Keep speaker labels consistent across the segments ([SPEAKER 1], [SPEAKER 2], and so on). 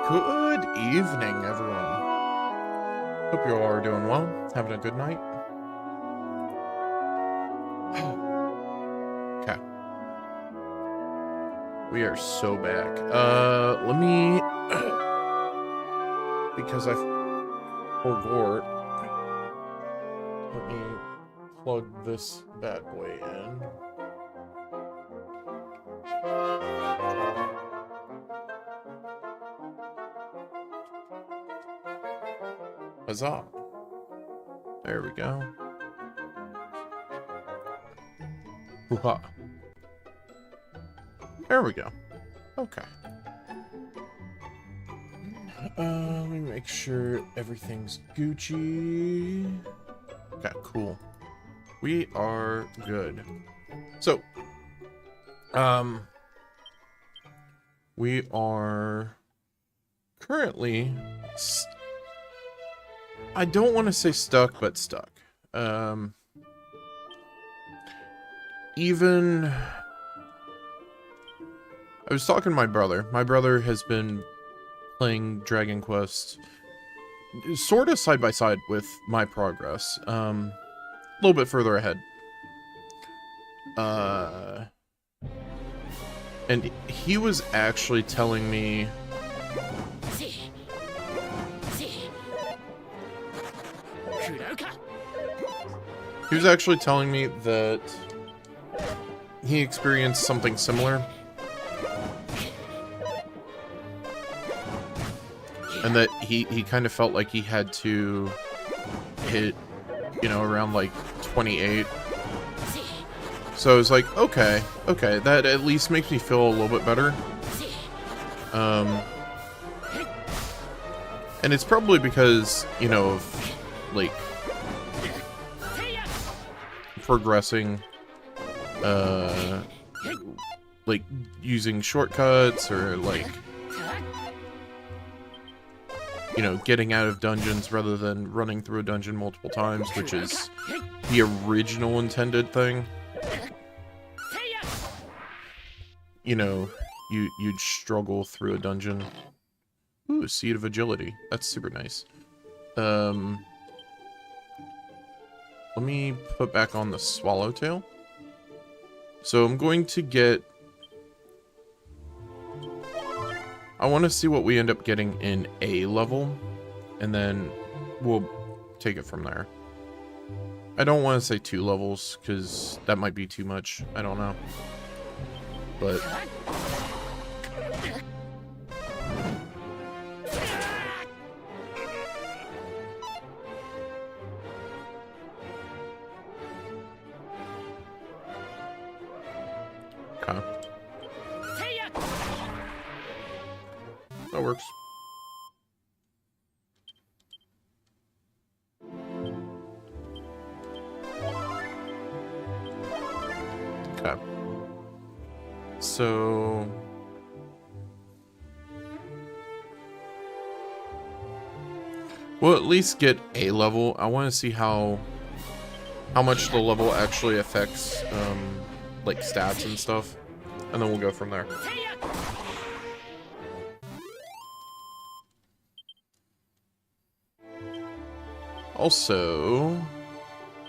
[SPEAKER 1] Good evening, everyone. Hope you all are doing well, having a good night. Okay. We are so back. Let me... because I forgot, let me plug this bad boy in. Huzzah. There we go. Hoo-ha. There we go. Okay. Let me make sure everything's Gucci. Okay, cool. We are good. So, we are currently... I don't want to say stuck, but stuck. Even... I was talking to my brother. My brother has been playing Dragon Quest sort of side by side with my progress. A little bit further ahead. And he was actually telling me... He was actually telling me that he experienced something similar. And that he kind of felt like he had to hit, you know, around like 28. So I was like, okay, that at least makes me feel a little bit better. And it's probably because, you know, of, like, progressing, like, using shortcuts, or, like, you know, getting out of dungeons rather than running through a dungeon multiple times, which is the original intended thing. You know, you'd struggle through a dungeon. Ooh, Seed of Agility. That's super nice. Let me put back on the Swallowtail. So I'm going to get... I want to see what we end up getting in A level, and then we'll take it from there. I don't want to say 2 levels, because that might be too much. I don't know. But... okay. That works. Okay. So... we'll at least get A level. I want to see how much the level actually affects, like, stats and stuff. And then we'll go from there. Also,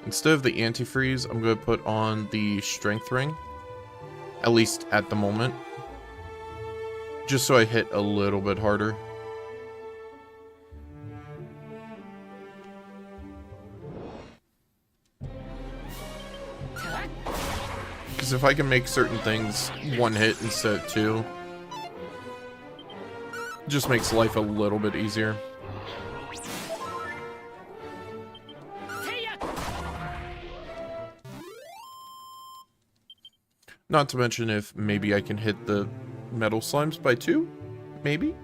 [SPEAKER 1] instead of the antifreeze, I'm going to put on the strength ring. At least at the moment. Just so I hit a little bit harder. Because if I can make certain things 1 hit instead of 2, it just makes life a little bit easier. Not to mention if maybe I can hit the metal slimes by 2? Maybe?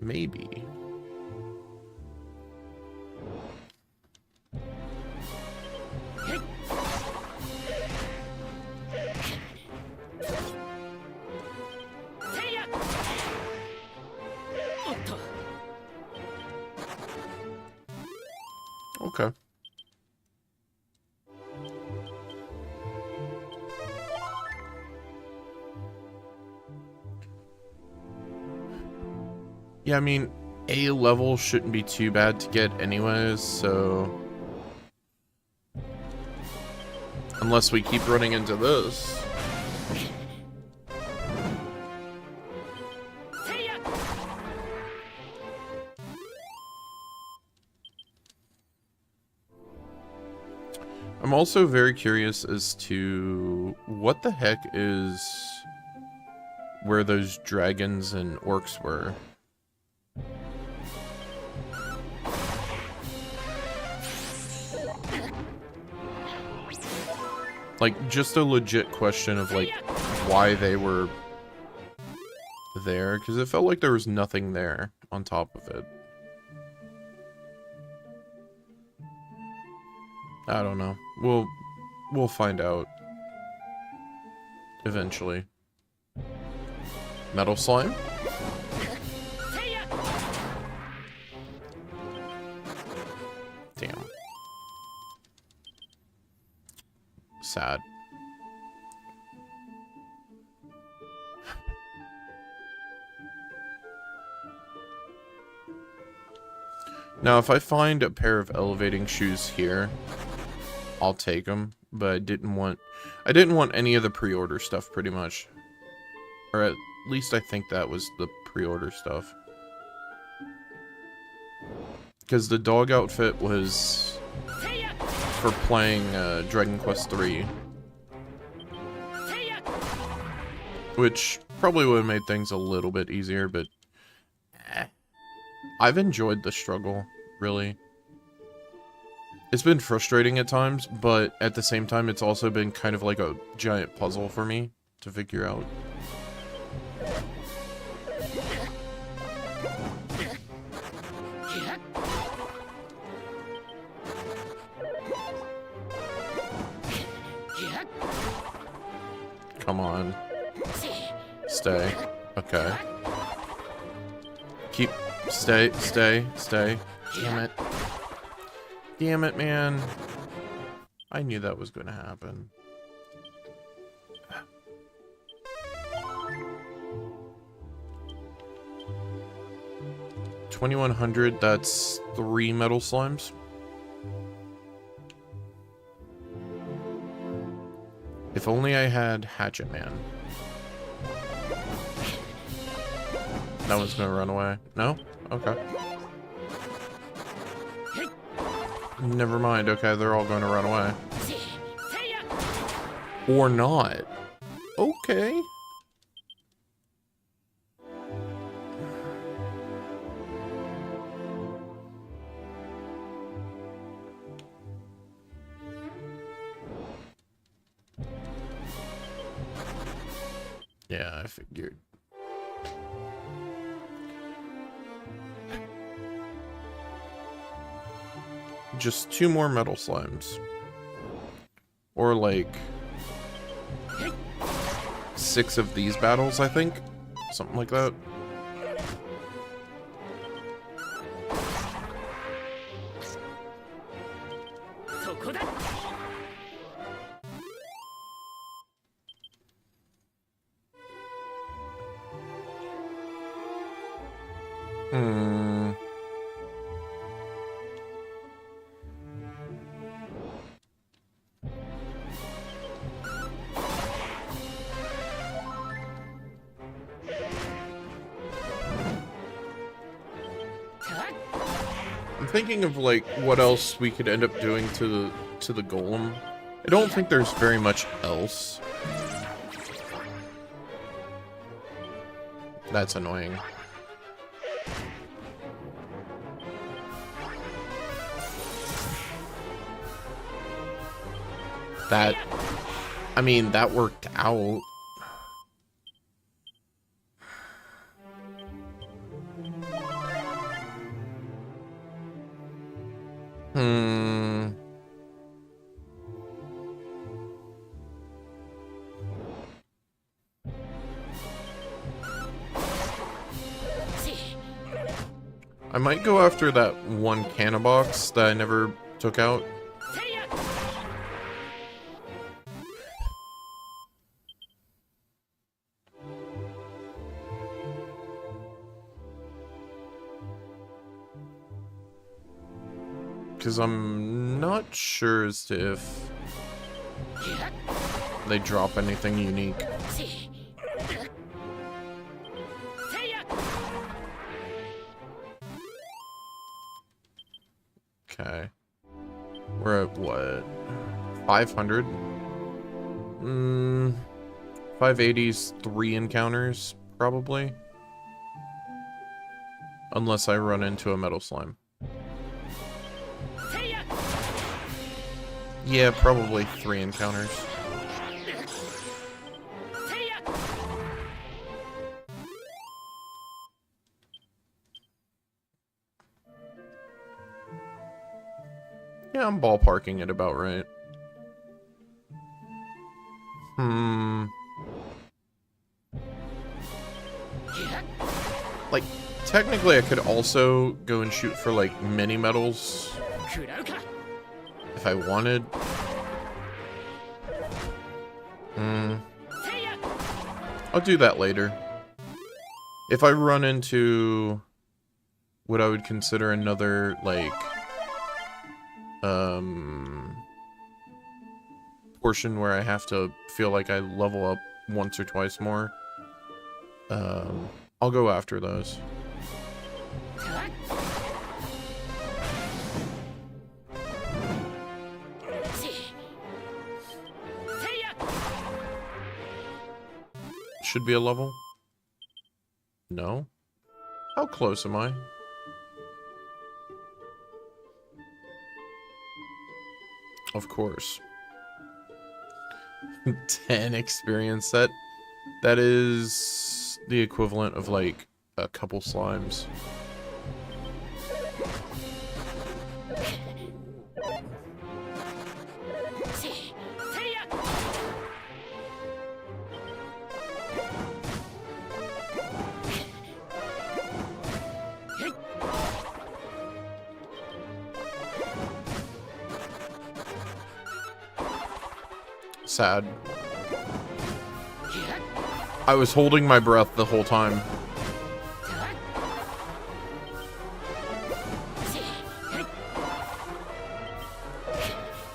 [SPEAKER 1] Maybe. Okay. Yeah, I mean, A level shouldn't be too bad to get anyways, so... Unless we keep running into this. I'm also very curious as to what the heck is where those dragons and orcs were. Like, just a legit question of, like, why they were there, because it felt like there was nothing there on top of it. I don't know. We'll find out eventually. Metal slime? Damn. Sad. Now, if I find a pair of elevating shoes here, I'll take them, but I didn't want any of the pre-order stuff, pretty much. Or at least I think that was the pre-order stuff. Because the dog outfit was for playing Dragon Quest III. Which probably would have made things a little bit easier, but... I've enjoyed the struggle, really. It's been frustrating at times, but at the same time, it's also been kind of like a giant puzzle for me to figure out. Come on. Stay. Okay. Keep... Stay. Damn it. Damn it, man. I knew that was going to happen. $2,100, that's 3 metal slimes. If only I had Hatchet Man. That one's gonna run away. No? Okay. Never mind. Okay, they're all gonna run away. Or not. Okay. Yeah, I figured. Just 2 more metal slimes. Or like 6 of these battles, I think. Something like that. Thinking of like what else we could end up doing to the golem. I don't think there's very much else. That's annoying. That, I mean, that worked out. I might go after that one canna box that I never took out. Because I'm not sure as to if they drop anything unique. Okay. We're at what? 500? 580's 3 encounters, probably. Unless I run into a metal slime. Yeah, probably 3 encounters. Yeah, I'm ballparking it about right. Like, technically I could also go and shoot for, like, mini medals. If I wanted. I'll do that later. If I run into what I would consider another, like, portion where I have to feel like I level up once or twice more, I'll go after those. Should be a level? No? How close am I? Of course. 10 experience set. That is the equivalent of like a couple slimes. Sad. I was holding my breath the whole time.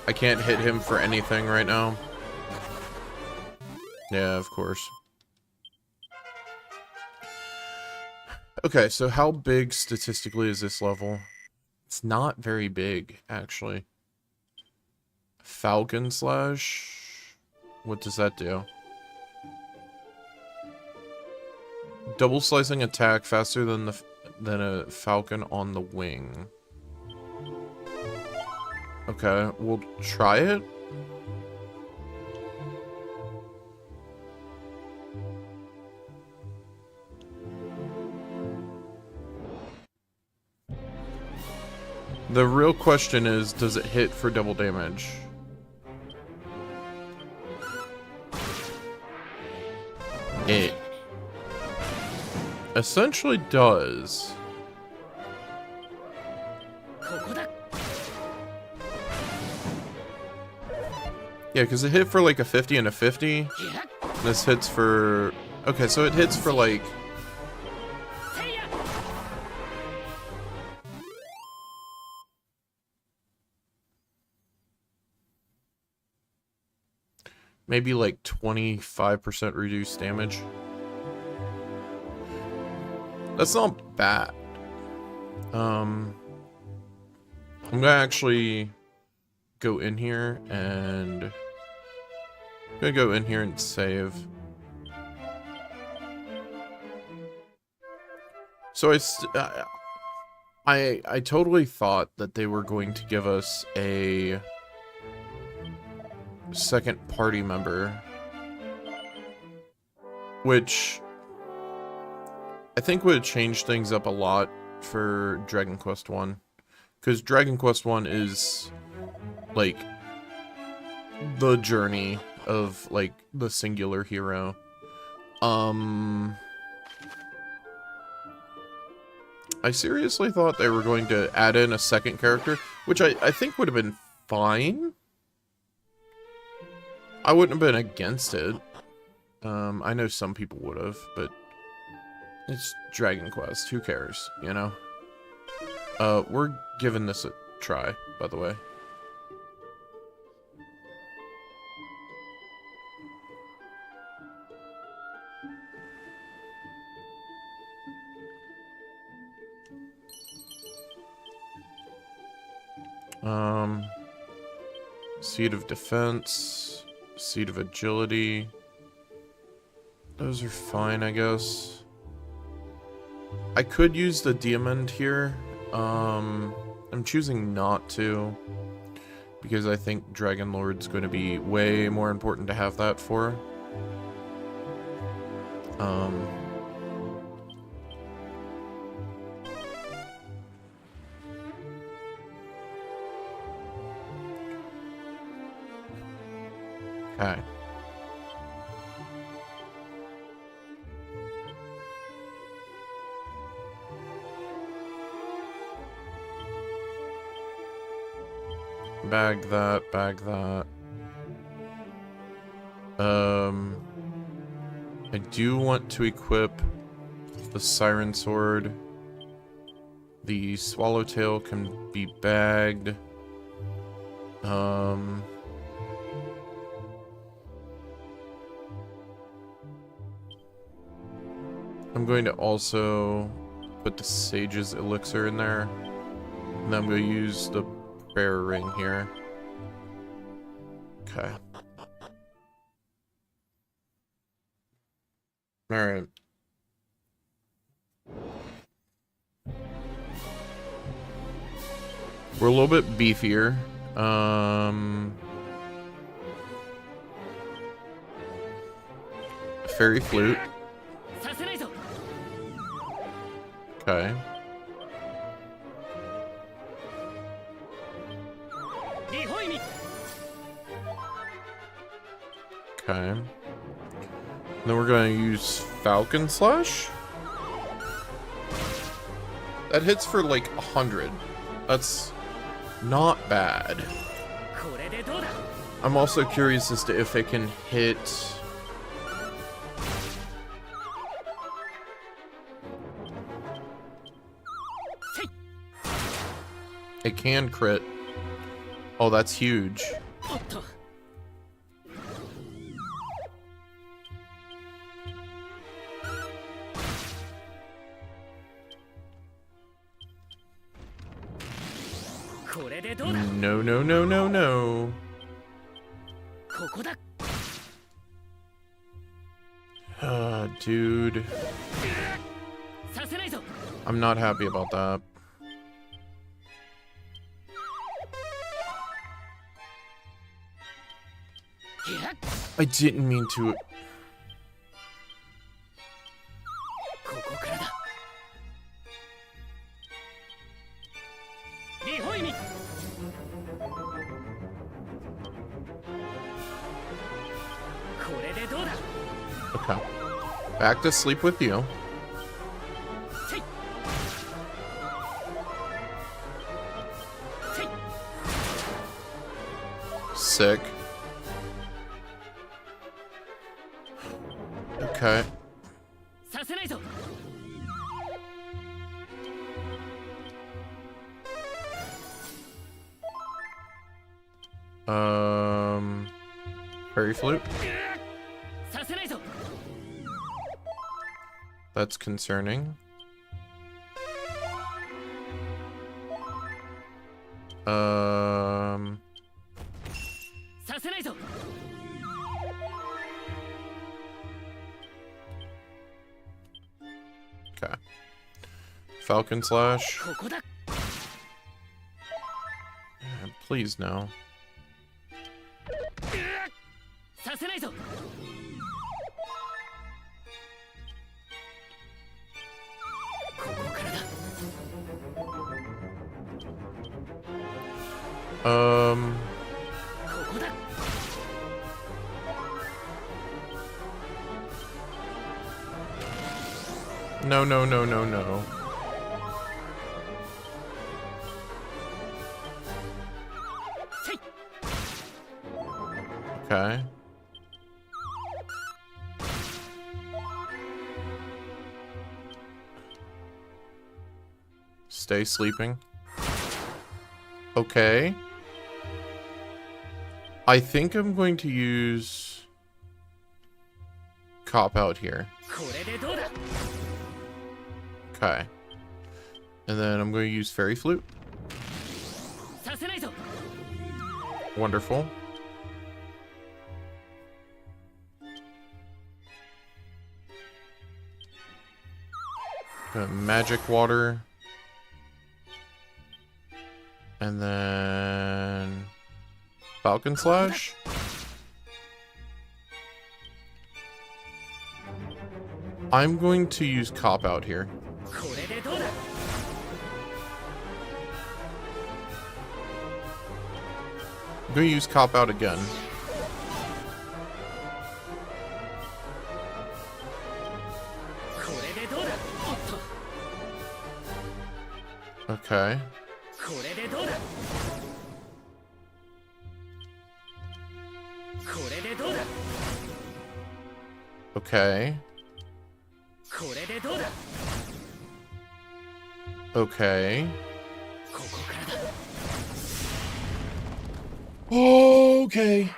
[SPEAKER 1] I can't hit him for anything right now. Yeah, of course. Okay, so how big statistically is this level? It's not very big, actually. Falcon Slash? What does that do? Double slicing attack faster than a falcon on the wing. Okay, we'll try it. The real question is, does it hit for double damage? It essentially does. Yeah, because it hit for like a 50 and a 50. This hits for... Okay, so it hits for like... maybe like 25% reduced damage. That's not bad. I'm gonna actually go in here and save. So I totally thought that they were going to give us a second party member, which I think would have changed things up a lot for Dragon Quest I, because Dragon Quest I is like the journey of like the singular hero. I seriously thought they were going to add in a second character, which I think would have been fine. I wouldn't have been against it. I know some people would have, but it's Dragon Quest. Who cares, you know? We're giving this a try, by the way. Seed of Defense, Seed of Agility. Those are fine, I guess. I could use the Diamond here. I'm choosing not to, because I think Dragon Lord's going to be way more important to have that for. Okay. Bag that, bag that. I do want to equip the Siren Sword. The Swallowtail can be bagged. I'm going to also put the Sage's Elixir in there. And then I'm going to use the Prayer Ring here. Okay. Alright. We're a little bit beefier. Fairy Flute. Okay. Okay. Then we're going to use Falcon Slash. That hits for like 100. That's not bad. I'm also curious as to if it can hit... It can crit. Oh, that's huge. No, no, no, no, no. Dude. I'm not happy about that. I didn't mean to. Okay. Back to sleep with you. Sick. Okay. Fairy Flute. That's concerning. Okay. Falcon Slash. Please no. No, no, no, no, no. Okay. Stay sleeping. Okay. I think I'm going to use Cop Out here. Okay. And then I'm going to use Fairy Flute. Wonderful. Magic Water. And then Falcon Slash. I'm going to use Cop Out here. I'm going to use Cop Out again. Okay. Okay. Okay. Okay.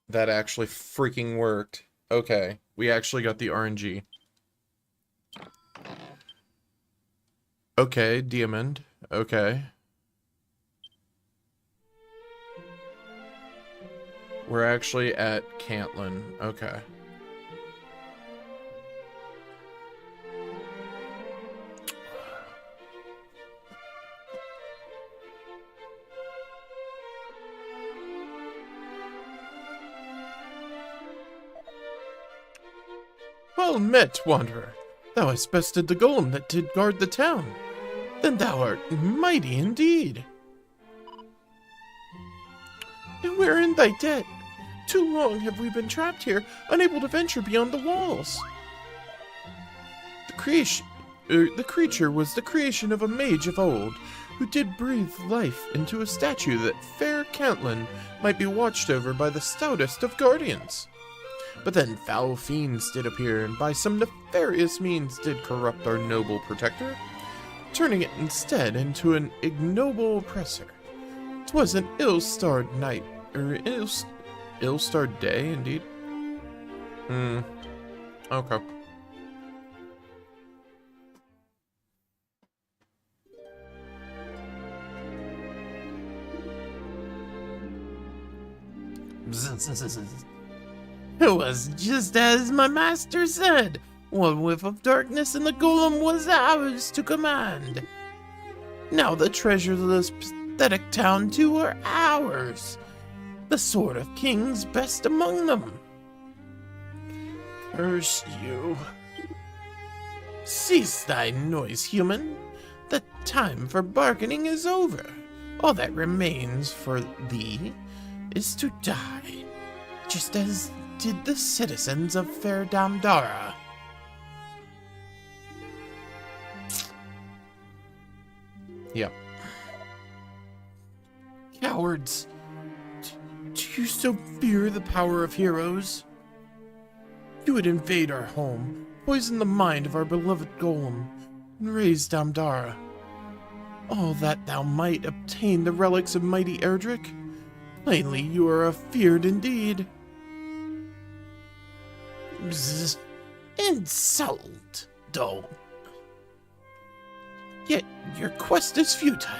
[SPEAKER 1] That actually freaking worked. Okay. We actually got the RNG. Okay, Diamond. Okay. We're actually at Cantlin. Okay. Well met, Wanderer. Thou hast bested the golem that did guard the town. Then thou art mighty indeed. And we're in thy debt. Too long have we been trapped here, unable to venture beyond the walls. The creature was the creation of a mage of old, who did breathe life into a statue that fair Cantlin might be watched over by the stoutest of guardians. But then foul fiends did appear, and by some nefarious means did corrupt our noble protector, turning it instead into an ignoble oppressor. 'Twas an ill-starred night, or ill-starred day, indeed. Okay. It was just as my master said. One whiff of darkness and the golem was ours to command. Now the treasures of this pathetic town too are ours. The sword of kings best among them. Curse you. Cease thy noise, human. The time for bargaining is over. All that remains for thee is to die, just as did the citizens of fair Damdara. Yep. Cowards! Do you so fear the power of heroes? You would invade our home, poison the mind of our beloved golem, and raise Damdara. All that thou might obtain the relics of mighty Erdrick? Plainly you are afeared indeed. Insult, though. Yet your quest is futile.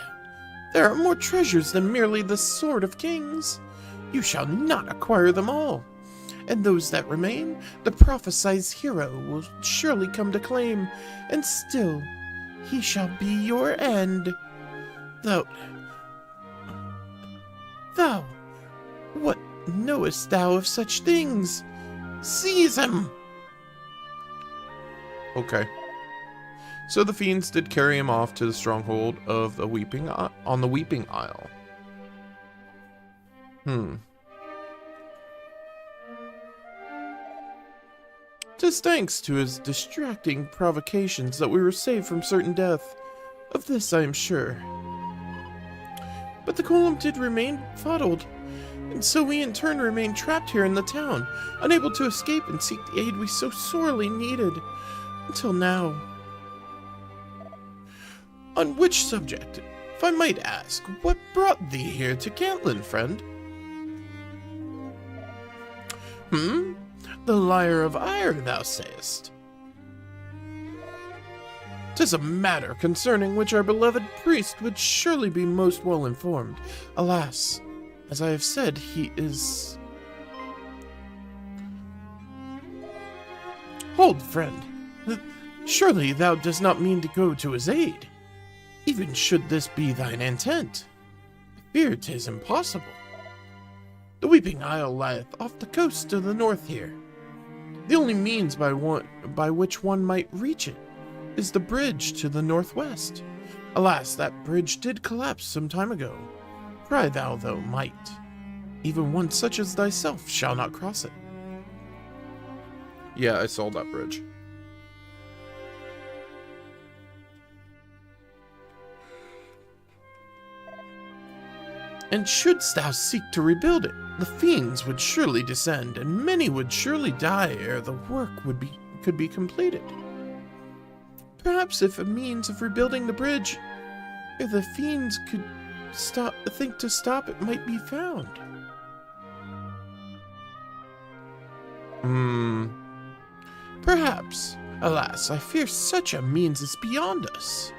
[SPEAKER 1] There are more treasures than merely the Sword of Kings. You shall not acquire them all. And those that remain, the prophesied hero will surely come to claim, and still he shall be your end. Thou, what knowest thou of such things? Seize him! Okay. So the fiends did carry him off to the stronghold of the Weeping on the Weeping Isle. Tis thanks to his distracting provocations that we were saved from certain death. Of this I am sure. But the golem did remain fuddled, and so we in turn remained trapped here in the town, unable to escape and seek the aid we so sorely needed. Until now. On which subject? If I might ask, what brought thee here to Cantlin, friend? The Lyre of Ire, thou sayest. 'Tis a matter concerning which our beloved priest would surely be most well informed. Alas, as I have said, he is... Hold, friend. Surely thou dost not mean to go to his aid. Even should this be thine intent, I fear 'tis impossible. The Weeping Isle lieth off the coast to the north here. The only means by which one might reach it is the bridge to the northwest. Alas, that bridge did collapse some time ago. Try thou though might. Even one such as thyself shall not cross it. Yeah, I saw that bridge. And shouldst thou seek to rebuild it, the fiends would surely descend, and many would surely die ere the work could be completed. Perhaps if a means of rebuilding the bridge, if the fiends could think to stop it, might be found. Perhaps. Alas, I fear such a means is beyond us.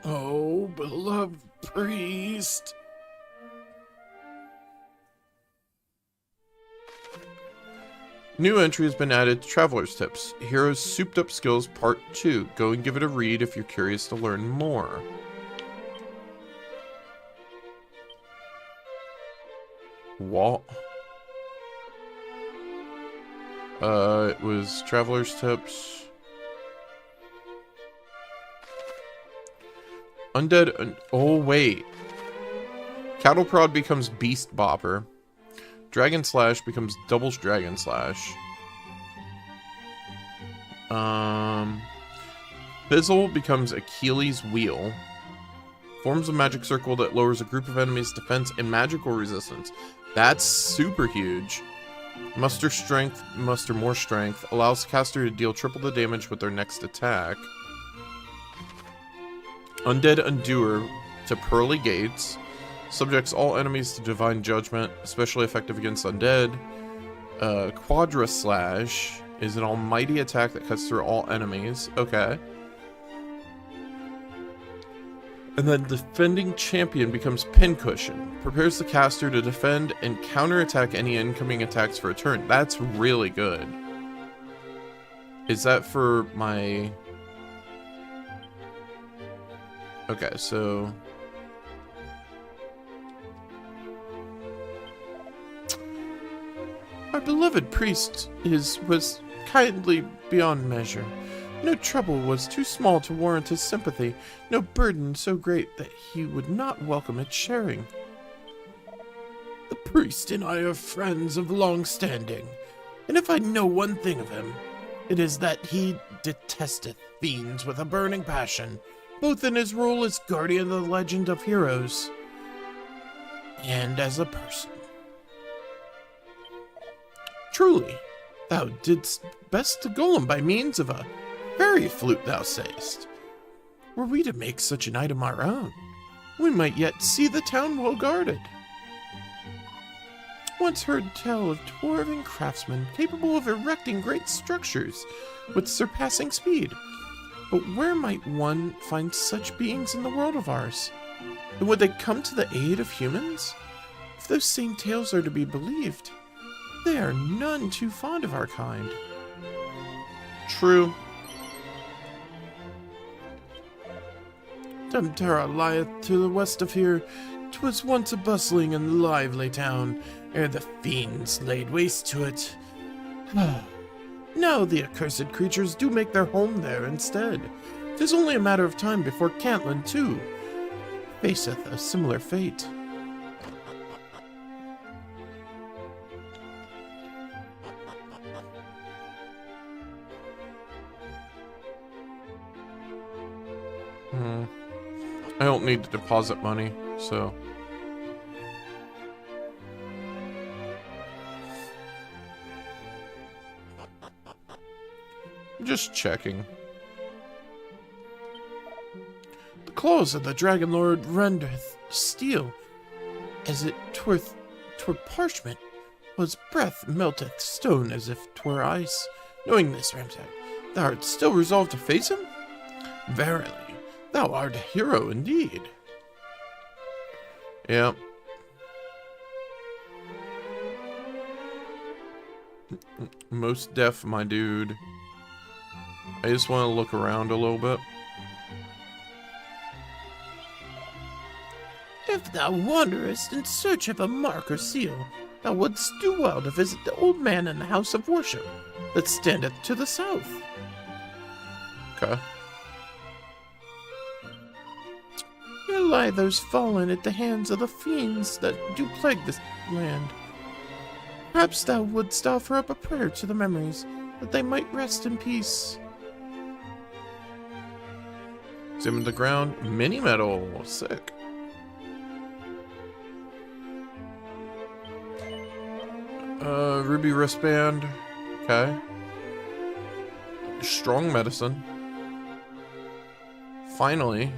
[SPEAKER 1] Oh, beloved priest. New entry has been added to Traveler's Tips. Heroes Souped Up Skills Part 2. Go and give it a read if you're curious to learn more. What? It was Traveler's Tips. Undead. Oh, wait. Cattle Prod becomes Beast Bopper. Dragon Slash becomes Doubles Dragon Slash. Fizzle becomes Achilles Wheel. Forms a magic circle that lowers a group of enemies' defense and magical resistance. That's super huge. Muster more strength. Allows the caster to deal triple the damage with their next attack. Undead Endure to Pearly Gates. Subjects all enemies to Divine Judgment, especially effective against undead. Quadra Slash is an almighty attack that cuts through all enemies. Okay. And then Defending Champion becomes Pincushion. Prepares the caster to defend and counterattack any incoming attacks for a turn. That's really good. Is that for my... Okay, so... Our beloved priest was kindly beyond measure. No trouble was too small to warrant his sympathy, no burden so great that he would not welcome its sharing. The priest and I are friends of long standing, and if I know one thing of him, it is that he detesteth fiends with a burning passion, both in his role as guardian of the legend of heroes, and as a person. Truly, thou didst best to golem by means of a fairy flute, thou sayest. Were we to make such an item our own, we might yet see the town well guarded. Once heard tell of dwarven craftsmen capable of erecting great structures with surpassing speed, but where might one find such beings in the world of ours? And would they come to the aid of humans? If those same tales are to be believed, they are none too fond of our kind. True. Temtera lieth to the west of here. 'Twas once a bustling and lively town, ere the fiends laid waste to it. Now the accursed creatures do make their home there instead. 'Tis only a matter of time before Cantlin, too, faceth a similar fate. I don't need to deposit money, so... Just checking. The claws of the Dragon Lord rendereth steel, as it twere parchment. His breath melteth stone as if 'twere ice. Knowing this, Ramsay, thou art still resolved to face him? Verily, thou art a hero indeed. Yeah. Most deaf, my dude. I just want to look around a little bit.
[SPEAKER 2] If thou wanderest in search of a mark or seal, thou wouldst do well to visit the old man in the house of worship that standeth to the south.
[SPEAKER 1] Okay.
[SPEAKER 2] Here lie those fallen at the hands of the fiends that do plague this land. Perhaps thou wouldst offer up a prayer to the memories, that they might rest in peace.
[SPEAKER 1] Examine the ground. Mini medal. Sick. Ruby wristband. Okay. Strong medicine. Finally.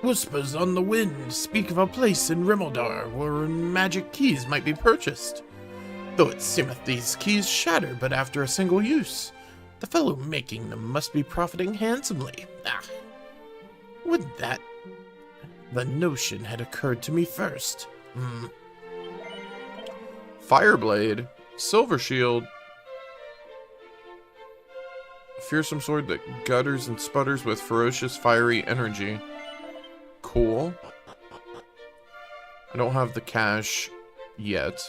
[SPEAKER 2] Whispers on the wind speak of a place in Rimeldar where magic keys might be purchased. Though it seemeth these keys shatter but after a single use, the fellow making them must be profiting handsomely. Would that the notion had occurred to me first.
[SPEAKER 1] Fireblade. Silver shield. A fearsome sword that gutters and sputters with ferocious fiery energy. Cool. I don't have the cash yet.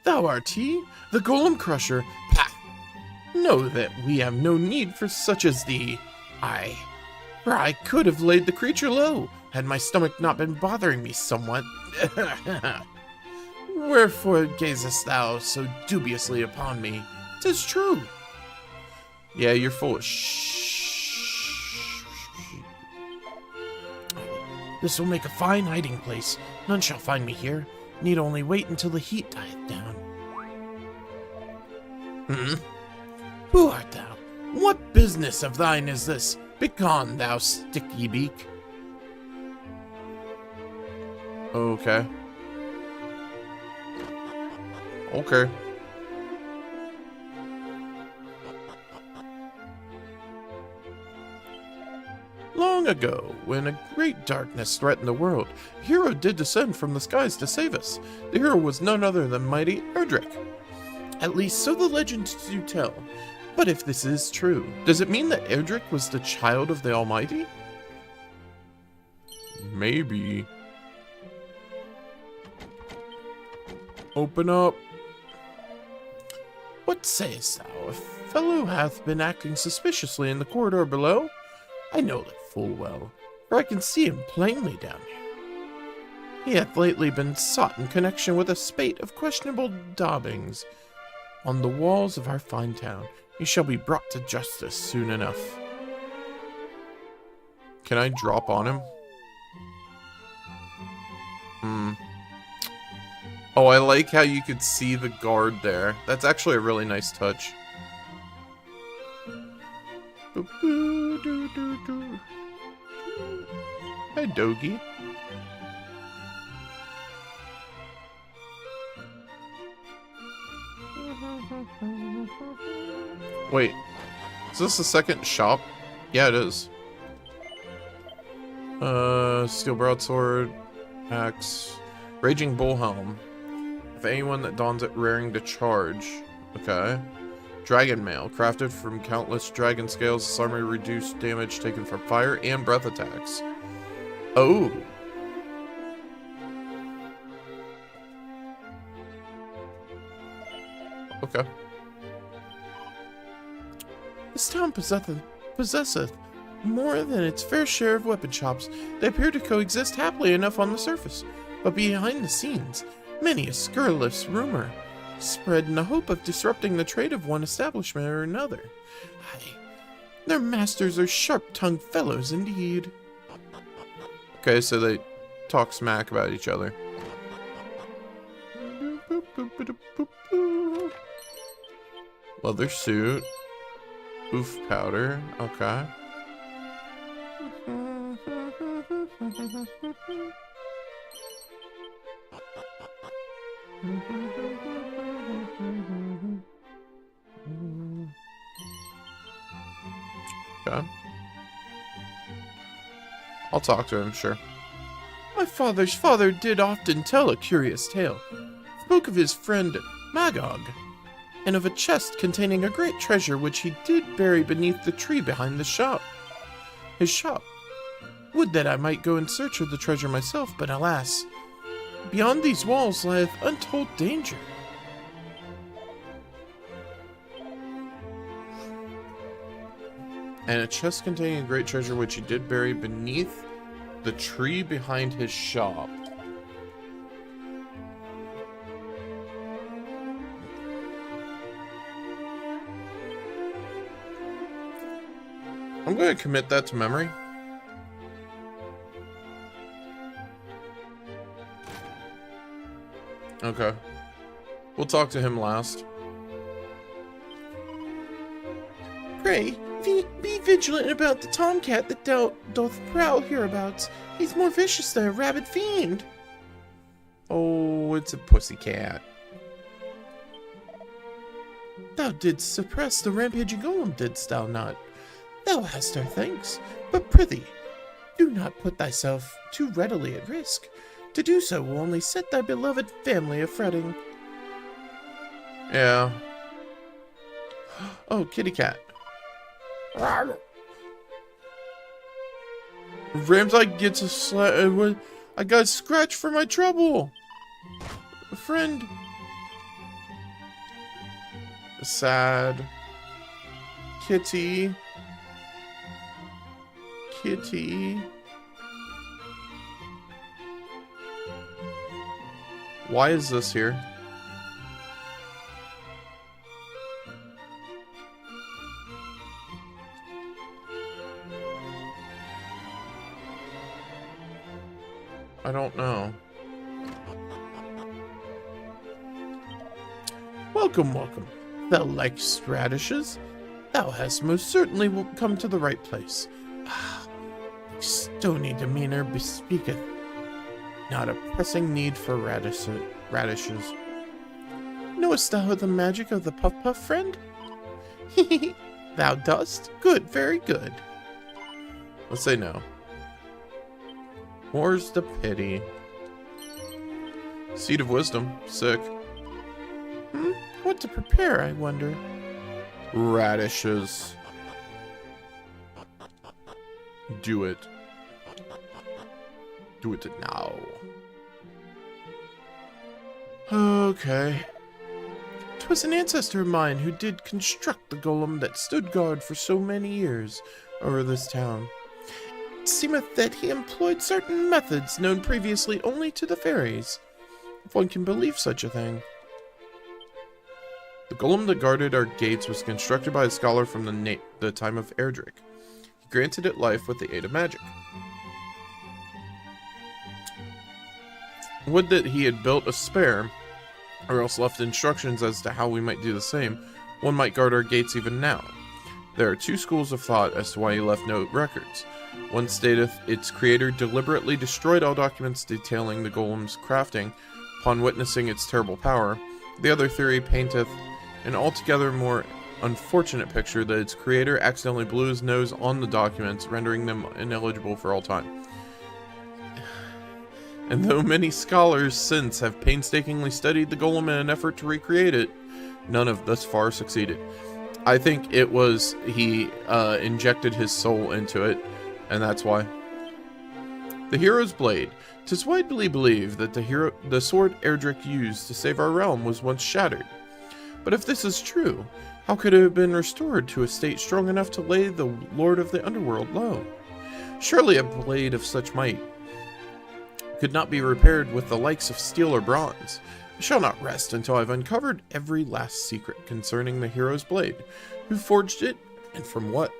[SPEAKER 2] Thou art he, the Golem Crusher. Pah! Know that we have no need for such as thee. For I could have laid the creature low, had my stomach not been bothering me somewhat. Wherefore gazest thou so dubiously upon me? 'Tis true.
[SPEAKER 1] Yeah, you're full of
[SPEAKER 2] This will make a fine hiding place. None shall find me here. Need only wait until the heat dieth down. Who art thou? What business of thine is this? Begone, thou sticky beak.
[SPEAKER 1] Okay. Okay.
[SPEAKER 2] Long ago, when a great darkness threatened the world, a hero did descend from the skies to save us. The hero was none other than mighty Erdrick. At least so the legends do tell. But if this is true, does it mean that Erdrick was the child of the Almighty?
[SPEAKER 1] Maybe. Open up.
[SPEAKER 2] What sayest thou? A fellow hath been acting suspiciously in the corridor below? I know that full well, for I can see him plainly down here. He hath lately been sought in connection with a spate of questionable daubings on the walls of our fine town. He shall be brought to justice soon enough.
[SPEAKER 1] Can I drop on him? Oh, I like how you could see the guard there. That's actually a really nice touch. Hi, Dogi. Wait, is this the second shop? Yeah, it is. Steel broadsword, axe, raging bullhelm. If anyone that dons it raring to charge. Okay. Dragon mail, crafted from countless dragon scales. This armor reduced damage taken from fire and breath attacks. Oh. Okay.
[SPEAKER 2] This town possesseth more than its fair share of weapon shops. They appear to coexist happily enough on the surface, but behind the scenes, many a scurrilous rumor spread in the hope of disrupting the trade of one establishment or another. Their masters are sharp-tongued fellows indeed.
[SPEAKER 1] Okay, so they talk smack about each other. Leather suit. Oof powder. Okay. Okay. I'll talk to him, sure.
[SPEAKER 2] My father's father did often tell a curious tale. Spoke of his friend Magog, and of a chest containing a great treasure which he did bury beneath the tree behind his shop. Would that I might go in search of the treasure myself, but alas, beyond these walls lieth untold danger.
[SPEAKER 1] And a chest containing a great treasure which he did bury beneath the tree behind his shop. I'm going to commit that to memory. Okay. We'll talk to him last.
[SPEAKER 2] Pray, be vigilant about the tomcat that doth prowl hereabouts. He's more vicious than a rabid fiend.
[SPEAKER 1] Oh, it's a pussycat.
[SPEAKER 2] Thou didst suppress the rampaging golem, didst thou not? Thou hast our thanks, but prithee, do not put thyself too readily at risk. To do so will only set thy beloved family a-fretting.
[SPEAKER 1] Yeah.
[SPEAKER 2] Oh, kitty cat.
[SPEAKER 1] Ramside gets a slap. I got a scratch for my trouble. A friend. Sad. Kitty. Kitty. Why is this here? I don't know.
[SPEAKER 2] Welcome, welcome. Thou likest radishes? Thou hast most certainly come to the right place. Ah, stony demeanor bespeaketh not a pressing need for radishes. Knowest thou the magic of the puff-puff, friend? Thou dost? Good, very good.
[SPEAKER 1] Let's say no. More's the pity. Seed of wisdom. Sick.
[SPEAKER 2] What to prepare, I wonder?
[SPEAKER 1] Radishes. Do it. Do it now. Okay.
[SPEAKER 2] 'Twas an ancestor of mine who did construct the golem that stood guard for so many years over this town. It seemeth that he employed certain methods known previously only to the fairies, if one can believe such a thing.
[SPEAKER 1] The golem that guarded our gates was constructed by a scholar from the time of Erdrick. He granted it life with the aid of magic. Would that he had built a spare, or else left instructions as to how we might do the same. One might guard our gates even now. There are two schools of thought as to why he left no records. One stateth its creator deliberately destroyed all documents detailing the golem's crafting upon witnessing its terrible power. The other theory painteth an altogether more unfortunate picture that its creator accidentally blew his nose on the documents, rendering them ineligible for all time. And though many scholars since have painstakingly studied the golem in an effort to recreate it, none have thus far succeeded. I think it was he injected his soul into it, and that's why. The hero's blade. 'Tis widely believed that the sword Erdrick used to save our realm was once shattered. But if this is true, how could it have been restored to a state strong enough to lay the Lord of the Underworld low? Surely a blade of such might could not be repaired with the likes of steel or bronze. I shall not rest until I've uncovered every last secret concerning the hero's blade, who forged it, and from what.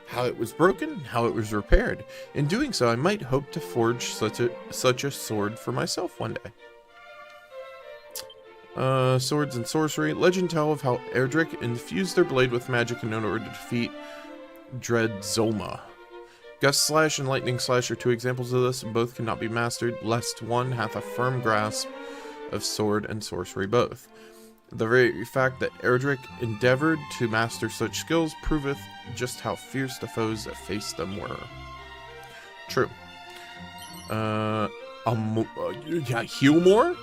[SPEAKER 1] how it was broken, how it was repaired. In doing so, I might hope to forge such a sword for myself one day. Swords and sorcery. Legend tell of how Erdrick infused their blade with magic in order to defeat Dread Zolma. Gust Slash and Lightning Slash are two examples of this, and both cannot be mastered, lest one hath a firm grasp of sword and sorcery both. The very fact that Erdrick endeavored to master such skills proveth just how fierce the foes that faced them were. True. Heal more?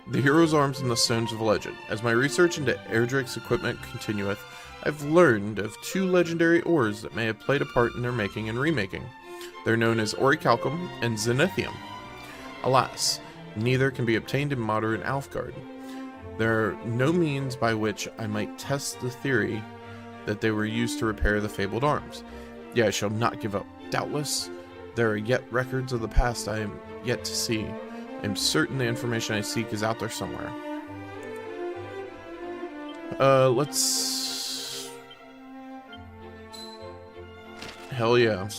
[SPEAKER 1] The hero's arms and the stones of legend. As my research into Erdrick's equipment continueth, I've learned of two legendary ores that may have played a part in their making and remaking. They're known as Orichalcum and Zenithium. Alas, neither can be obtained in modern Alfgard. There are no means by which I might test the theory that they were used to repair the fabled arms. Yet I shall not give up. Doubtless, there are yet records of the past I am yet to see. I am certain the information I seek is out there somewhere. Let's... Hell yeah.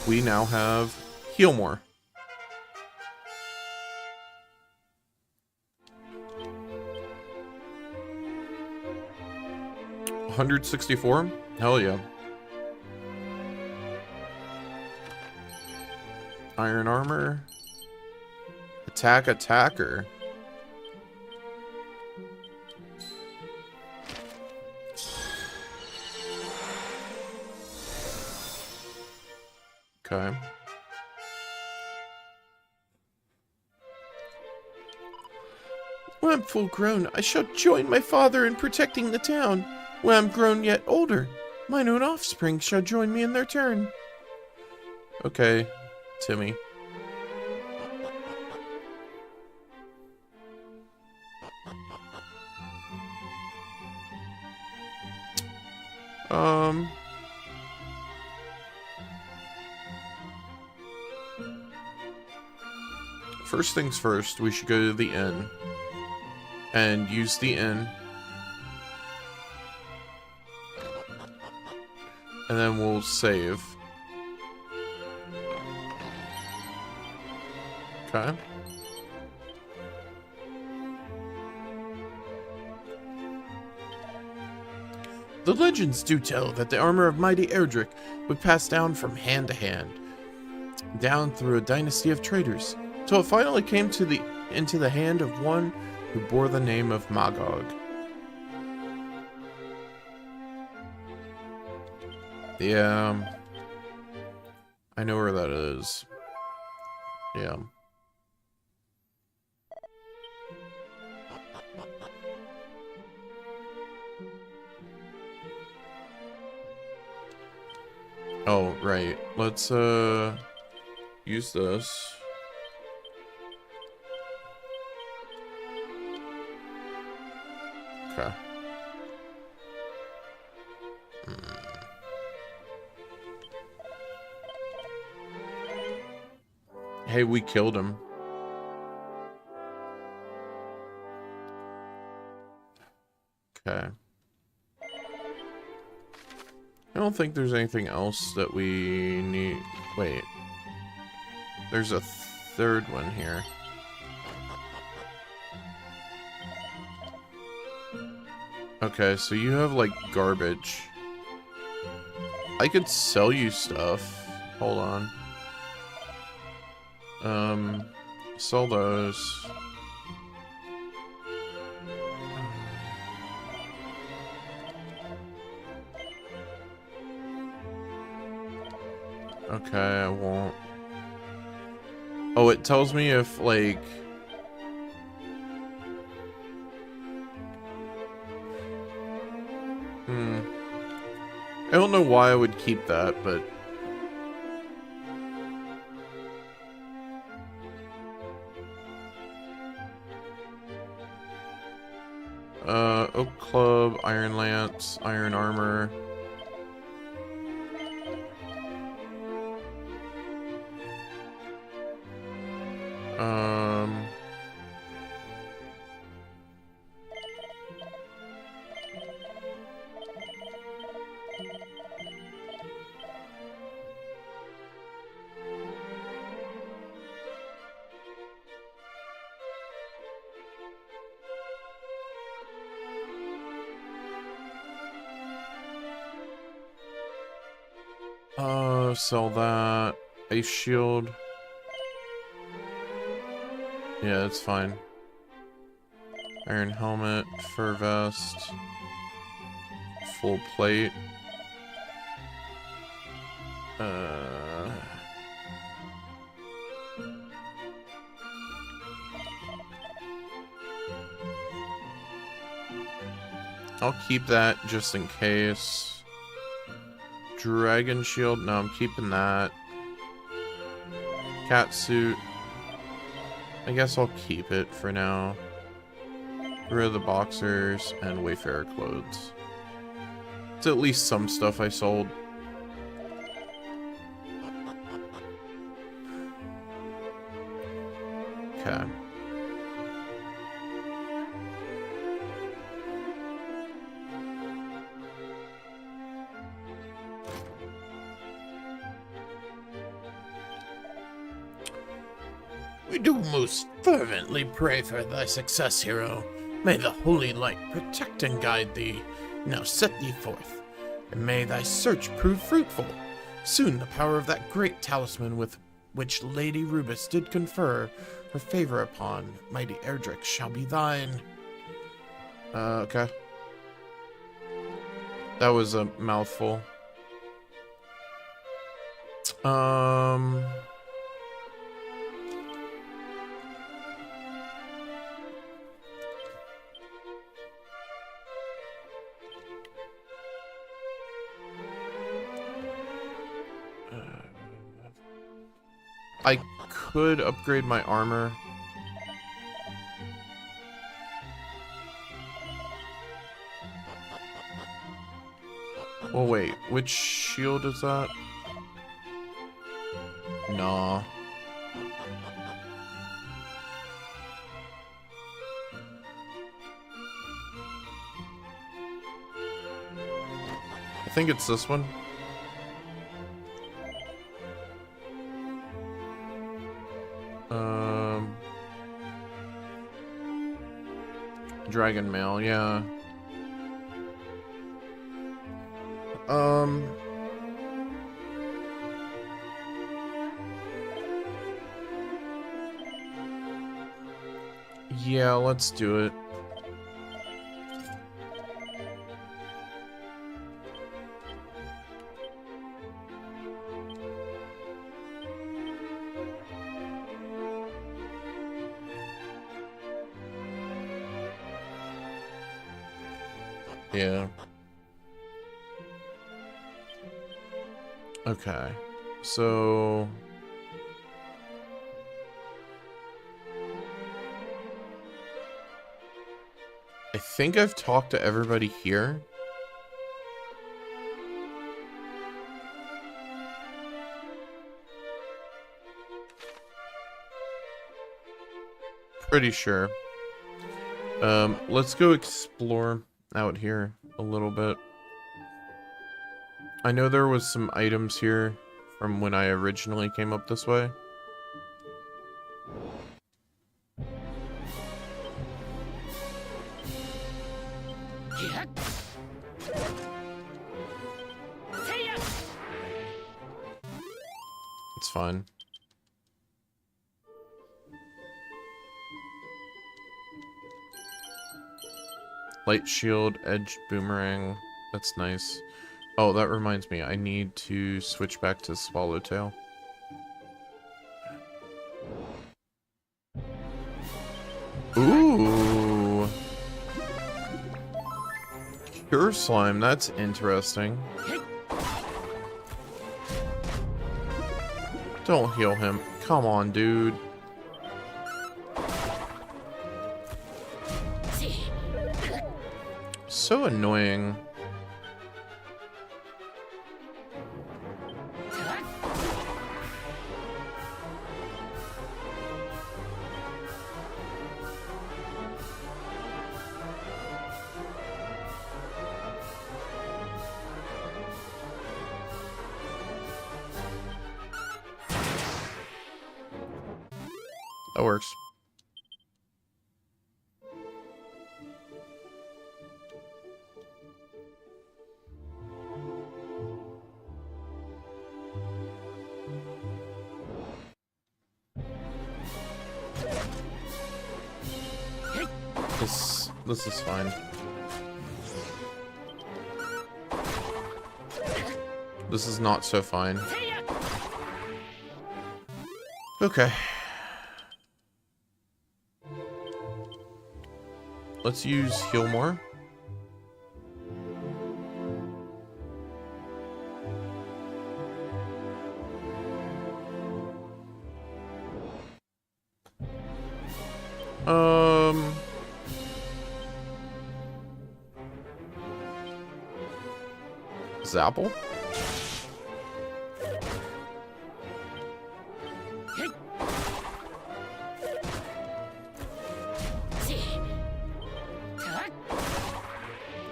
[SPEAKER 1] We now have Heal More. $164? Hell yeah. Iron armor. Attack attacker. Okay. When I'm full grown, I shall join my father in protecting the town. When I'm grown yet older, mine own offspring shall join me in their turn. Okay, Timmy. First things first, we should go to the inn and use the inn. And then we'll save. Okay. The legends do tell that the armor of mighty Erdrick would pass down from hand to hand, down through a dynasty of traders, till it finally came into the hand of one who bore the name of Magog. Yeah, I know where that is. Yeah. Oh, right. Let's, use this. Okay. Hey, we killed him. Okay. I don't think there's anything else that we need. Wait. There's a third one here. Okay, so you have, like, garbage. I could sell you stuff. Hold on. Sell those. Okay, I won't. Oh, it tells me if, like... I don't know why I would keep that, but... Oak Club, Iron Lance, Iron Armor. Sell that. Ice shield. Yeah, it's fine. Iron helmet, fur vest, full plate. I'll keep that just in case. Dragon shield, no, I'm keeping that. Cat suit. I guess I'll keep it for now. Get rid of the boxers and Wayfarer clothes. It's at least some stuff I sold. Okay.
[SPEAKER 2] We do most fervently pray for thy success, hero. May the holy light protect and guide thee. Now set thee forth, and may thy search prove fruitful. Soon the power of that great talisman with which Lady Rubis did confer her favor upon mighty Erdrick shall be thine.
[SPEAKER 1] Okay. That was a mouthful. I could upgrade my armor. Well, wait, which shield is that? Nah. I think it's this one. Dragon mail, yeah. Yeah, let's do it. Yeah. Okay. So I think I've talked to everybody here. Pretty sure. Let's go explore out here a little bit. I know there was some items here from when I originally came up this way. It's fine. Light shield, edged boomerang. That's nice. Oh, that reminds me. I need to switch back to Swallowtail. Ooh. Cure slime. That's interesting. Don't heal him. Come on, dude. So annoying. That works. This is fine. This is not so fine. Okay. Let's use heal more. Zapple?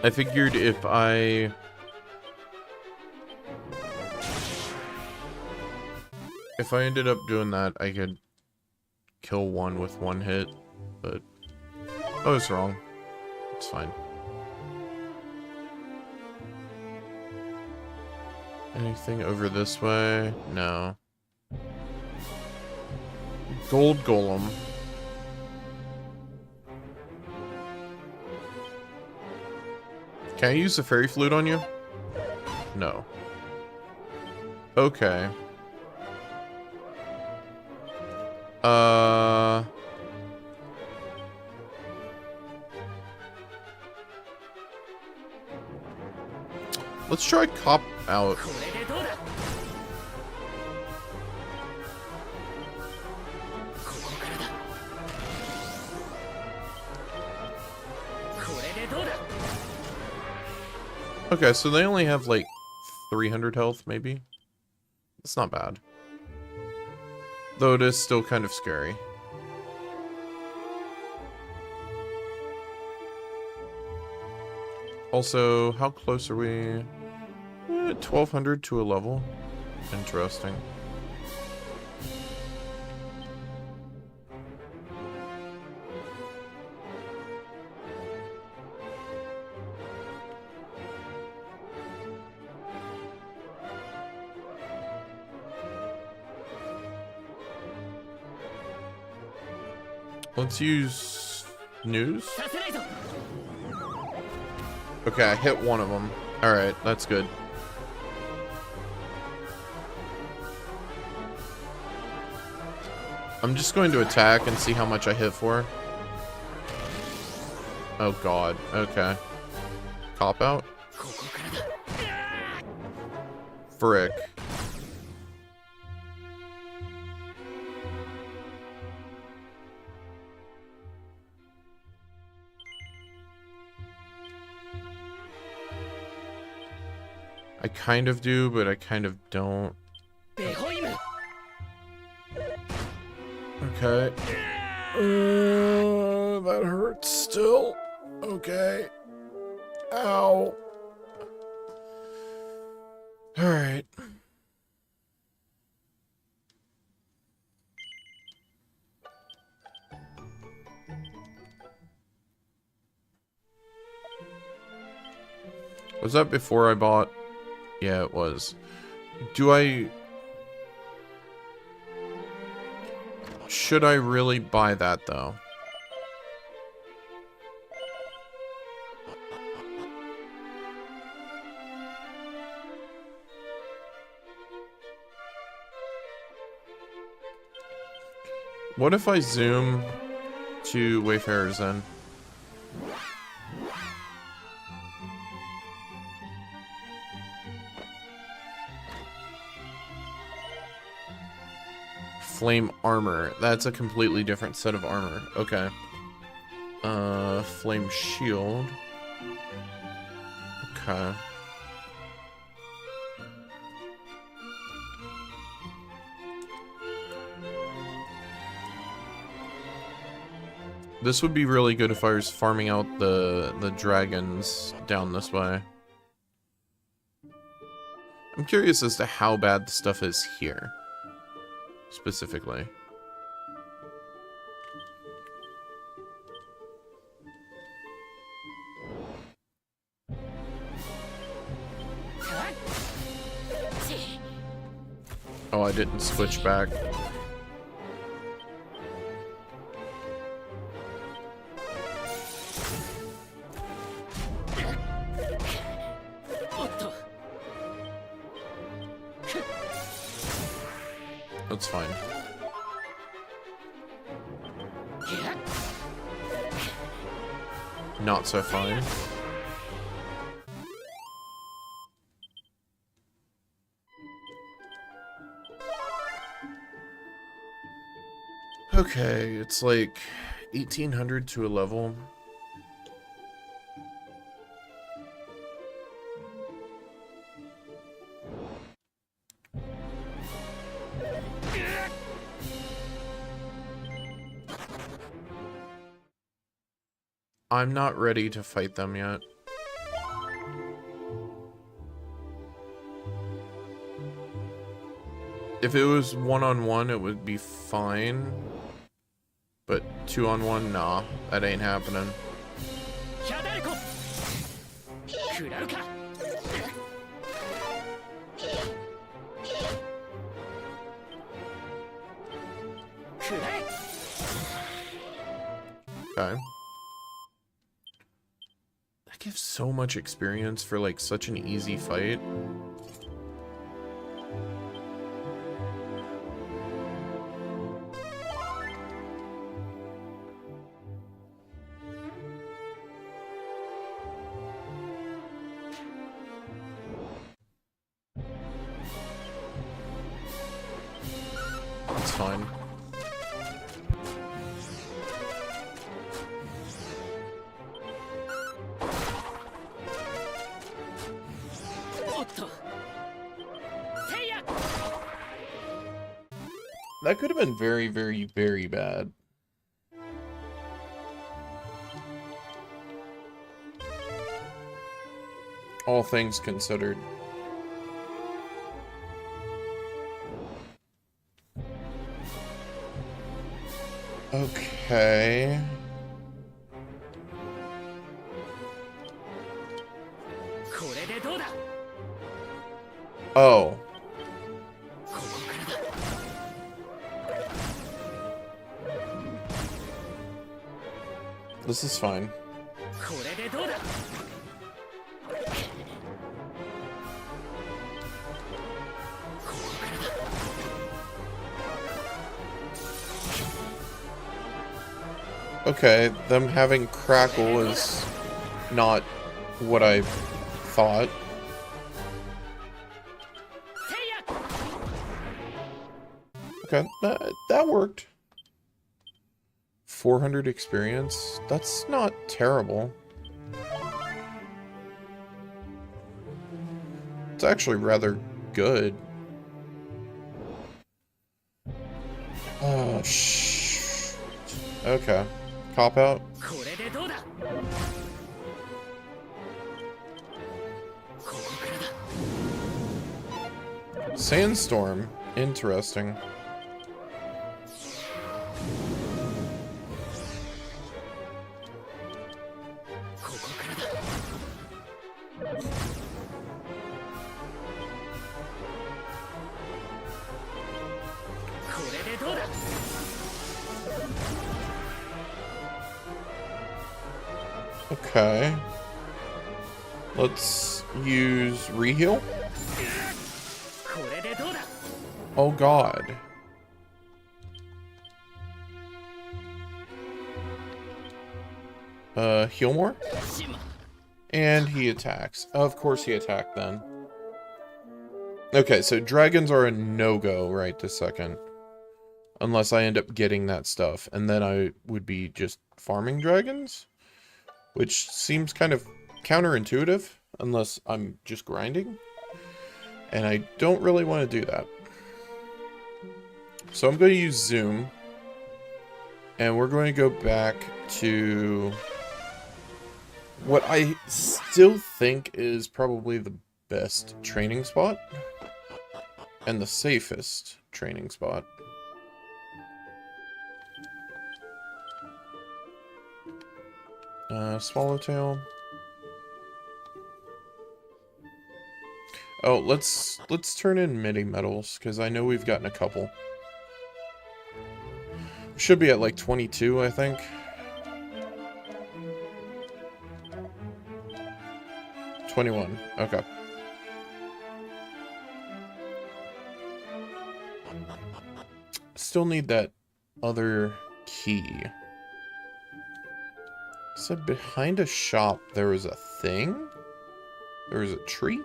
[SPEAKER 1] I figured if I ended up doing that, I could kill one with one hit, but I was wrong. It's fine. Anything over this way? No. Gold Golem. Can I use the fairy flute on you? No. Okay. Let's try Cop Out. Okay, so they only have like 300 health, maybe? It's not bad. Though it is still kind of scary. Also, how close are we? 1200 to a level. Interesting. Let's use news. Okay, I hit one of them. Alright, that's good. I'm just going to attack and see how much I hit for. Oh god, okay. Cop Out? Frick. I kind of do, but I kind of don't. Okay. That hurts still. Okay. Ow. Alright. Was that before I bought? Yeah, it was. Should I really buy that, though? What if I zoom to Wayfarer's Inn? Flame armor. That's a completely different set of armor. Okay. Flame shield. Okay. This would be really good if I was farming out the dragons down this way. I'm curious as to how bad the stuff is here. Specifically. Oh, I didn't switch back. That's fine. Not so fine. Okay, it's like 1800 to a level. I'm not ready to fight them yet. If it was one-on-one, it would be fine. But two-on-one, nah. That ain't happening. Okay. That gives so much experience for, like, such an easy fight. That's fine. That could have been very, very, very bad. All things considered. Okay. Oh. This is fine. Okay, them having crackle is not what I thought. Okay, that worked. 400 experience? That's not terrible. It's actually rather good. Oh, okay. Cop out. Sandstorm. Interesting. Okay. Let's use reheal. Oh god. Heal more? And he attacks. Of course he attacked then. Okay, so dragons are a no-go right this second. Unless I end up getting that stuff. And then I would be just farming dragons? Which seems kind of counterintuitive, unless I'm just grinding. And I don't really want to do that. So I'm going to use Zoom. And we're going to go back to what I still think is probably the best training spot. And the safest training spot. Swallowtail. Oh, let's turn in midi metals, because I know we've gotten a couple. Should be at like 22, I think. $21. Okay. still need that other key. So behind a shop, there was a thing? There was a tree?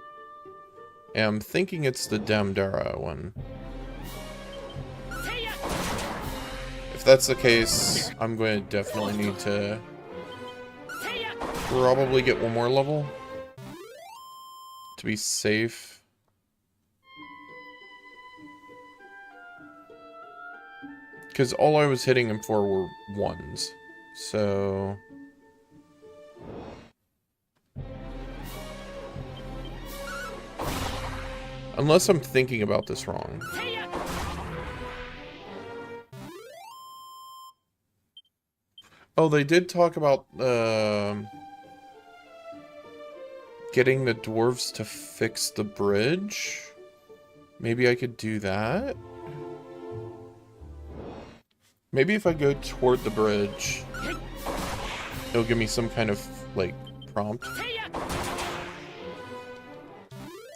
[SPEAKER 1] And I'm thinking it's the Damdara one. If that's the case, I'm going to definitely need to probably get one more level to be safe. Because all I was hitting him for were ones. So... unless I'm thinking about this wrong. Oh, they did talk about getting the dwarves to fix the bridge. Maybe I could do that. Maybe if I go toward the bridge, it'll give me some kind of, like, prompt.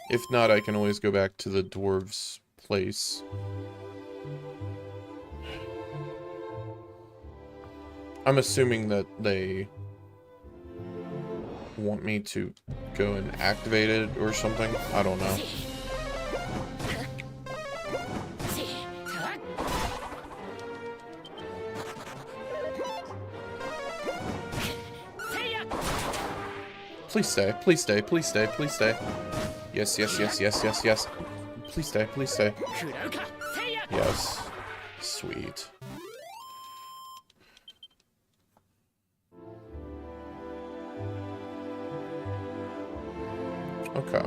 [SPEAKER 1] If not, I can always go back to the dwarves' place. I'm assuming that they want me to go and activate it or something. I don't know. Please stay, please stay, please stay, please stay. Yes, yes, yes, yes, yes, yes. Please stay, please stay. Yes. Sweet. Okay.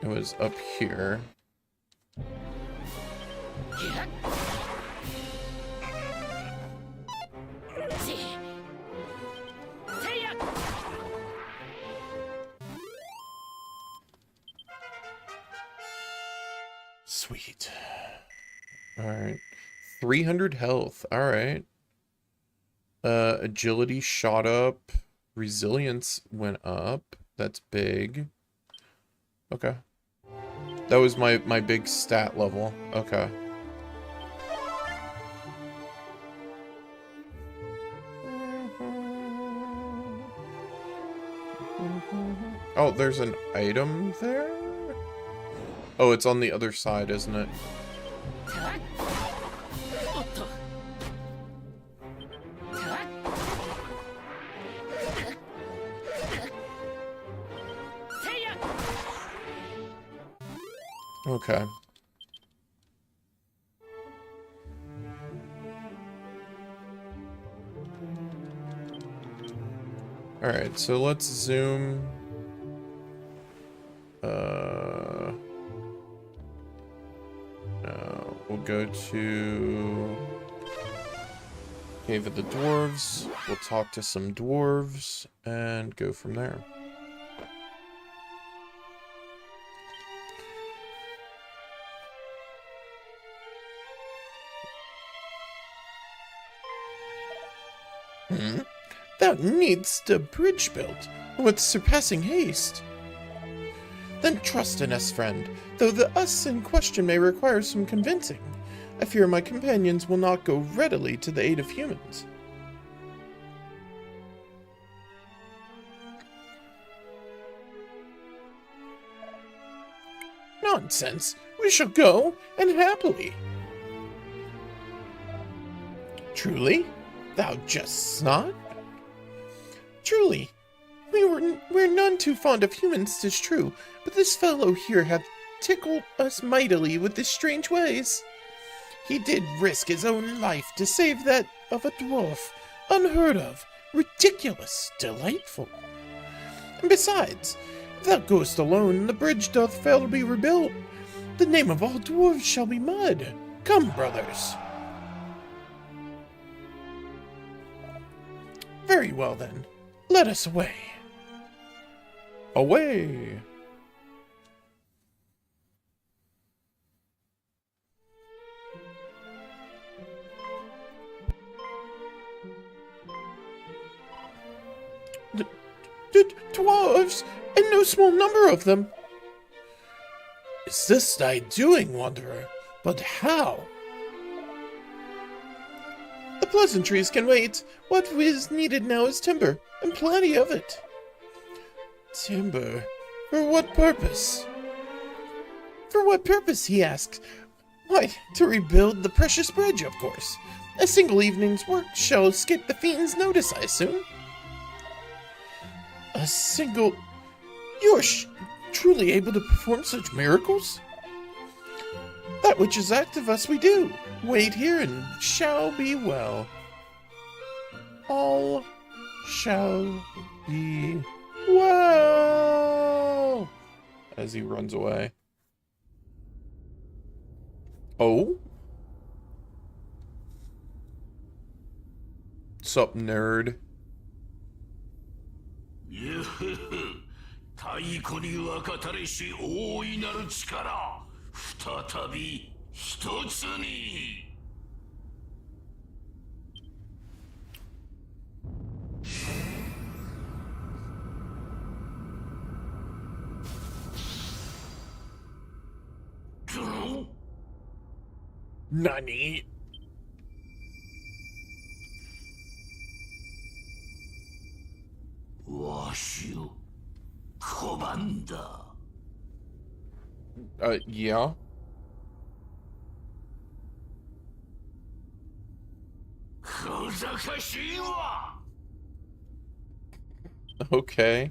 [SPEAKER 1] It was up here. Sweet. Alright. 300 health. Alright. Agility shot up. Resilience went up. That's big. Okay. That was my big stat level. Okay. Oh, there's an item there? Oh, it's on the other side, isn't it? Okay. Alright, so let's zoom. We'll go to Cave of the Dwarves. We'll talk to some dwarves and go from there.
[SPEAKER 2] Thou needst a bridge built with surpassing haste. Then trust in us, friend, though the us in question may require some convincing. I fear my companions will not go readily to the aid of humans. Nonsense! We shall go, and happily. Truly? Thou just snot? Truly. We're none too fond of humans, 'tis true, but this fellow here hath tickled us mightily with his strange ways. He did risk his own life to save that of a dwarf. Unheard of, ridiculous, delightful. And besides, if thou goest alone and the bridge doth fail to be rebuilt, the name of all dwarves shall be mud. Come, brothers. Very well then, let us away.
[SPEAKER 1] Away!
[SPEAKER 2] Dwarves, and no small number of them. is this thy doing, wanderer? But how? The pleasantries can wait. What is needed now is timber, and plenty of it. Timber? For what purpose? For what purpose, he asks. Why, to rebuild the precious bridge, of course. A single evening's work shall escape the fiend's notice, I assume. A single... You are truly able to perform such miracles? That which is asked of us we do. Wait here and shall be well. All shall be well.
[SPEAKER 1] As he runs away. Oh? Sup, nerd?
[SPEAKER 3] 太古に分かたれし大いなる力、再び一つに。
[SPEAKER 2] Nani?
[SPEAKER 1] Yeah. Okay.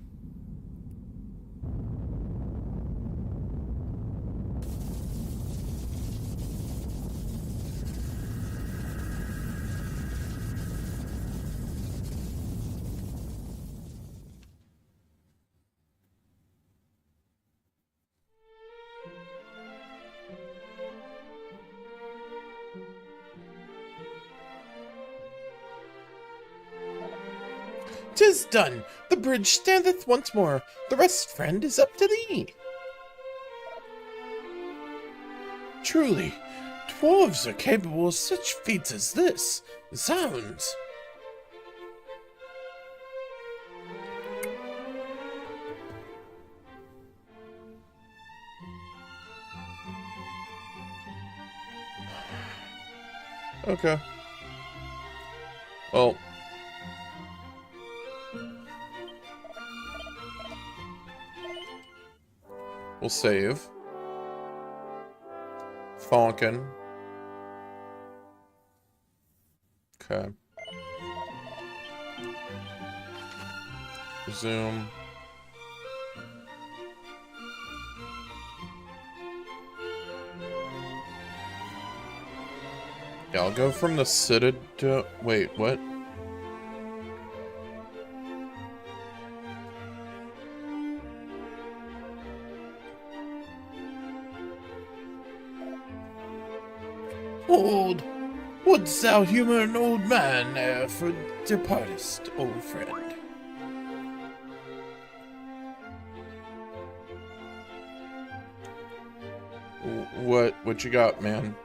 [SPEAKER 2] "'Tis done. The bridge standeth once more. The rest, friend, is up to thee." Truly, dwarves are capable of such feats as this. Zounds!
[SPEAKER 1] Okay. Well. We'll save. Thonkin. Okay. Resume. Yeah, I'll go from the Citadel. Wait, what?
[SPEAKER 2] Hold! Wouldst thou humor an old man ere for departest, old friend?
[SPEAKER 1] What you got, man?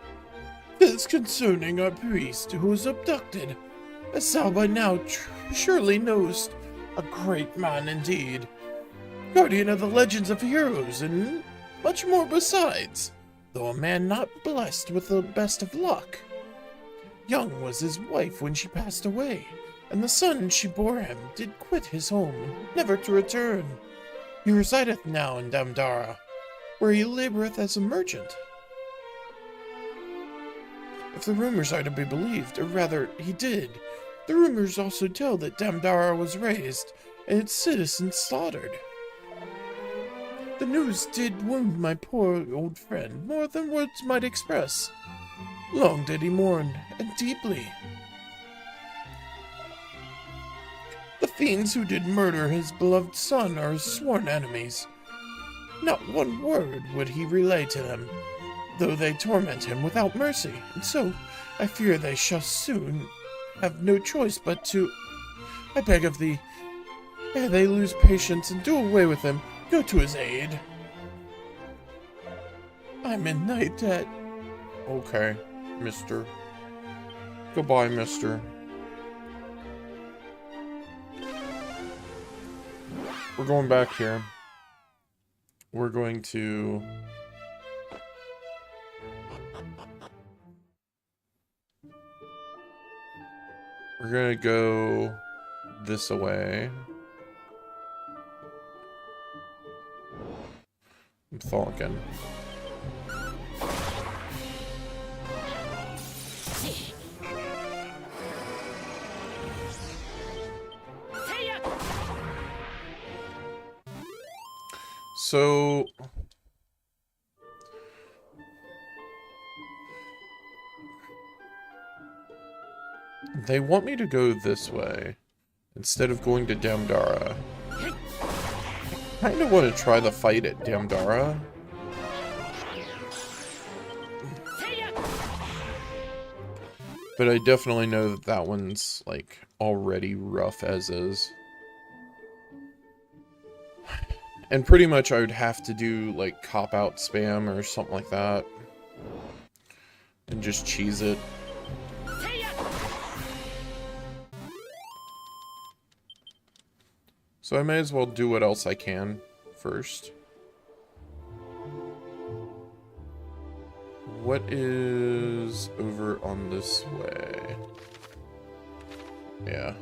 [SPEAKER 2] 'Tis concerning our priest who was abducted. As thou by now surely knowest, a great man indeed. Guardian of the legends of heroes and much more besides, though a man not blessed with the best of luck. Young was his wife when she passed away, and the son she bore him did quit his home, never to return. He resideth now in Damdara, where he laboreth as a merchant. If the rumors are to be believed, or rather, he did, the rumors also tell that Damdara was razed, and its citizens slaughtered. The news did wound my poor old friend more than words might express. Long did he mourn, and deeply. The fiends who did murder his beloved son are his sworn enemies. Not one word would he relay to them, though they torment him without mercy, and so I fear they shall soon have no choice but to... I beg of thee, ere they lose patience and do away with him, go to his aid. I'm in night debt.
[SPEAKER 1] Okay, mister. Goodbye, mister. We're going back here. We're going to We're gonna go this away. I'm thinking. So they want me to go this way instead of going to Damdara. I kind of want to try the fight at Damdara. But I definitely know that that one's, like, already rough as is. And pretty much I would have to do, like, cop-out spam or something like that. And just cheese it. So I may as well do what else I can first. What is over on this way? Yeah.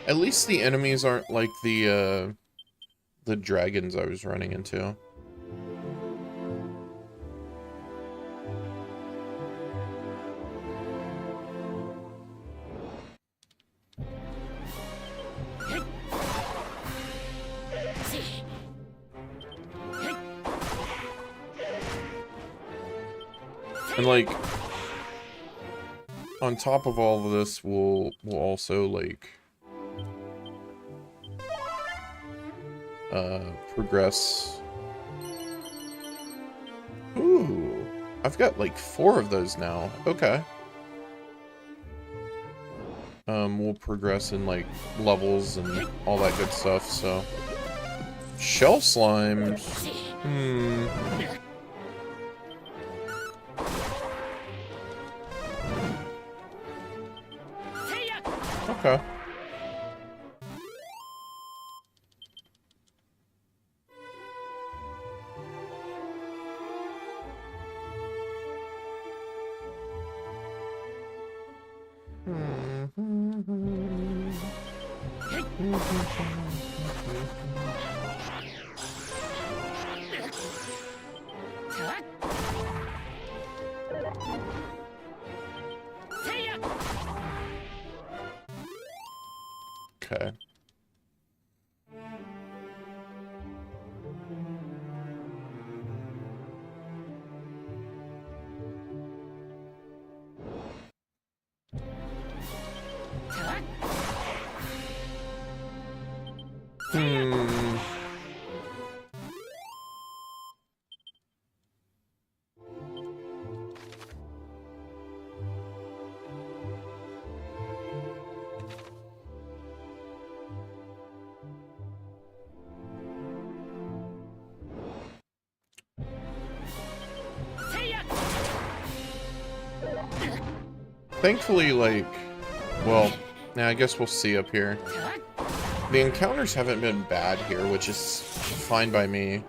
[SPEAKER 1] At least the enemies aren't like the dragons I was running into. And like, on top of all of this, we'll also like progress. Ooh, I've got like 4 of those now. Okay. We'll progress in like levels and all that good stuff. So, shell slimes. Okay. Okay. Thankfully, like, well, yeah, I guess we'll see up here. The encounters haven't been bad here, which is fine by me.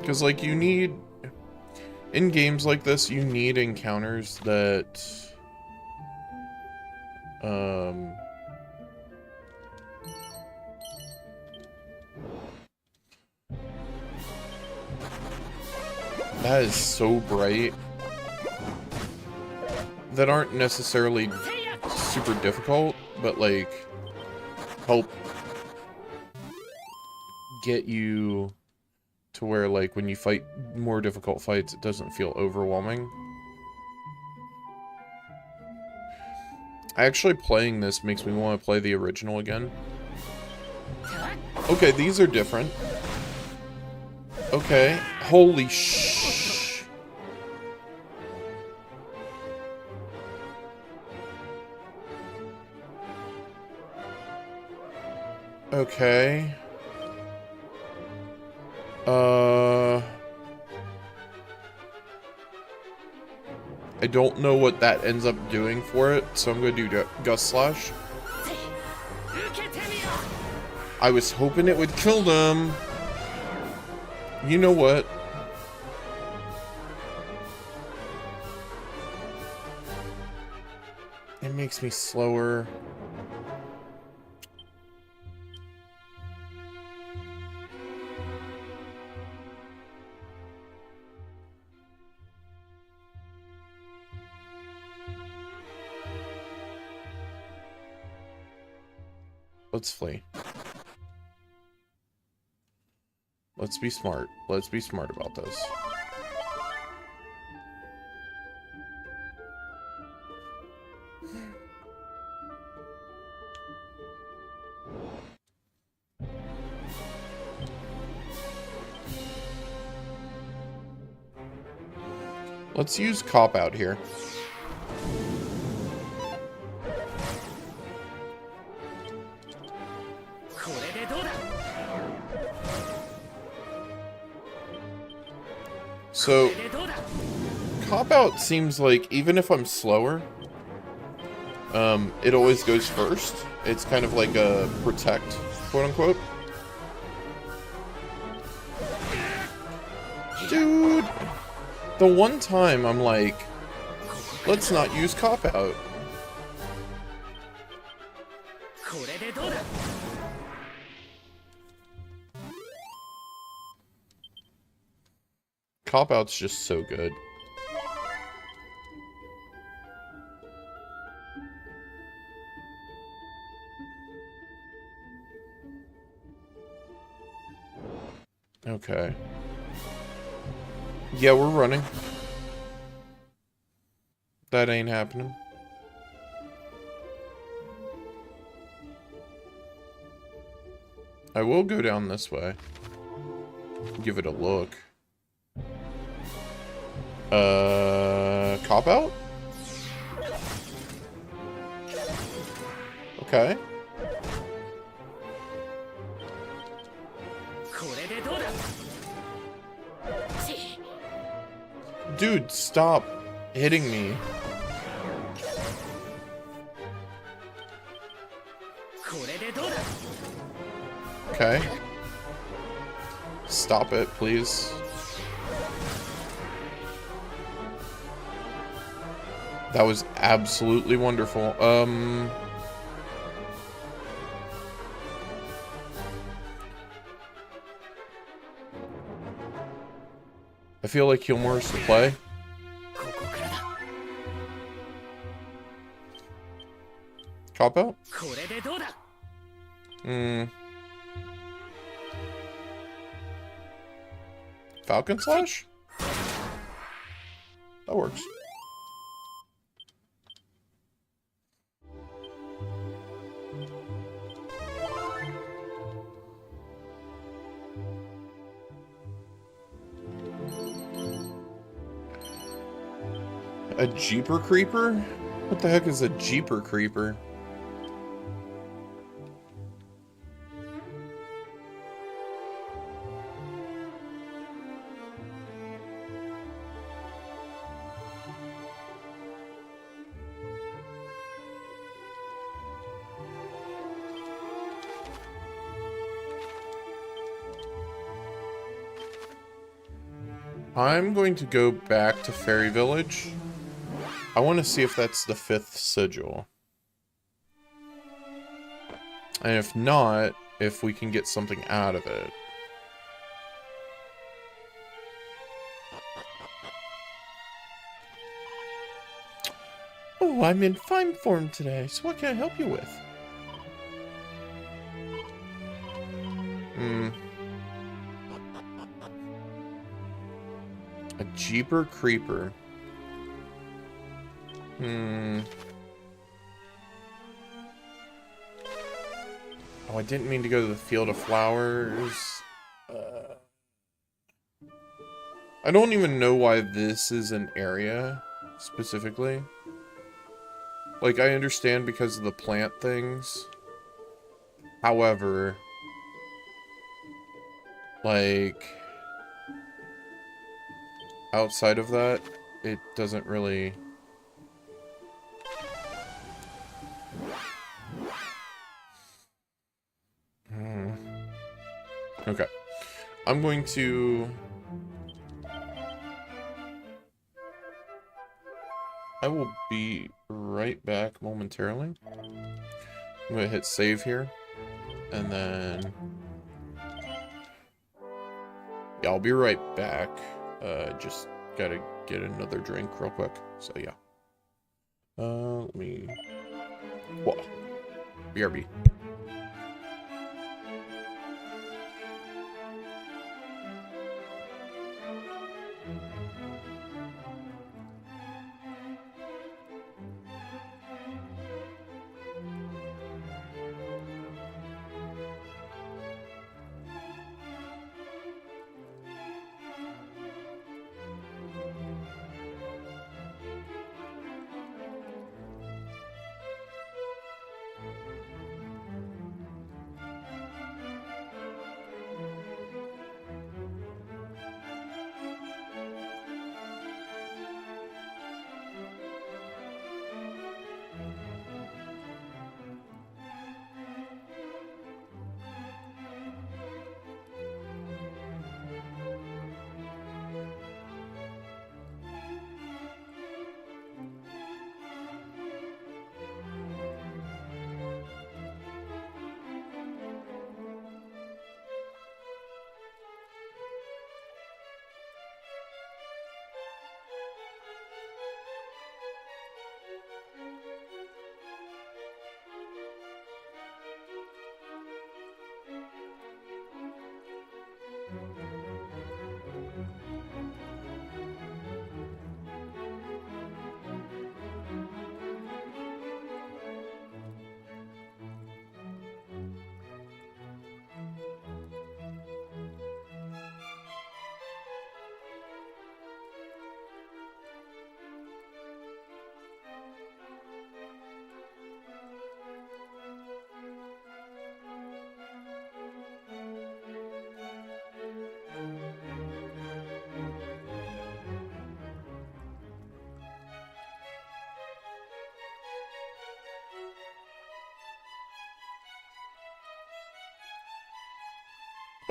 [SPEAKER 1] Because, like, you need... In games like this, you need encounters that... That is so bright. That aren't necessarily super difficult, but, like, help get you to where, like, when you fight more difficult fights, it doesn't feel overwhelming. Actually, playing this makes me want to play the original again. Okay, these are different. Okay, holy sh... Okay. I don't know what that ends up doing for it, so I'm going to do Gust Slash. I was hoping it would kill them. You know what? It makes me slower. Let's flee. Let's be smart. Let's be smart about this. Let's use Cop Out here. So, Cop Out seems like, even if I'm slower, it always goes first. It's kind of like a protect, quote unquote. Dude, the one time I'm like, let's not use Cop Out. Cop Out's just so good. Okay. Yeah, we're running. That ain't happening. I will go down this way. Give it a look. Cop Out? Okay. Dude, stop hitting me. Okay. Stop it, please. That was absolutely wonderful. I feel like Kilmore's to play. Cop Out? Falcon Slash? That works. A Jeeper Creeper? What the heck is a Jeeper Creeper? I'm going to go back to Fairy Village. I want to see if that's the 5th sigil. And if not, if we can get something out of it. Oh, I'm in fine form today, so what can I help you with? A Jeeper Creeper. Oh, I didn't mean to go to the Field of Flowers. I don't even know why this is an area, specifically. Like, I understand because of the plant things. However, like, outside of that, it doesn't really Okay. I'm going to... I will be right back momentarily. I'm going to hit save here. And then... yeah, I'll be right back. Just gotta get another drink real quick. So, yeah. Let me... whoa. BRB.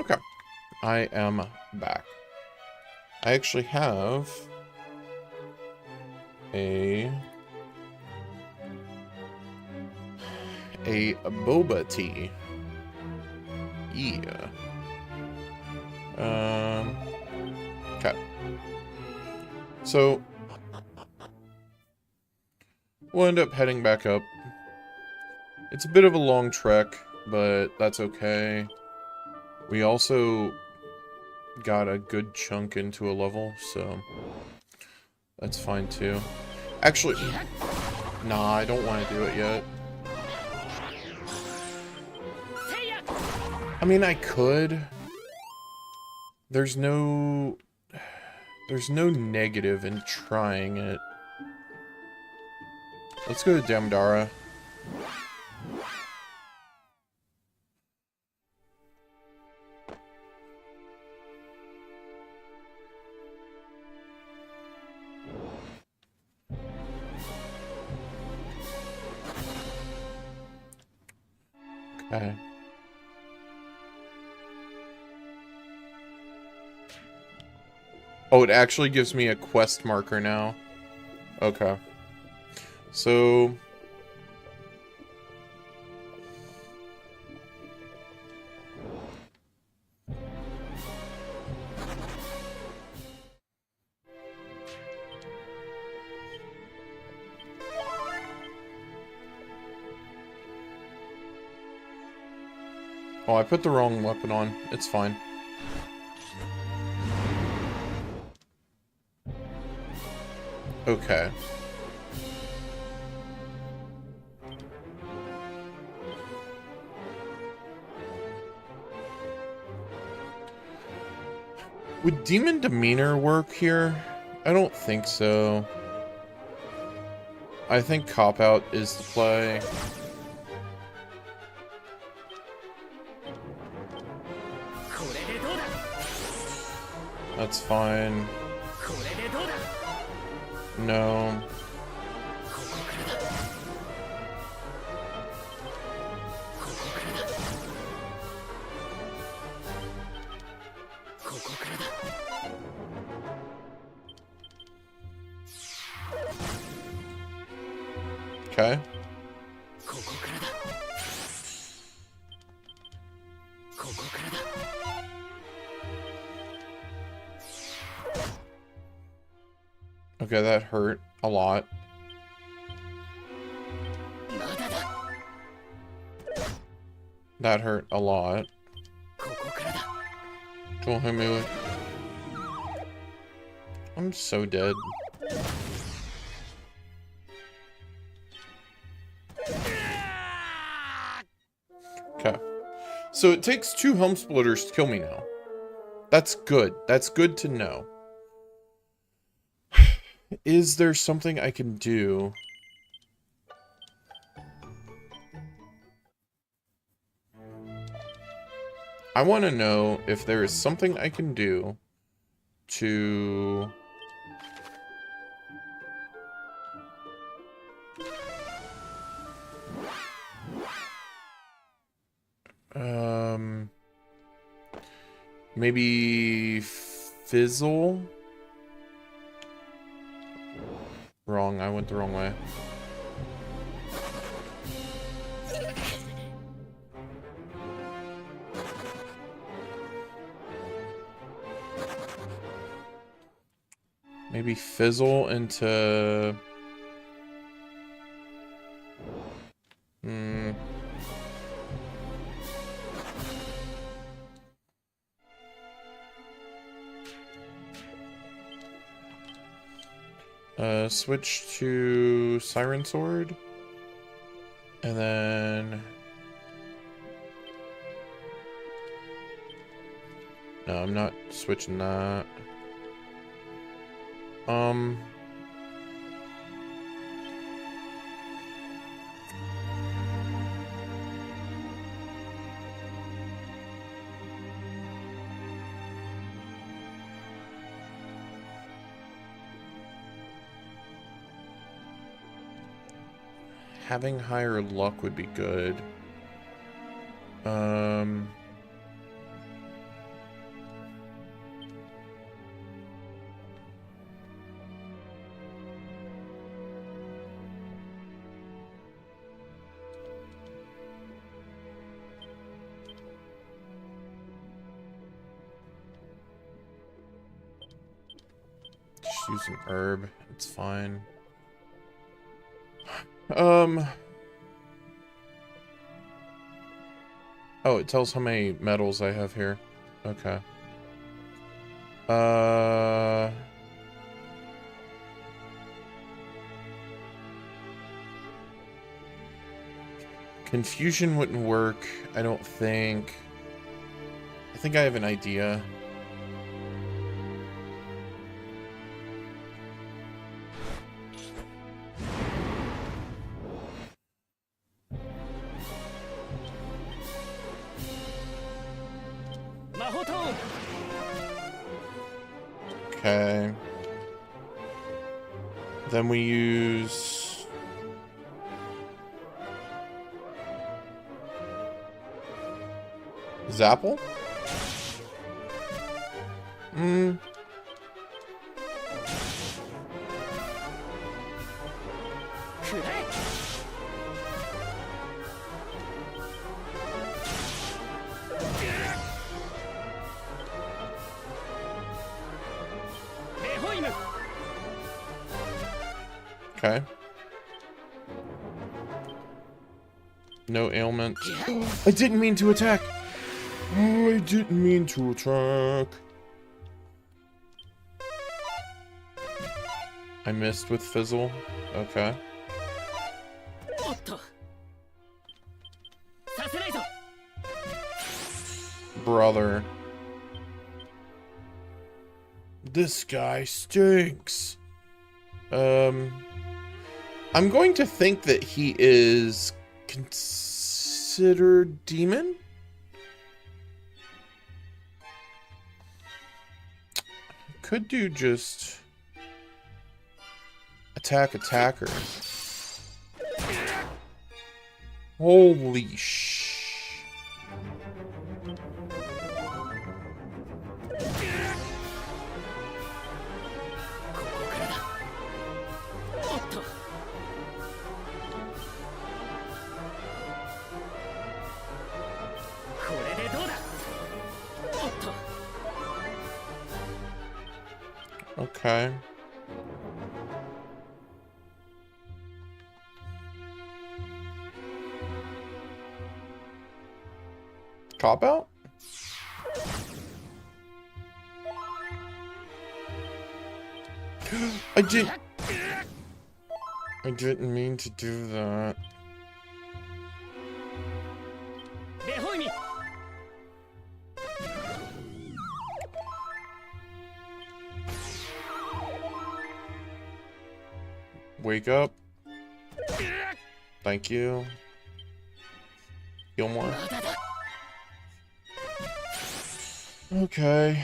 [SPEAKER 1] Okay. I am back. I actually have a boba tea. Yeah. Okay. So we'll end up heading back up. It's a bit of a long trek, but that's okay. We also got a good chunk into a level, so that's fine too. Actually, nah, I don't want to do it yet. I mean, I could. There's no negative in trying it. Let's go to Damdara. Okay. Oh, it actually gives me a quest marker now. Okay. So... oh, I put the wrong weapon on. It's fine. Okay. Would Demon Demeanor work here? I don't think so. I think Cop Out is the play. That's fine. No. Okay.
[SPEAKER 3] ここからだここからだ
[SPEAKER 1] Okay, that hurt a lot.
[SPEAKER 3] まだだ
[SPEAKER 1] That hurt a lot.
[SPEAKER 3] ここからだ
[SPEAKER 1] Don't hit me with... I'm so dead. Okay. So it takes 2 helm splitters to kill me now. That's good. That's good to know. Is there something I can do? I want to know if there is something I can do to... Maybe fizzle? Wrong, I went the wrong way. Maybe fizzle into... Switch to Siren Sword. And then... No, I'm not switching that. Having higher luck would be good. Just use an herb. It's fine. Oh, it tells how many medals I have here. Okay. Confusion wouldn't work, I don't think. I think I have an idea. Okay. Then we use... Zapple? Okay. No ailment. I didn't mean to attack. Oh, I didn't mean to attack. I missed with fizzle. Okay. Brother. This guy stinks. I'm going to think that he is considered demon? Could do just attack attacker. Holy sh... Okay. Cop out? I didn't mean to do that. Wake up. Thank you. Gilmore. Okay.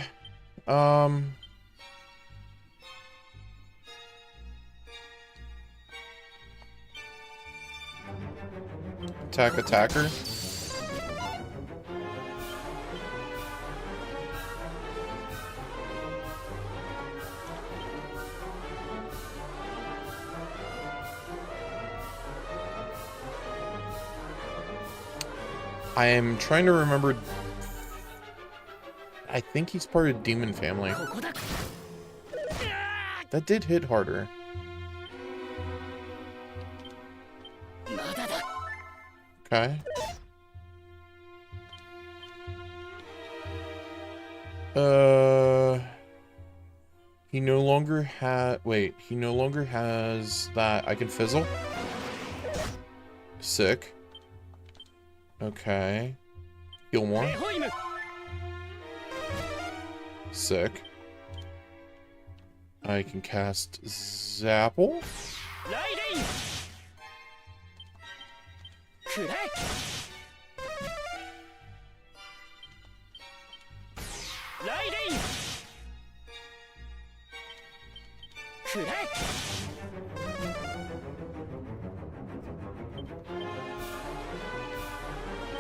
[SPEAKER 1] Attack attacker. I am trying to remember. I think he's part of Demon Family. That did hit harder. Okay. He no longer he no longer has that. I can fizzle. Sick. Okay. Heal more. Sick. I can cast Zapple.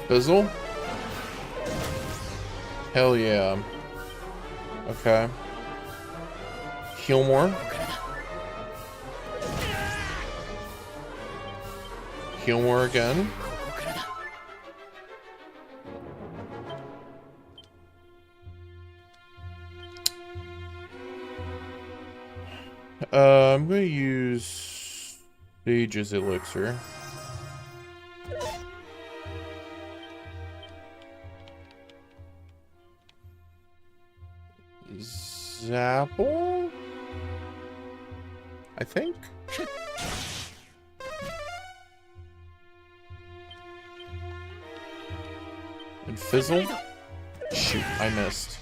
[SPEAKER 1] Fizzle? Hell yeah. Okay. Heal more. Heal more again. I'm gonna use Sage's Elixir. Zapple? I think? And Fizzle? Shoot, I missed.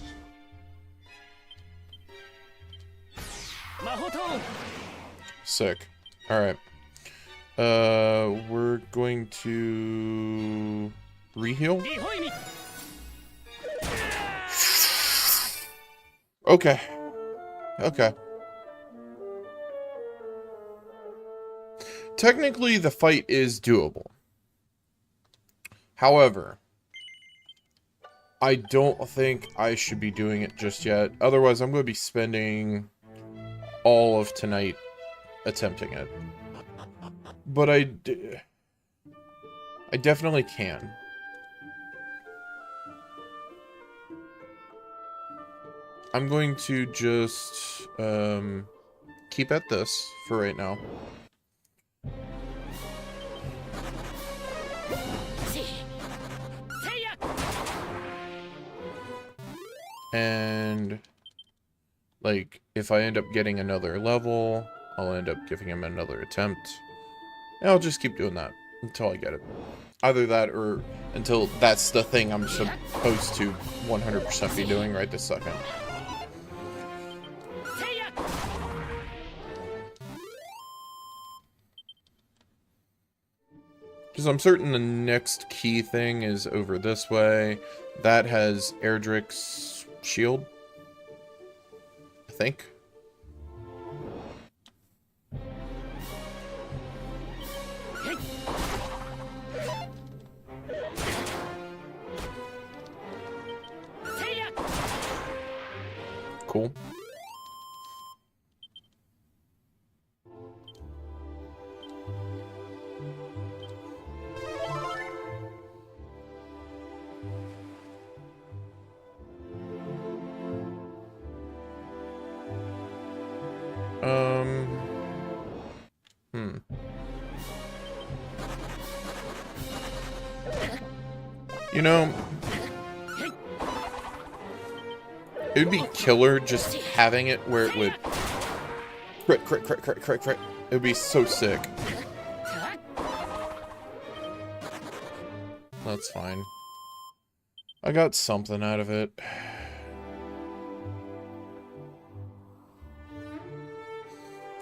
[SPEAKER 1] Sick. Alright. We're going to reheal. Okay. Okay. Technically, the fight is doable. However, I don't think I should be doing it just yet. Otherwise, I'm going to be spending all of tonight attempting it. But I definitely can. I'm going to just keep at this for right now. And like, if I end up getting another level, I'll end up giving him another attempt. And I'll just keep doing that until I get it. Either that or until that's the thing I'm supposed to 100% be doing right this second. Because I'm certain the next key thing is over this way. That has Erdrick's shield, I think. Cool. You know, it would be killer just having it where it would crit, crit, crit, crit, crit, crit. It would be so sick. That's fine. I got something out of it.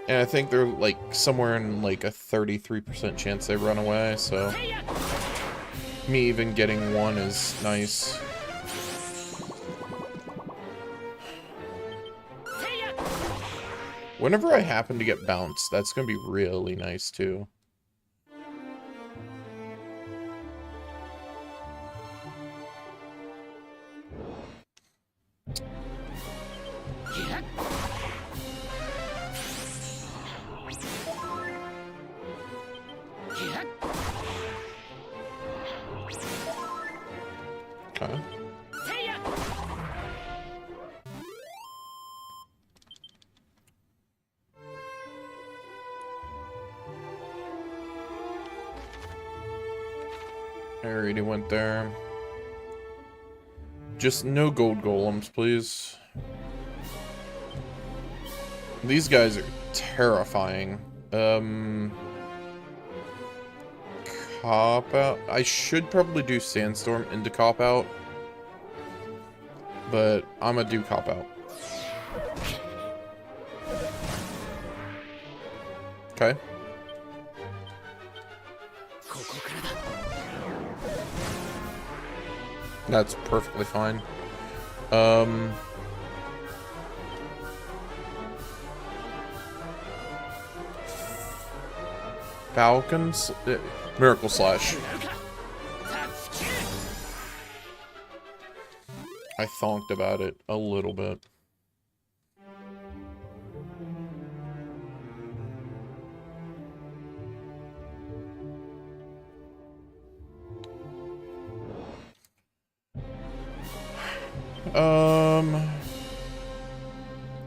[SPEAKER 1] And I think they're like somewhere in like a 33% chance they run away, so me even getting one is nice. Whenever I happen to get bounced, that's gonna be really nice too. Okay. I already went there. Just no gold golems, please. These guys are terrifying. Cop out. I should probably do sandstorm into cop out, but I'm gonna do cop out. Okay. That's perfectly fine. Falcons? Miracle Slash. I thonked about it a little bit.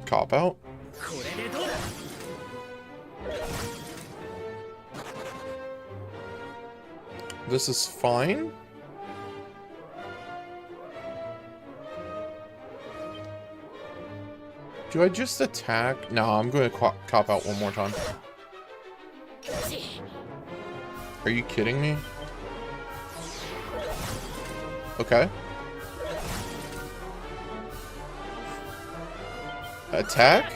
[SPEAKER 1] Cop out. This is fine. Do I just attack? No, I'm going to cop out one more time. Are you kidding me? Okay. Attack?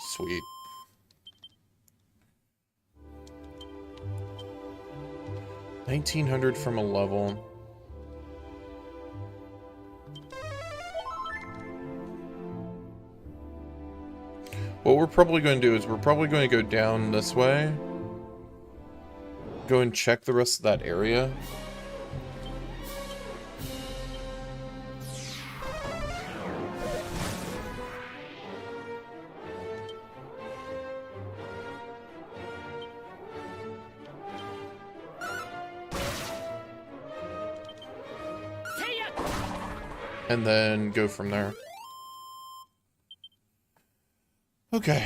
[SPEAKER 1] Sweet. $1,900 from a level. What we're probably going to do is we're probably going to go down this way. Go and check the rest of that area. And then go from there. Okay.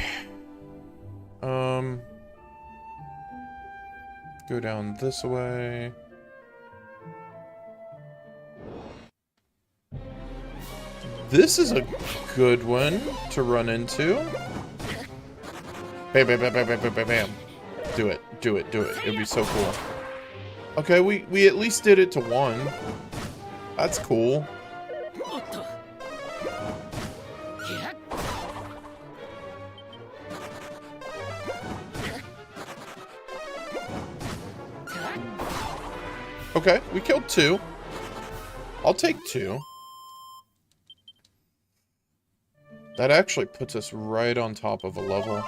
[SPEAKER 1] Go down this way. This is a good one to run into. Bam, bam, bam, bam, bam, bam, bam, bam. Do it, do it, do it. It'd be so cool. Okay, we at least did it to one. That's cool. Okay, we killed two. I'll take two. That actually puts us right on top of a level.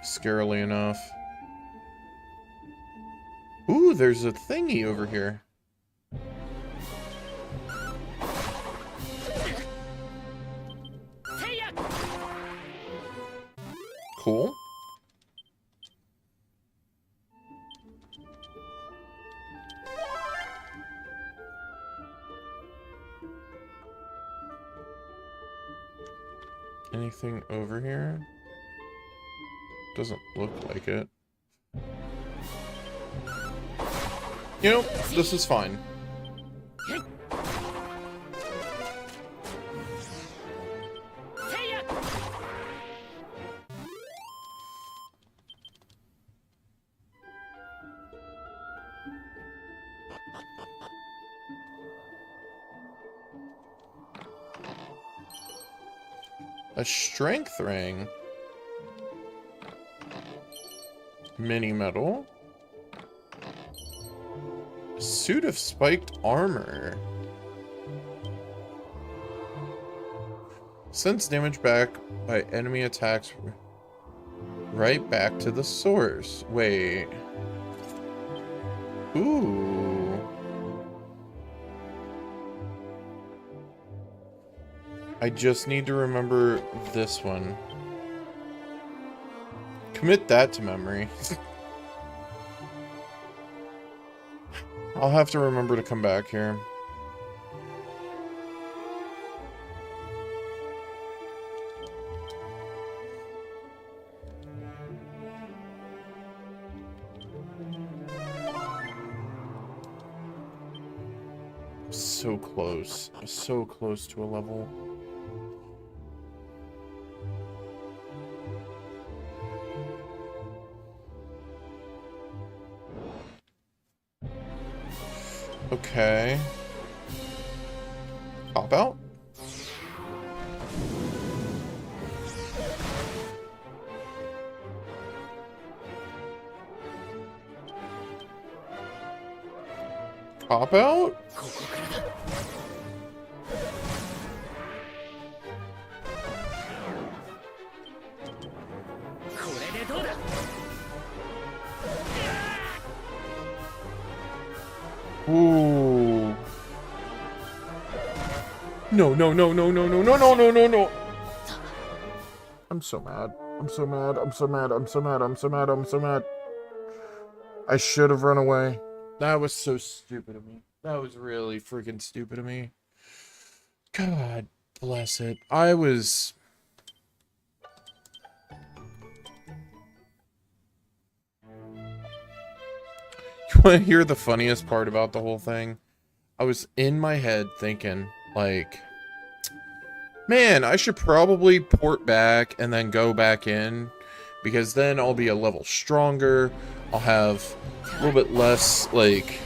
[SPEAKER 1] Scarily enough. Ooh, there's a thingy over here. Cool. Anything over here? Doesn't look like it. You know, this is fine. A strength ring. Mini medal. Suit of spiked armor. Sends damage back by enemy attacks right back to the source. Wait. Ooh. I just need to remember this one. Commit that to memory. I'll have to remember to come back here. So close. So close to a level. Okay. Pop out? Pop out? Ooh. No, no, no, no, no, no, no, no, no, no, no. I'm so mad. I'm so mad. I'm so mad. I'm so mad. I'm so mad. I'm so mad. I should have run away. That was so stupid of me. That was really freaking stupid of me. God bless it. I was... You want to hear the funniest part about the whole thing? I was in my head thinking, like, man, I should probably port back and then go back in, because then I'll be a level stronger. I'll have a little bit less, like,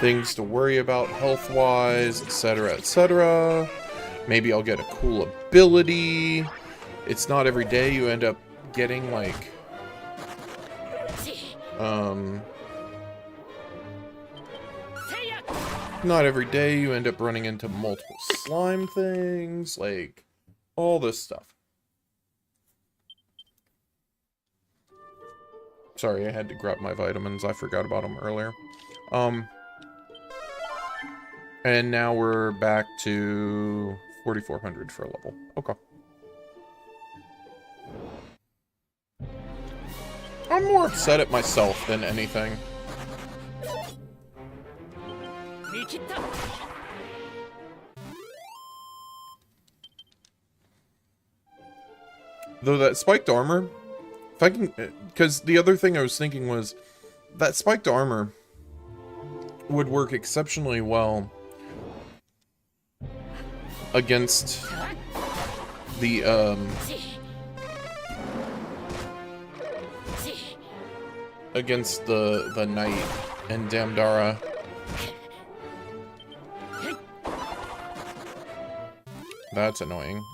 [SPEAKER 1] things to worry about health-wise, etc., etc. Maybe I'll get a cool ability. It's not every day you end up getting, like, not every day you end up running into multiple slime things, like, all this stuff. Sorry, I had to grab my vitamins. I forgot about them earlier. And now we're back to 4,400 for a level. Okay. I'm more upset at myself than anything. Though that spiked armor, if I can, because the other thing I was thinking was that spiked armor would work exceptionally well against the knight and Damdara. That's annoying.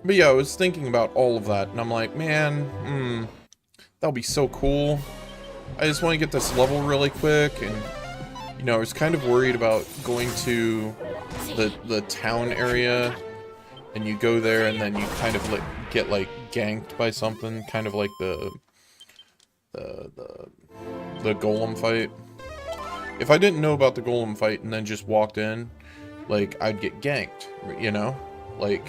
[SPEAKER 1] But yeah, I was thinking about all of that, and I'm like, man, that'll be so cool. I just want to get this level really quick, and, you know, I was kind of worried about going to the town area, and you go there, and then you kind of get, like, ganked by something, kind of like the golem fight. If I didn't know about the golem fight and then just walked in, like, I'd get ganked, you know? Like,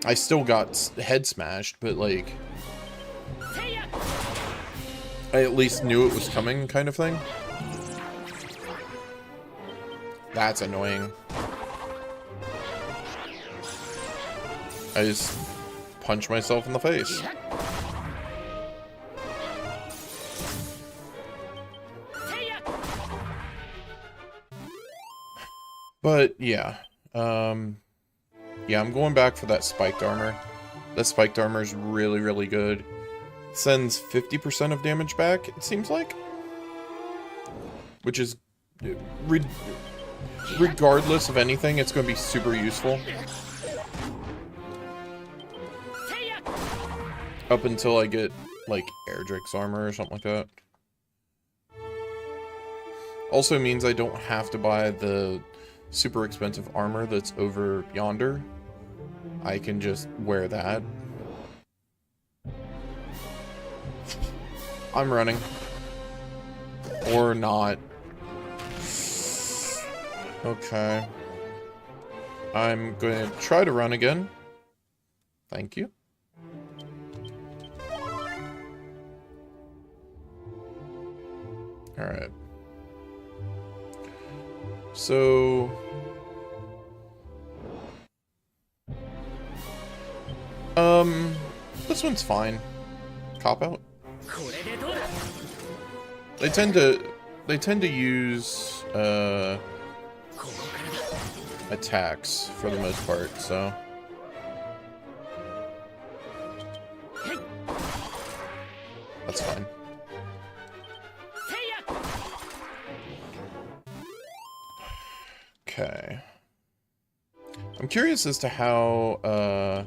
[SPEAKER 1] I still got head smashed, but, like, I at least knew it was coming, kind of thing. That's annoying. I just punch myself in the face. But yeah, yeah, I'm going back for that spiked armor. That spiked armor is really, really good. Sends 50% of damage back, it seems like. Which is, regardless of anything, it's going to be super useful. Up until I get, like, Erdrick's armor or something like that. Also means I don't have to buy the super expensive armor that's over yonder. I can just wear that. I'm running. Or not. Okay. I'm going to try to run again. Thank you. Alright. So... this one's fine. Cop out. They tend to use attacks for the most part, so that's fine. Okay. I'm curious as to how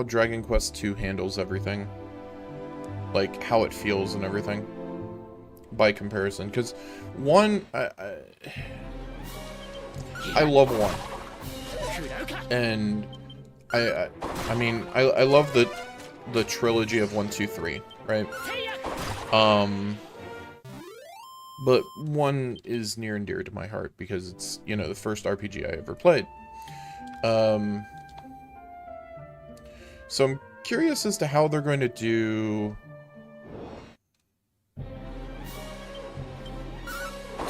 [SPEAKER 1] Dragon Quest II handles everything. Like, how it feels and everything. By comparison. Because, one, I love 1. And, I mean, I love the trilogy of 1, 2, 3, right? But 1 is near and dear to my heart because it's, you know, the first RPG I ever played. So I'm curious as to how they're going to do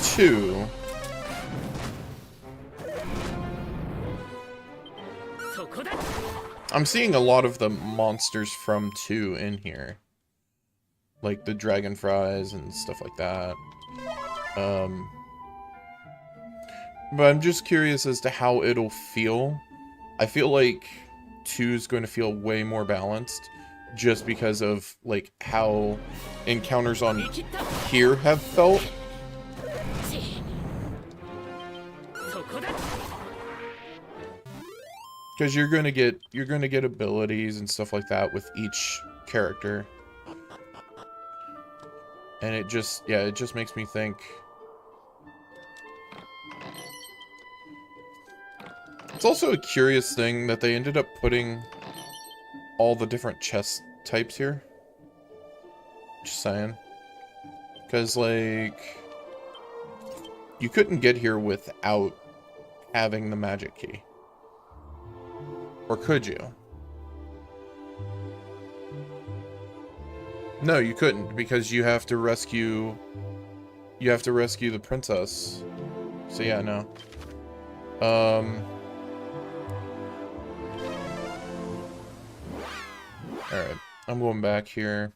[SPEAKER 1] 2. I'm seeing a lot of the monsters from 2 in here. Like the dragonflies and stuff like that. But I'm just curious as to how it'll feel. I feel like 2 is going to feel way more balanced. Just because of, like, how encounters on here have felt. Because you're gonna get abilities and stuff like that with each character. And it just makes me think. It's also a curious thing that they ended up putting all the different chest types here. Just saying. Because, like, you couldn't get here without having the magic key. Or could you? No, you couldn't, because you have to rescue the princess. So yeah, no. Alright, I'm going back here.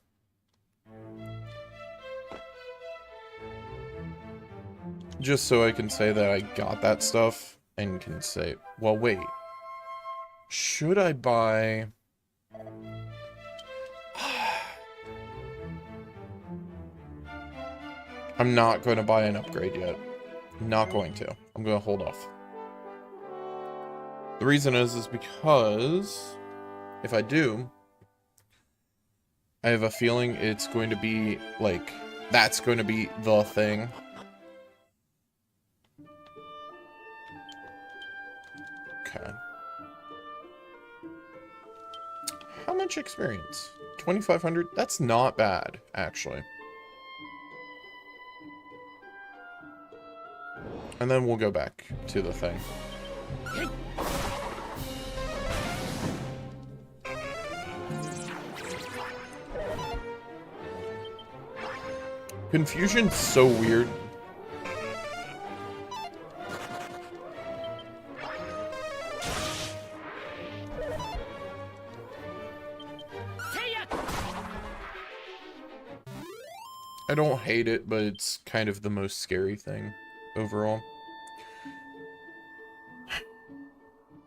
[SPEAKER 1] Just so I can say that I got that stuff, and can say, well, wait. Should I buy... I'm not going to buy an upgrade yet. I'm not going to. I'm going to hold off. The reason is because if I do, I have a feeling it's going to be, like, that's going to be the thing. Okay. How much experience? 2,500? That's not bad, actually. And then we'll go back to the thing. Confusion's so weird. I don't hate it, but it's kind of the most scary thing overall.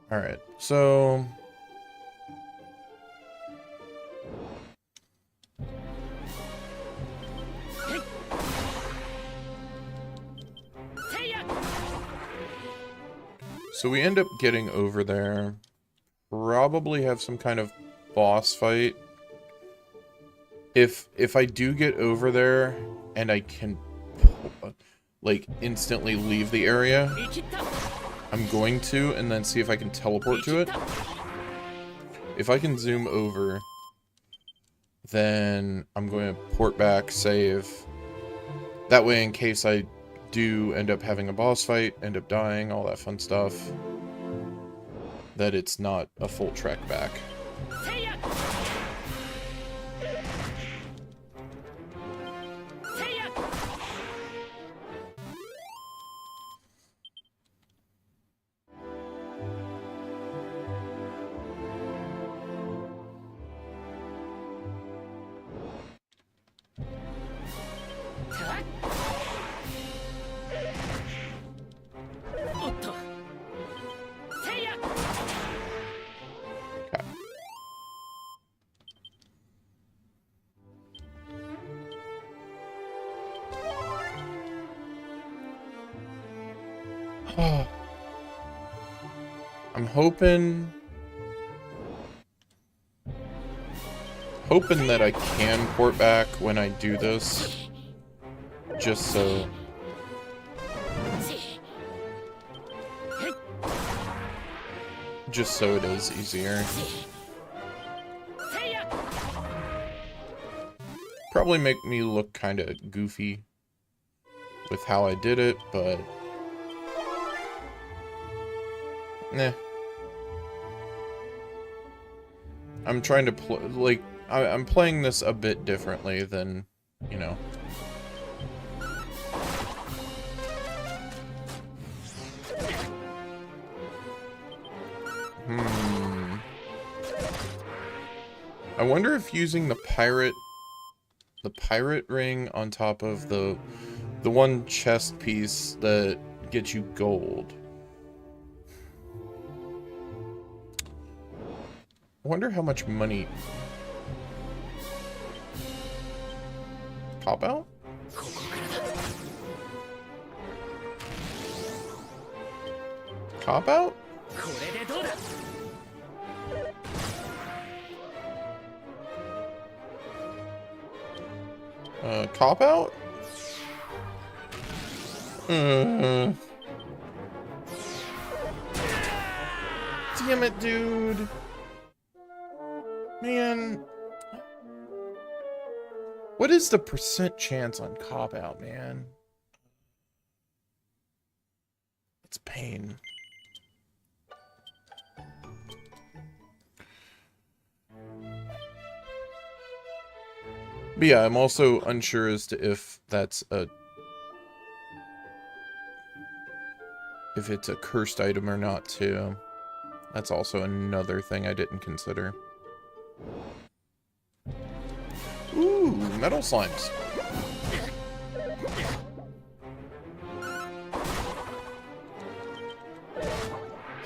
[SPEAKER 1] Alright, so... So we end up getting over there. Probably have some kind of boss fight. If I do get over there and I can like instantly leave the area, I'm going to, and then see if I can teleport to it. If I can zoom over, then I'm going to port back, save. That way, in case I do end up having a boss fight, end up dying, all that fun stuff, that it's not a full trek back. I'm hoping that I can port back when I do this, just so it is easier. Probably make me look kind of goofy with how I did it, but nah. I'm trying to I'm playing this a bit differently than, you know. I wonder if using the pirate ring on top of the one chest piece that gets you gold. I wonder how much money. Cop out? Cop out? Cop out? Damn it, dude. Man. What is the % chance on cop out, man? It's pain. But yeah, I'm also unsure as to if that's if it's a cursed item or not, too. That's also another thing I didn't consider. Ooh, metal slimes.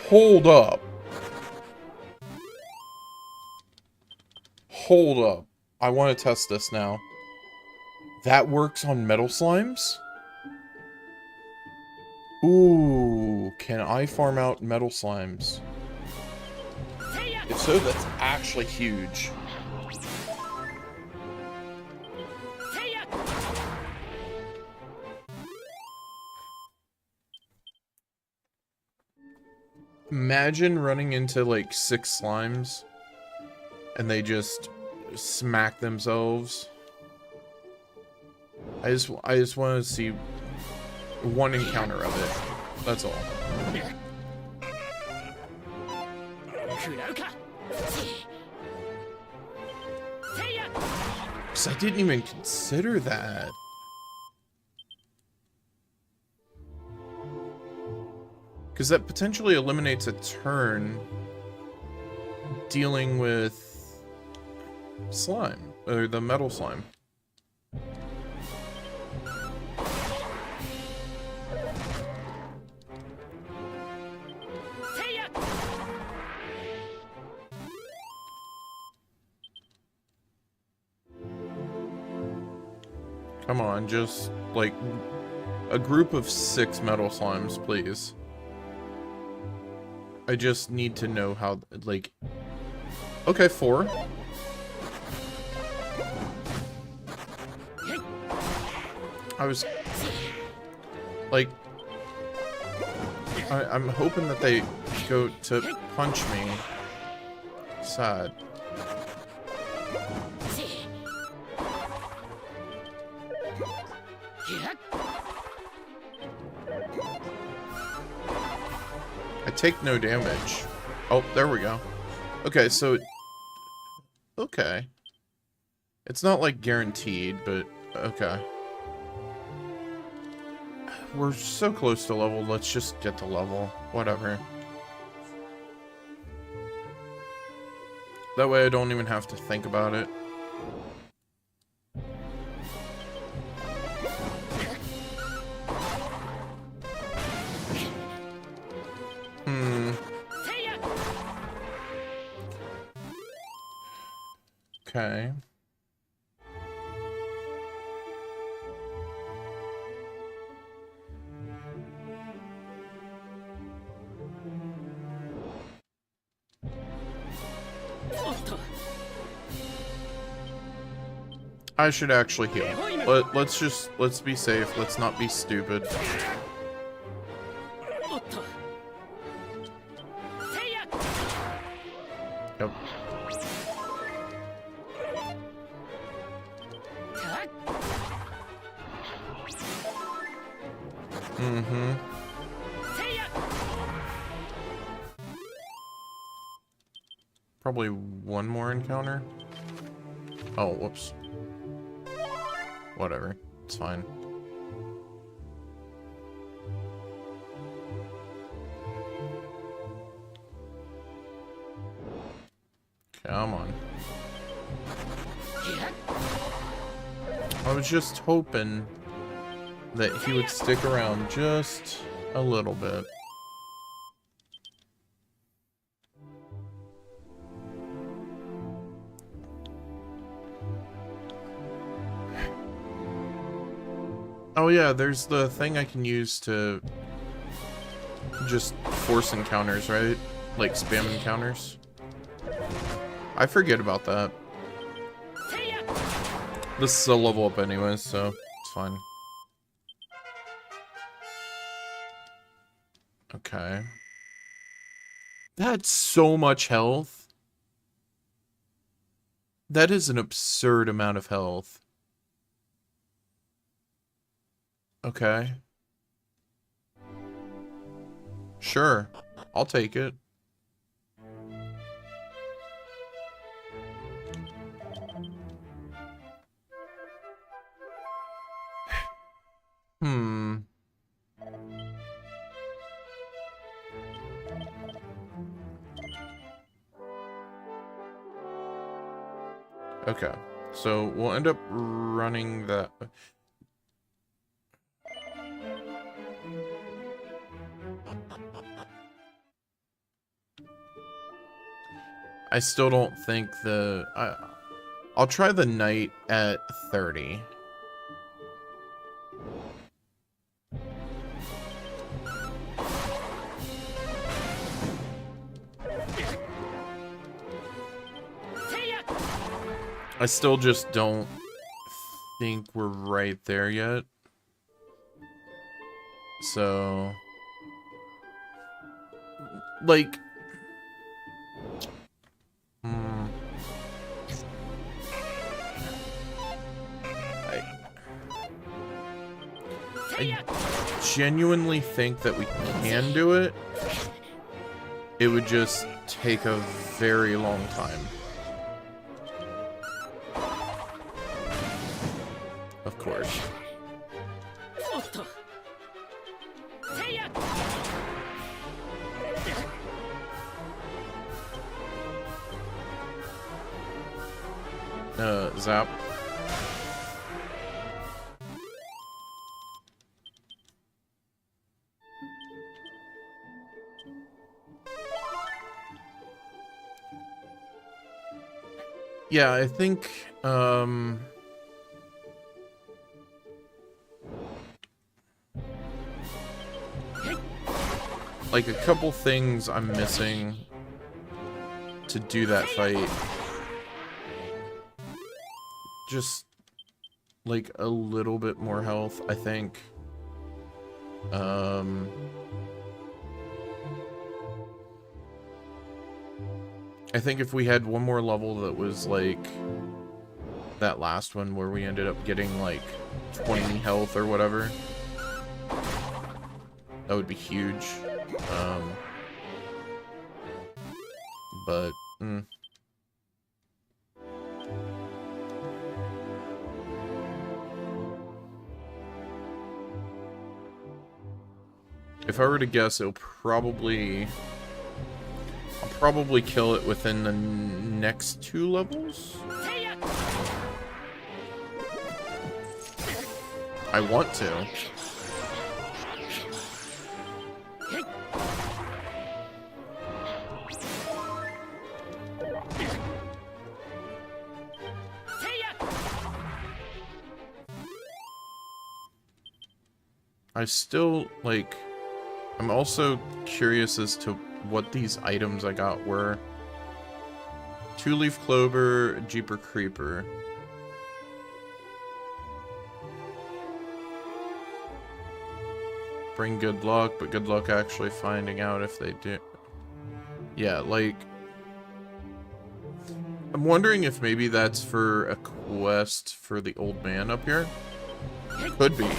[SPEAKER 1] Hold up. Hold up. I want to test this now. That works on metal slimes? Ooh, can I farm out metal slimes? If so, that's actually huge. Imagine running into like 6 slimes and they just smack themselves. I just want to see one encounter of it. That's all. Because I didn't even consider that. Because that potentially eliminates a turn dealing with slime, or the metal slime. Come on, just, like, a group of 6 metal slimes, please. I just need to know how, like... Okay, 4. I was... Like... I'm hoping that they go to punch me. Sad. I take no damage. Oh, there we go. Okay, so... Okay. It's not, like, guaranteed, but... Okay. We're so close to level, let's just get to level. Whatever. That way I don't even have to think about it. Okay. I should actually heal. Let's be safe. Let's not be stupid. Yep. Mm-hmm. Probably one more encounter. Oh, whoops. Whatever. It's fine. Come on. I was just hoping that he would stick around just a little bit. Oh yeah, there's the thing I can use to just force encounters, right? Like spam encounters. I forget about that. This is a level up anyway, so it's fine. Okay. That's so much health. That is an absurd amount of health. Okay. Sure. I'll take it. Okay. So we'll end up running that. I still don't think I'll try the knight at 30. I still just don't think we're right there yet. So, like, I genuinely think that we can do it. It would just take a very long time. Of course. Zap. Yeah, I think, like a couple things I'm missing to do that fight. Just like a little bit more health, I think. I think if we had one more level that was like that last one where we ended up getting like 20 health or whatever, that would be huge. But if I were to guess, I'll probably kill it within the next 2 levels. I want to. I still, like, I'm also curious as to what these items I got were. 2-leaf clover, Jeeper Creeper. Bring good luck, but good luck actually finding out if they do. Yeah, like, I'm wondering if maybe that's for a quest for the old man up here. Could be.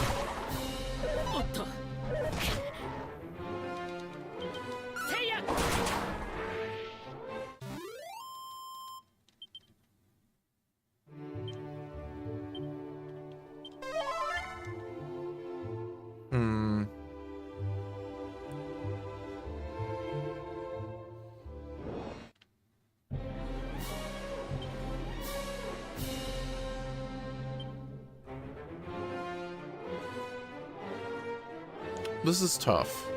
[SPEAKER 1] This is tough.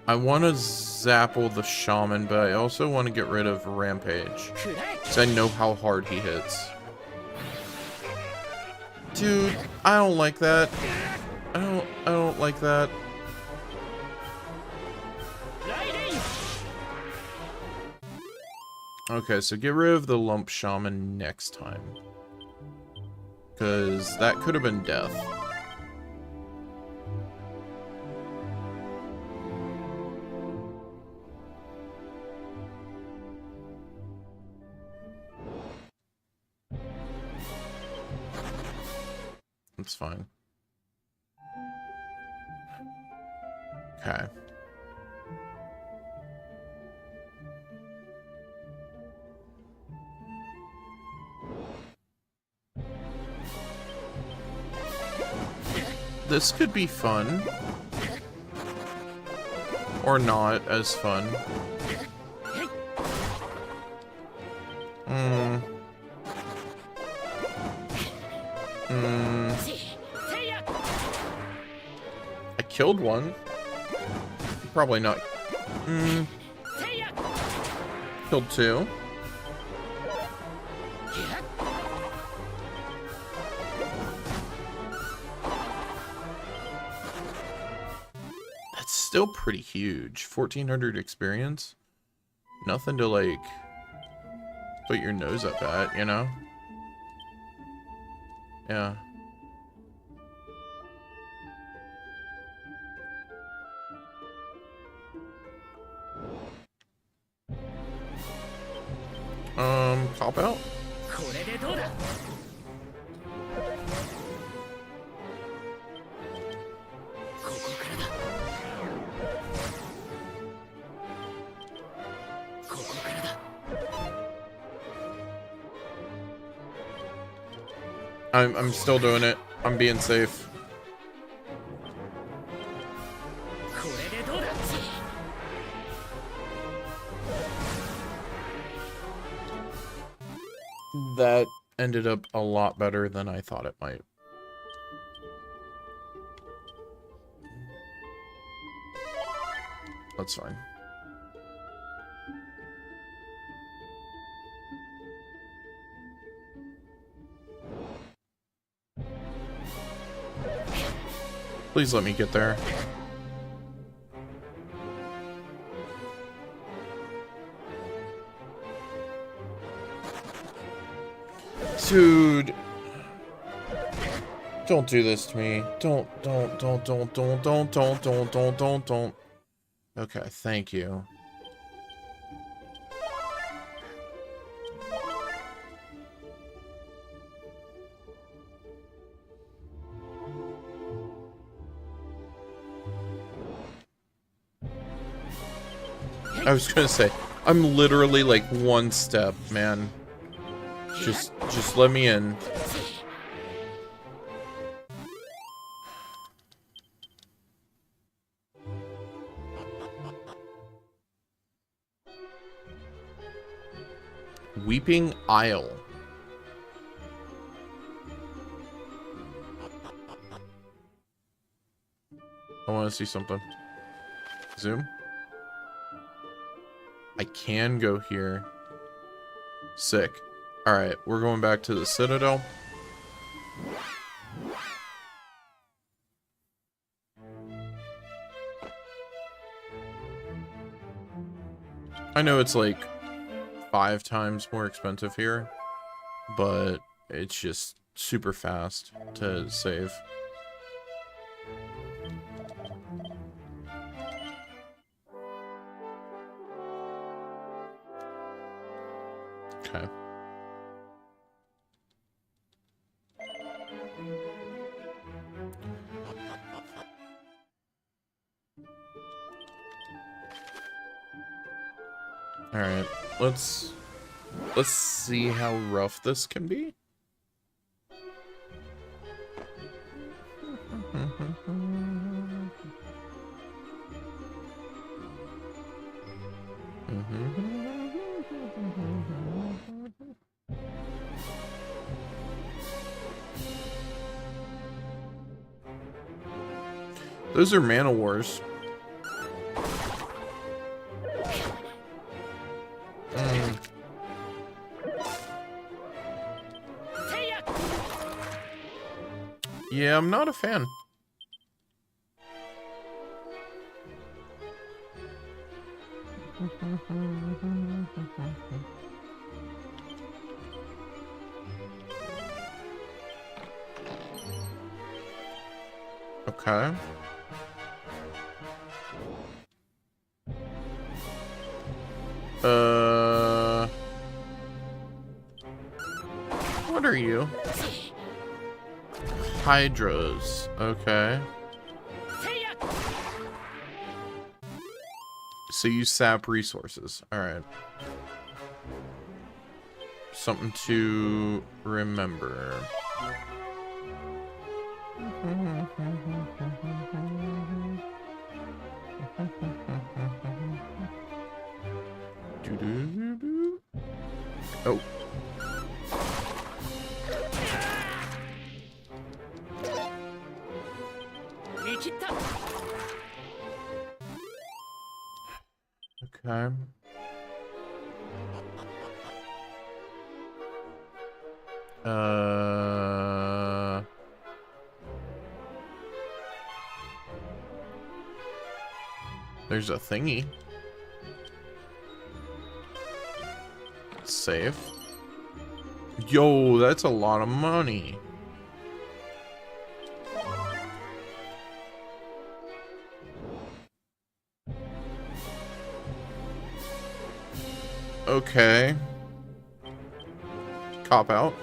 [SPEAKER 1] I want to zapple the shaman, but I also want to get rid of Rampage, because I know how hard he hits. Dude, I don't like that. I don't like that. Okay, so get rid of the lump shaman next time, because that could have been death. That's fine. Okay. This could be fun. Or not as fun. I killed one. Probably not. Killed 2. That's still pretty huge. 1400 experience. Nothing to, like, put your nose up at, you know? Yeah. Cop out? I'm still doing it. I'm being safe. That ended up a lot better than I thought it might. That's fine. Please let me get there. Dude. Don't do this to me. Don't. Okay, thank you. I was gonna say, I'm literally like one step, man. Just let me in. Weeping Isle. I want to see something. Zoom. I can go here. Sick. Alright, we're going back to the Citadel. I know it's like 5 times more expensive here, but it's just super fast to save. Okay. All right, let's see how rough this can be. Those are mana wars. Yeah, I'm not a fan. Okay. What are you? Hydras. Okay. So you sap resources. Alright. Something to remember. Oh. Okay. There's a thingy. Save. Yo, that's a lot of money. Okay. Cop out.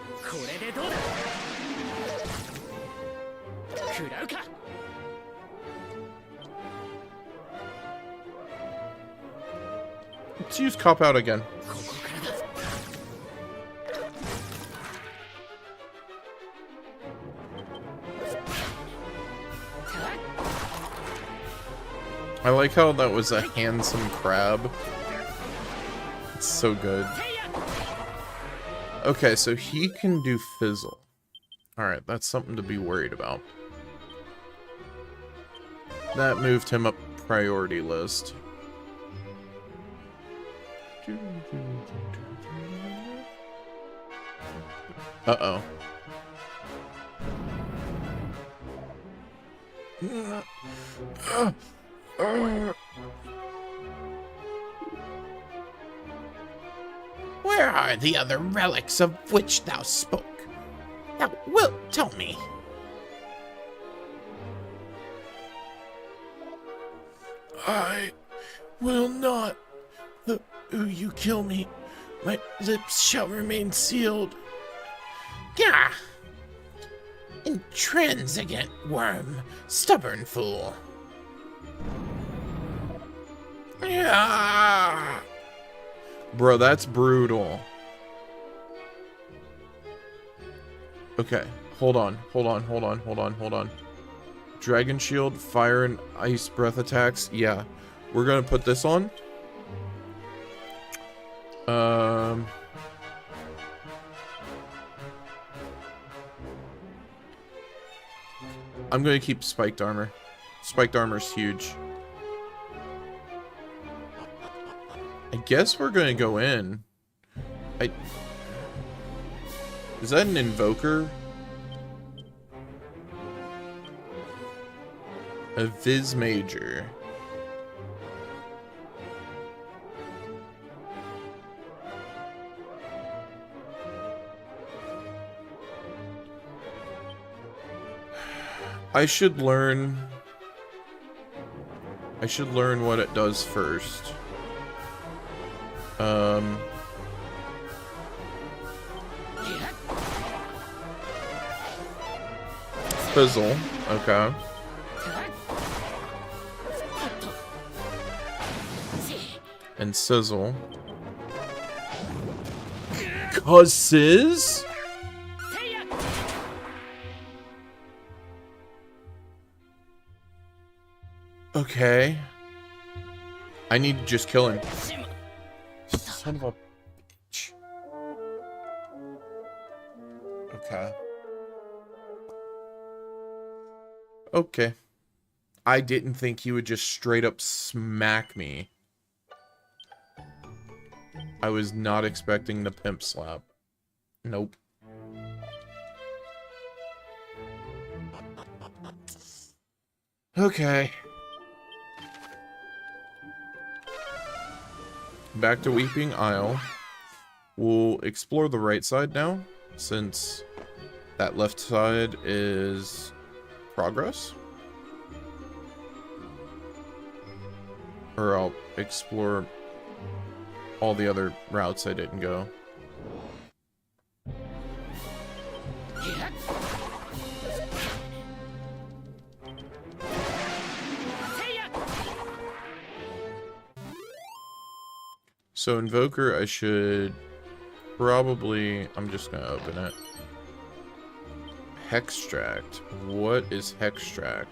[SPEAKER 1] Let's use cop out again. I like how that was a handsome crab. It's so good. Okay, so he can do fizzle. Alright, that's something to be worried about. That moved him up priority list. Uh-oh.
[SPEAKER 2] Where are the other relics of which thou spoke? Thou wilt tell me. I will not. Though you kill me, my lips shall remain sealed. Gah! Intransigent worm, stubborn fool. Yeah.
[SPEAKER 1] Bro, that's brutal. Okay, hold on. Dragon Shield, Fire and Ice Breath attacks. Yeah, we're gonna put this on. I'm gonna keep Spiked Armor. Spiked Armor's huge. I guess we're gonna go in. Is that an Invoker? A Viz Major. I should learn what it does first. Fizzle, okay. And Sizzle. Cusses? Okay. I need to just kill him. Son of a bitch. Okay. Okay. I didn't think he would just straight up smack me. I was not expecting the pimp slap. Nope. Okay. Back to Weeping Isle. We'll explore the right side now, since that left side is progress. Or I'll explore all the other routes I didn't go. So Invoker, I should probably... I'm just gonna open it. Hextract. What is Hextract?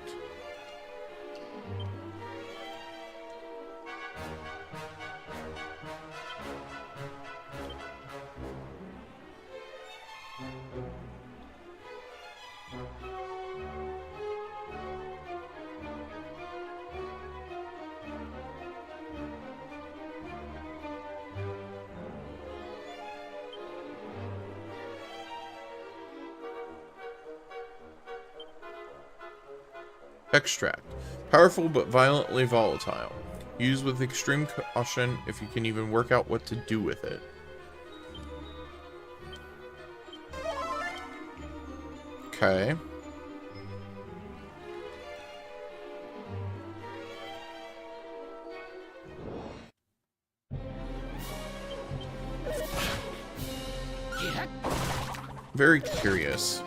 [SPEAKER 1] Extract. Powerful but violently volatile. Use with extreme caution if you can even work out what to do with it. Okay. Very curious.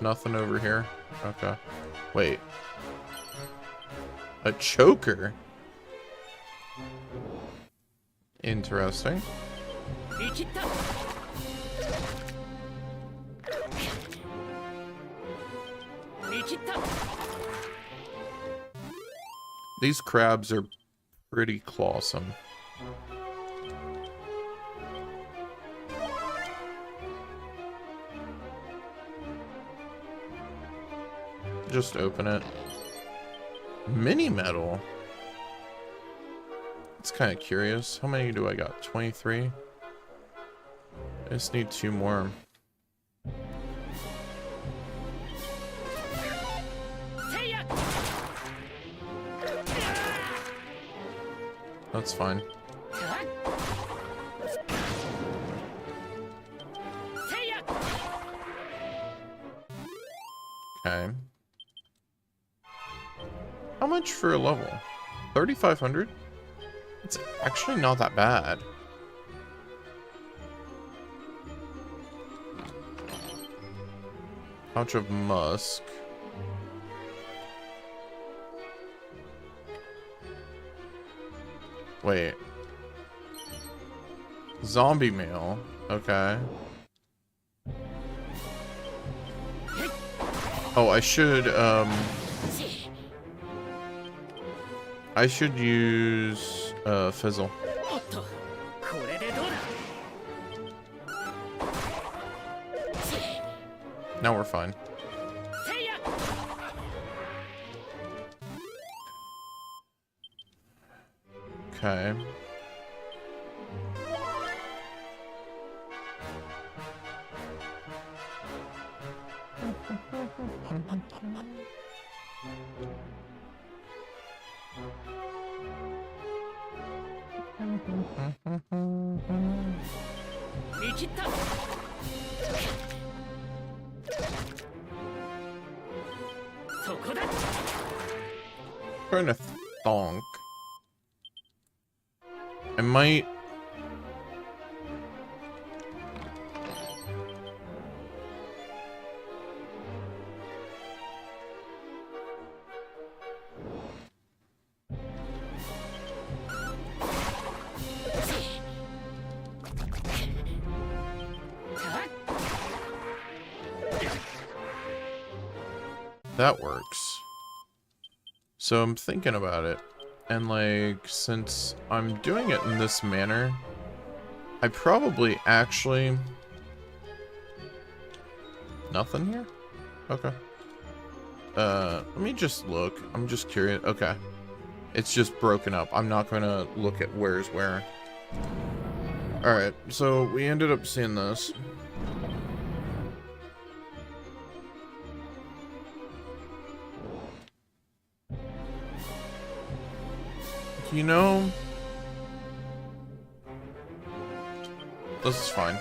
[SPEAKER 1] Nothing over here. Okay. Wait. A choker? Interesting. These crabs are Pretty clawsome. Just open it. Mini medal. It's kind of curious. How many do I got? 23? I just need 2 more. That's fine. Okay. How much for a level? 3,500? It's actually not that bad. Pouch of musk. Wait. Zombie mail. Okay. Oh, I should use fizzle. Now we're fine. Okay. Trying to thonk. I might. That works. So I'm thinking about it. And like, since I'm doing it in this manner, I probably actually... Nothing here? Okay. Let me just look. I'm just curious. Okay. It's just broken up. I'm not gonna look at where's where. Alright, so we ended up seeing this. You know, this is fine.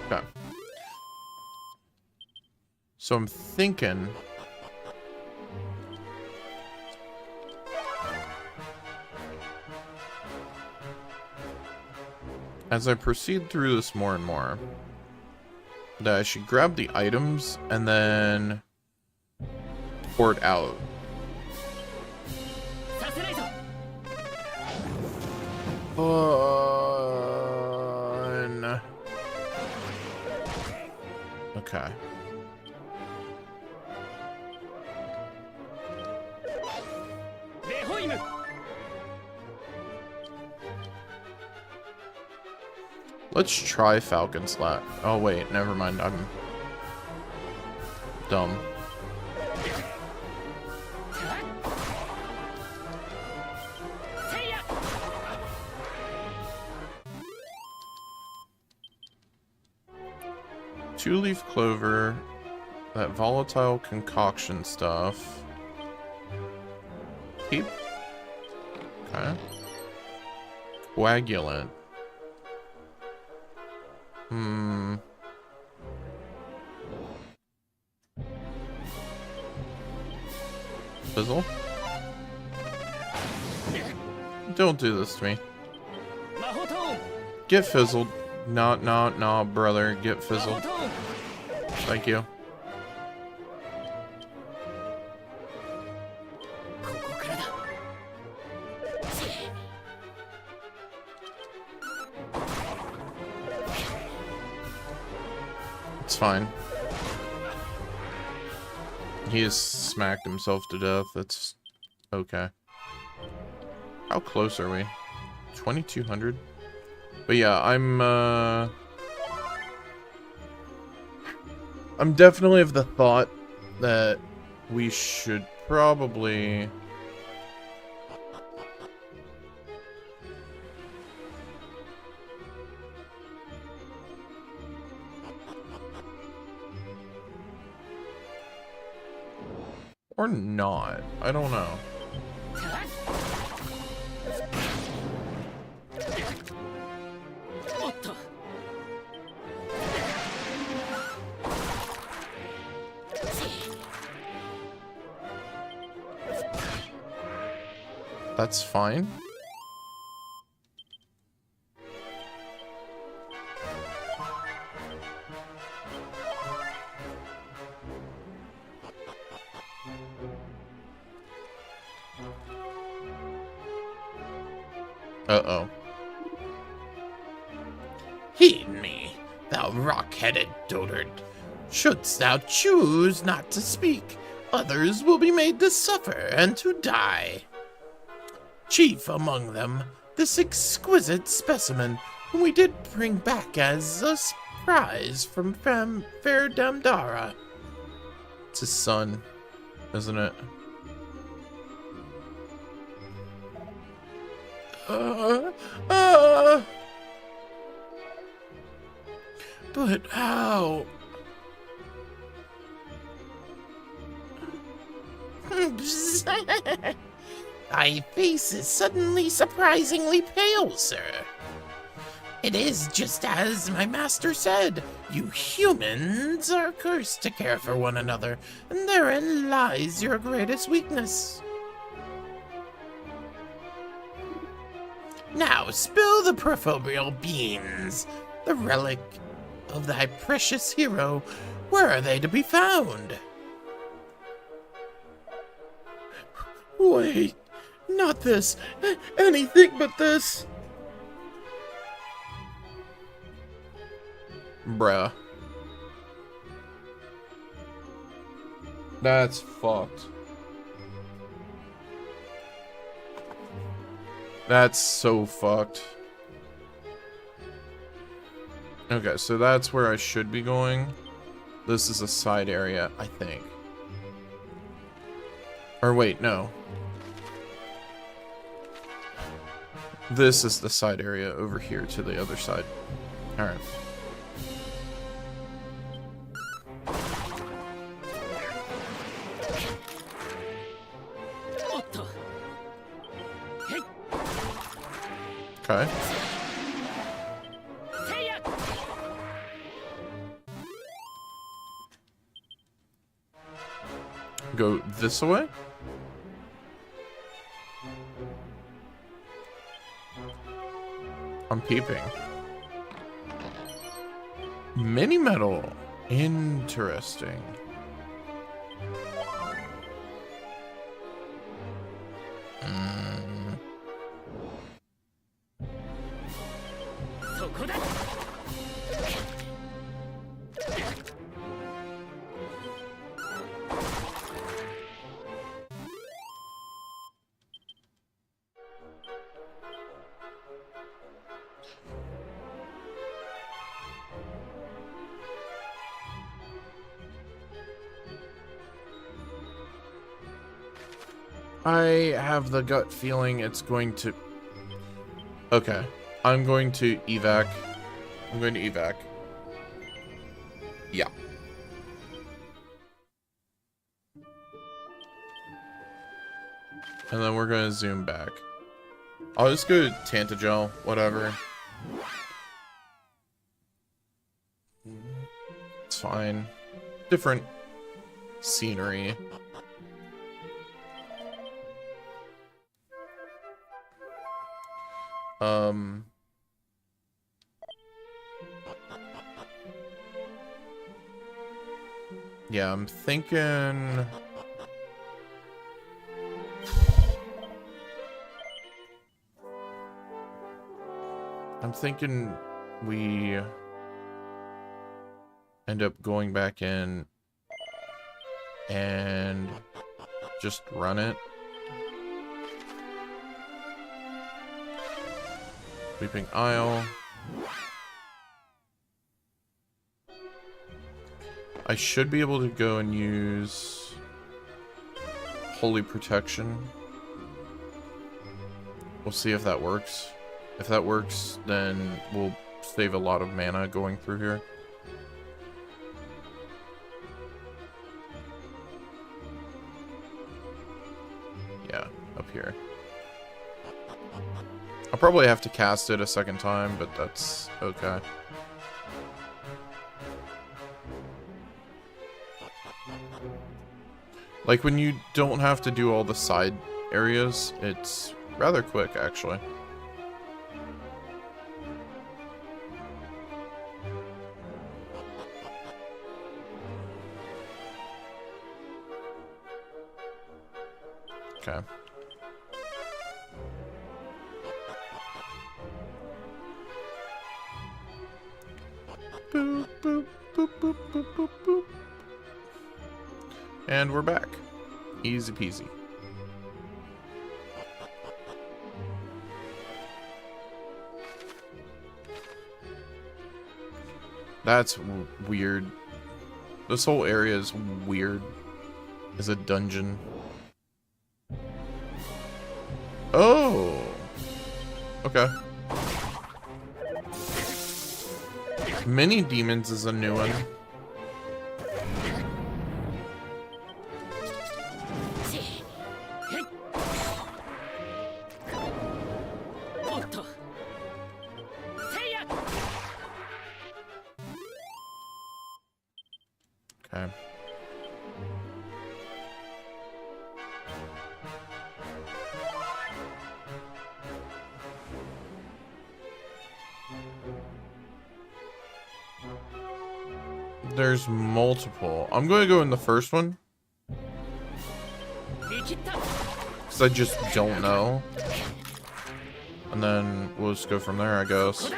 [SPEAKER 1] Okay. So I'm thinking... as I proceed through this more and more, that I should grab the items and then port out. Fun. Okay. Let's try Falcon Slap. Oh wait, never mind. I'm dumb. Two-leaf clover, that volatile concoction stuff. Keep. Okay. Coagulant. Fizzle? Don't do this to me. Get fizzled. No, brother. Get fizzled. Thank you. It's fine. He has smacked himself to death. That's okay. How close are we? 2,200? But yeah, I'm definitely of the thought that we should probably... Or not. I don't know. That's fine. Uh-oh.
[SPEAKER 2] Heed me, thou rock-headed dotard. Shouldst thou choose not to speak, others will be made to suffer and to die. Chief among them, this exquisite specimen, whom we did bring back as a prize from fair Damdara.
[SPEAKER 1] It's his son, isn't it?
[SPEAKER 2] But how? Thy face is suddenly surprisingly pale, sir. It is just as my master said. You humans are cursed to care for one another, and therein lies your greatest weakness. Now spill the proverbial beans. The relic of thy precious hero, where are they to be found? Wait, not this. Anything but this.
[SPEAKER 1] Bruh. That's fucked. That's so fucked. Okay, so that's where I should be going. This is a side area, I think. Or wait, no. This is the side area over here to the other side. Alright. Okay. Go this way? I'm peeping. Mini metal. Interesting. I have the gut feeling it's going to... Okay. I'm going to evac. I'm going to evac. Yeah. And then we're going to zoom back. I'll just go to Tantagel, whatever. It's fine. Different scenery. Yeah, I'm thinking... we end up going back in and just run it. Weeping Isle. I should be able to go and use Holy Protection. We'll see if that works. If that works, then we'll save a lot of mana going through here. Yeah, up here. I'll probably have to cast it a second time, but that's okay. Like, when you don't have to do all the side areas, it's rather quick, actually. Okay. Boop, boop, boop, boop, boop, boop, boop. And we're back. Easy peasy. That's weird. This whole area is weird. Is a dungeon. Oh. Okay. Mini demons is a new one. Okay. There's multiple. I'm going to go in the first one. Because I just don't know. And then we'll just go from there, I guess.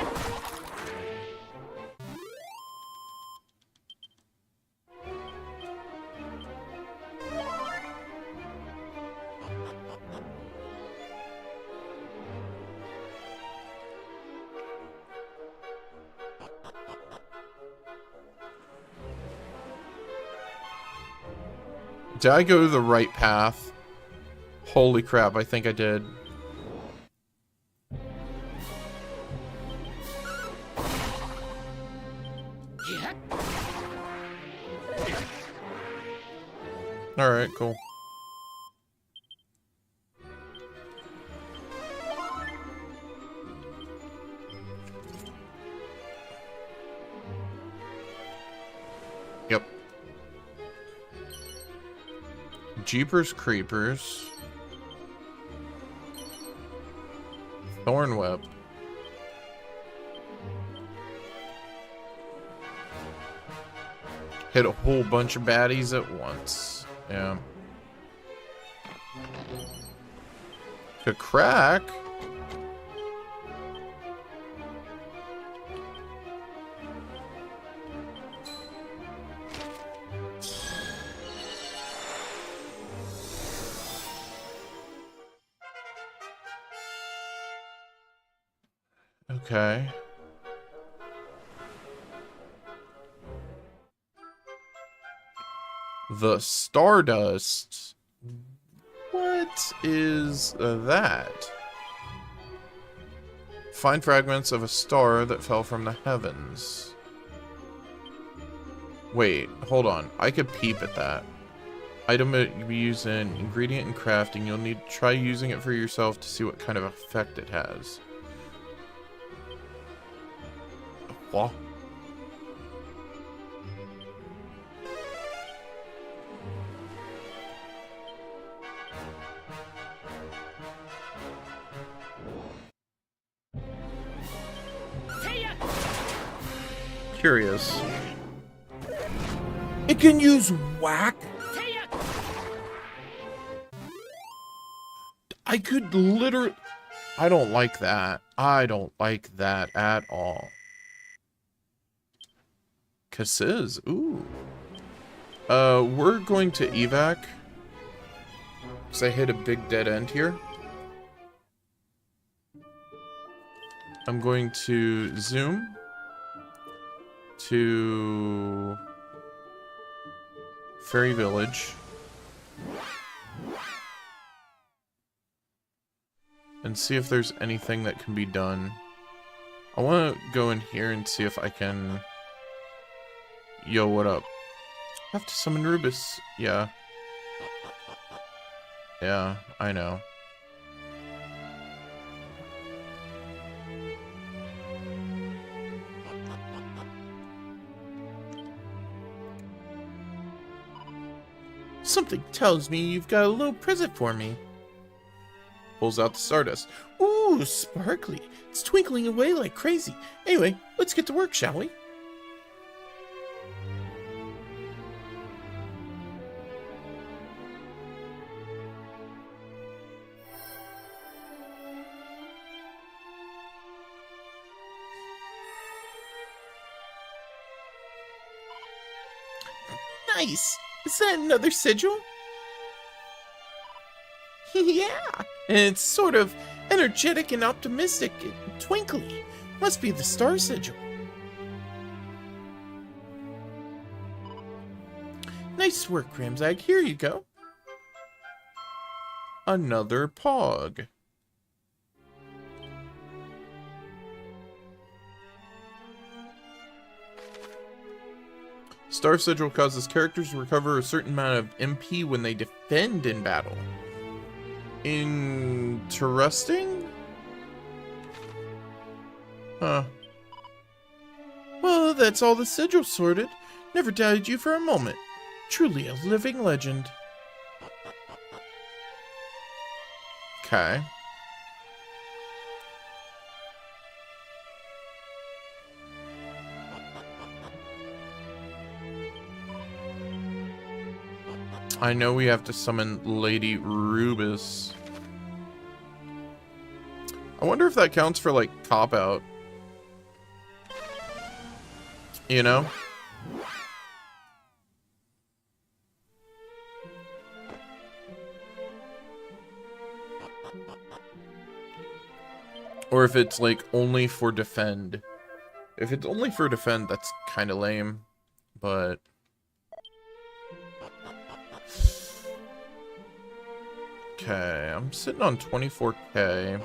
[SPEAKER 1] Did I go the right path? Holy crap, I think I did. Alright, cool. Yep. Jeepers Creepers. Thorn Whip. Hit a whole bunch of baddies at once. Yeah. Could crack. Okay. The Stardust. What is that? Find fragments of a star that fell from the heavens. Wait, hold on. I could peep at that. Item that you use in ingredient and crafting. You'll need to try using it for yourself to see what kind of effect it has. What? Curious.
[SPEAKER 2] It can use whack?
[SPEAKER 1] I could literally... I don't like that. I don't like that at all. This is. Ooh. We're going to evac. Because I hit a big dead end here. I'm going to zoom to Fairy Village. And see if there's anything that can be done. I want to go in here and see if I can... Yo, what up? I have to summon Rubus. Yeah. Yeah, I know.
[SPEAKER 2] Something tells me you've got a little present for me.
[SPEAKER 1] Pulls out the Stardust.
[SPEAKER 2] Ooh, sparkly. It's twinkling away like crazy. Anyway, let's get to work, shall we? Nice. Is that another sigil? Yeah, and it's sort of energetic and optimistic and twinkly. Must be the star sigil. Nice work, Ramzag. Here you go.
[SPEAKER 1] Another Pog. Star Sigil causes characters to recover a certain amount of MP when they defend in battle. Interesting? Huh.
[SPEAKER 2] Well, that's all the sigil sorted. Never doubted you for a moment. Truly a living legend.
[SPEAKER 1] Okay. I know we have to summon Lady Rubus. I wonder if that counts for, like, cop-out. You know? Or if it's, like, only for defend. If it's only for defend, that's kind of lame. But... okay, I'm sitting on 24k.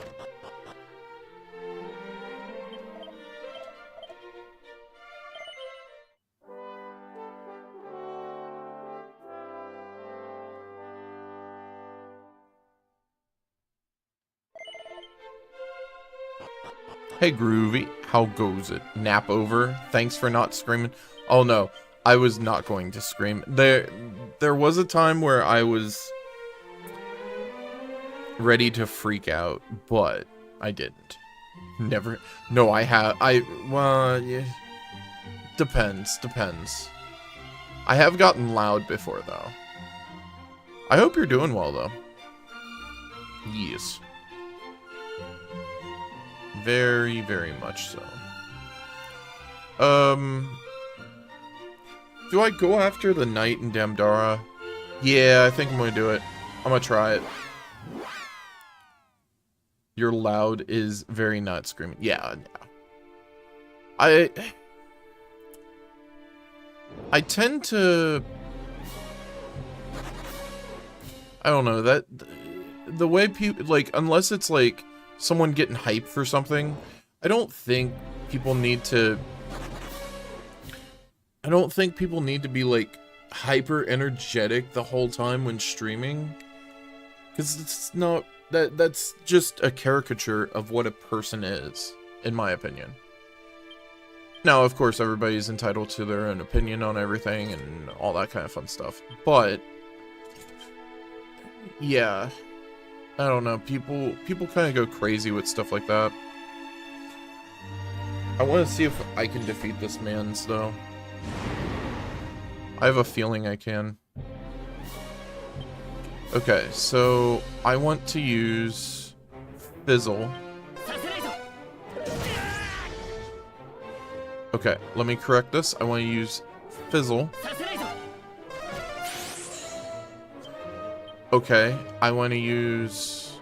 [SPEAKER 1] Hey Groovy, how goes it? Nap over? Thanks for not screaming. Oh no, I was not going to scream. There was a time where I was ready to freak out, but I didn't. Never. No, well, yeah. Depends. I have gotten loud before, though. I hope you're doing well, though. Yes. Very, very much so. Do I go after the knight in Damdara? Yeah, I think I'm gonna do it. I'm gonna try it. Your loud is very not screaming. Yeah, I tend to... I don't know, that... the way people... like, unless it's, like, someone getting hyped for something, I don't think people need to... I don't think people need to be, like, hyper energetic the whole time when streaming. Because it's not... That's just a caricature of what a person is, in my opinion. Now, of course, everybody's entitled to their own opinion on everything and all that kind of fun stuff. But, yeah, I don't know. People kind of go crazy with stuff like that. I want to see if I can defeat this man's, though. I have a feeling I can. Okay, so I want to use Fizzle. Okay, let me correct this. I want to use Fizzle. Okay, I want to use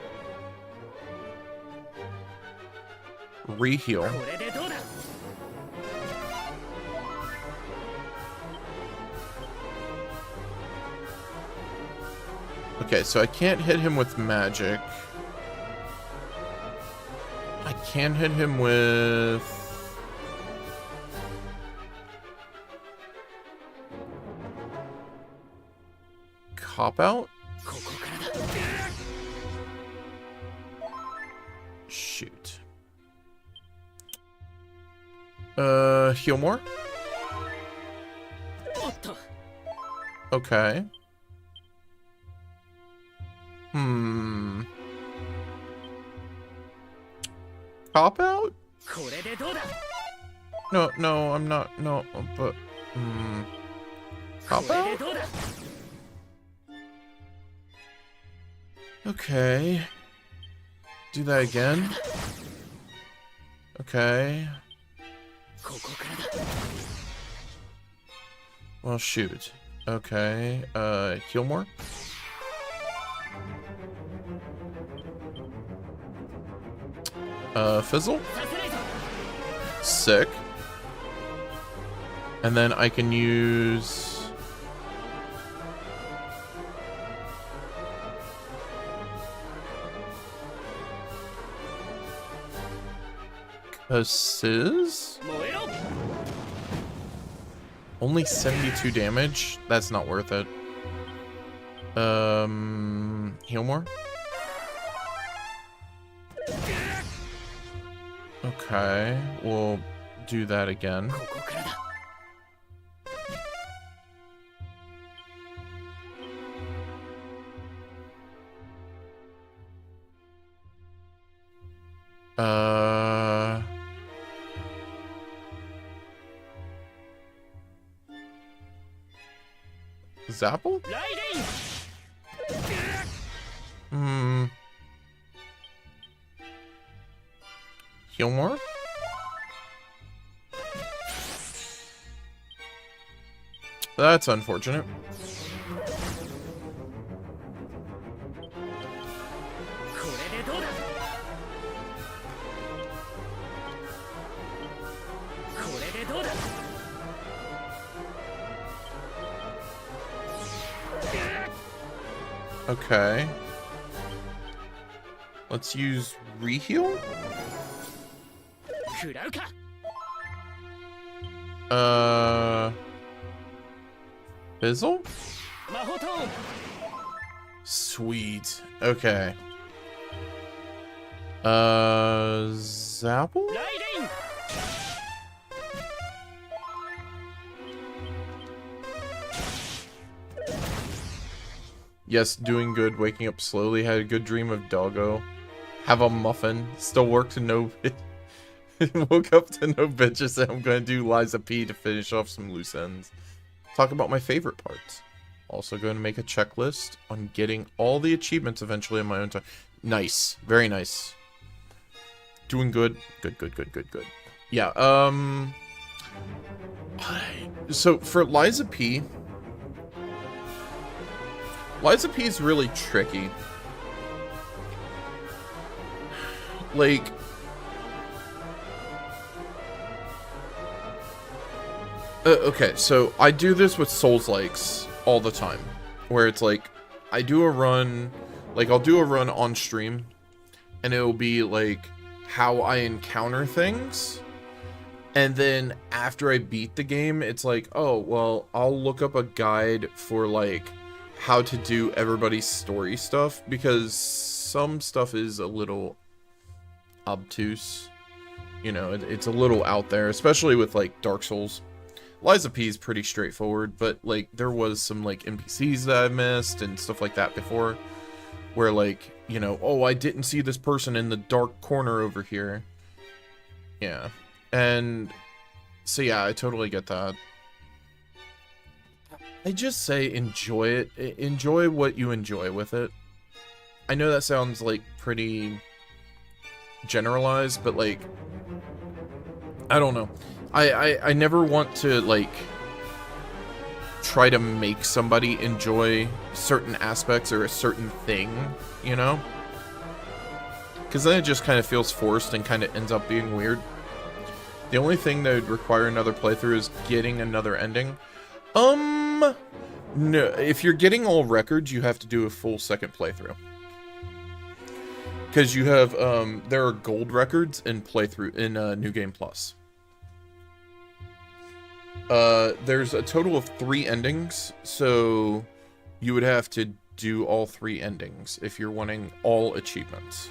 [SPEAKER 1] Reheal. Okay, so I can't hit him with magic. I can hit him with... Cop Out? Shoot. Heal more? Okay. Cop Out? No, I'm not. No, but... Cop Out? Okay. Do that again. Okay. Well, shoot. Okay. Heal more? Fizzle? Sick. And then I can use... Assist? Only 72 damage? That's not worth it. Heal more? Okay, we'll do that again. Zapple? Heal more? That's unfortunate. Okay. Let's use Reheal? Fizzle? Sweet. Okay. Zapple? Yes, doing good, waking up slowly, had a good dream of doggo. Have a muffin, still work to no... Woke up to no bitches, and I'm gonna do Liza P to finish off some loose ends. Talk about my favorite parts. Also going to make a checklist on getting all the achievements eventually in my own time. Nice. Very nice. Doing good. Good. Yeah, so for Liza P... Liza P is really tricky. Like... okay, so I do this with Souls-likes all the time. Where it's like, I do a run... Like, I'll do a run on stream. And it'll be like, how I encounter things. And then after I beat the game, it's like, oh, well, I'll look up a guide for like... how to do everybody's story stuff, because some stuff is a little obtuse. You know, it's a little out there, especially with like Dark Souls. Liza P is pretty straightforward, but like there was some like NPCs that I missed and stuff like that before, where like, you know, oh, I didn't see this person in the dark corner over here. Yeah. And so yeah, I totally get that. I just say enjoy it. Enjoy what you enjoy with it. I know that sounds like pretty generalized, but like, I don't know. I never want to, like, try to make somebody enjoy certain aspects or a certain thing, you know? Because then it just kind of feels forced and kind of ends up being weird. The only thing that would require another playthrough is getting another ending. No, if you're getting all records, you have to do a full second playthrough. Because you have, there are gold records in playthrough, in New Game Plus. There's a total of 3 endings, so you would have to do all 3 endings if you're wanting all achievements.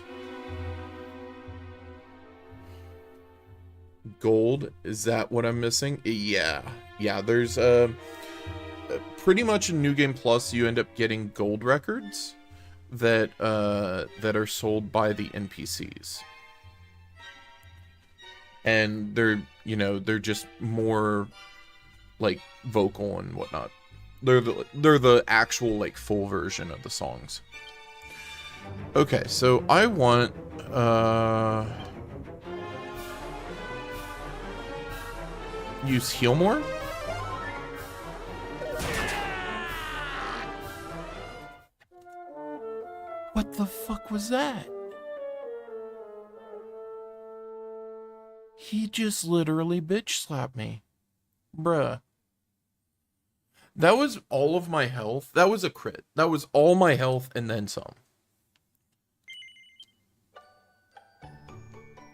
[SPEAKER 1] Gold, is that what I'm missing? Yeah, there's, pretty much in New Game Plus, you end up getting gold records that are sold by the NPCs. And they're, you know, they're just more, like, vocal and whatnot. They're the actual, like, full version of the songs. Okay, so I want, use heal more?
[SPEAKER 2] What the fuck was that? He just literally bitch slapped me. Bruh.
[SPEAKER 1] That was all of my health. That was a crit. That was all my health and then some.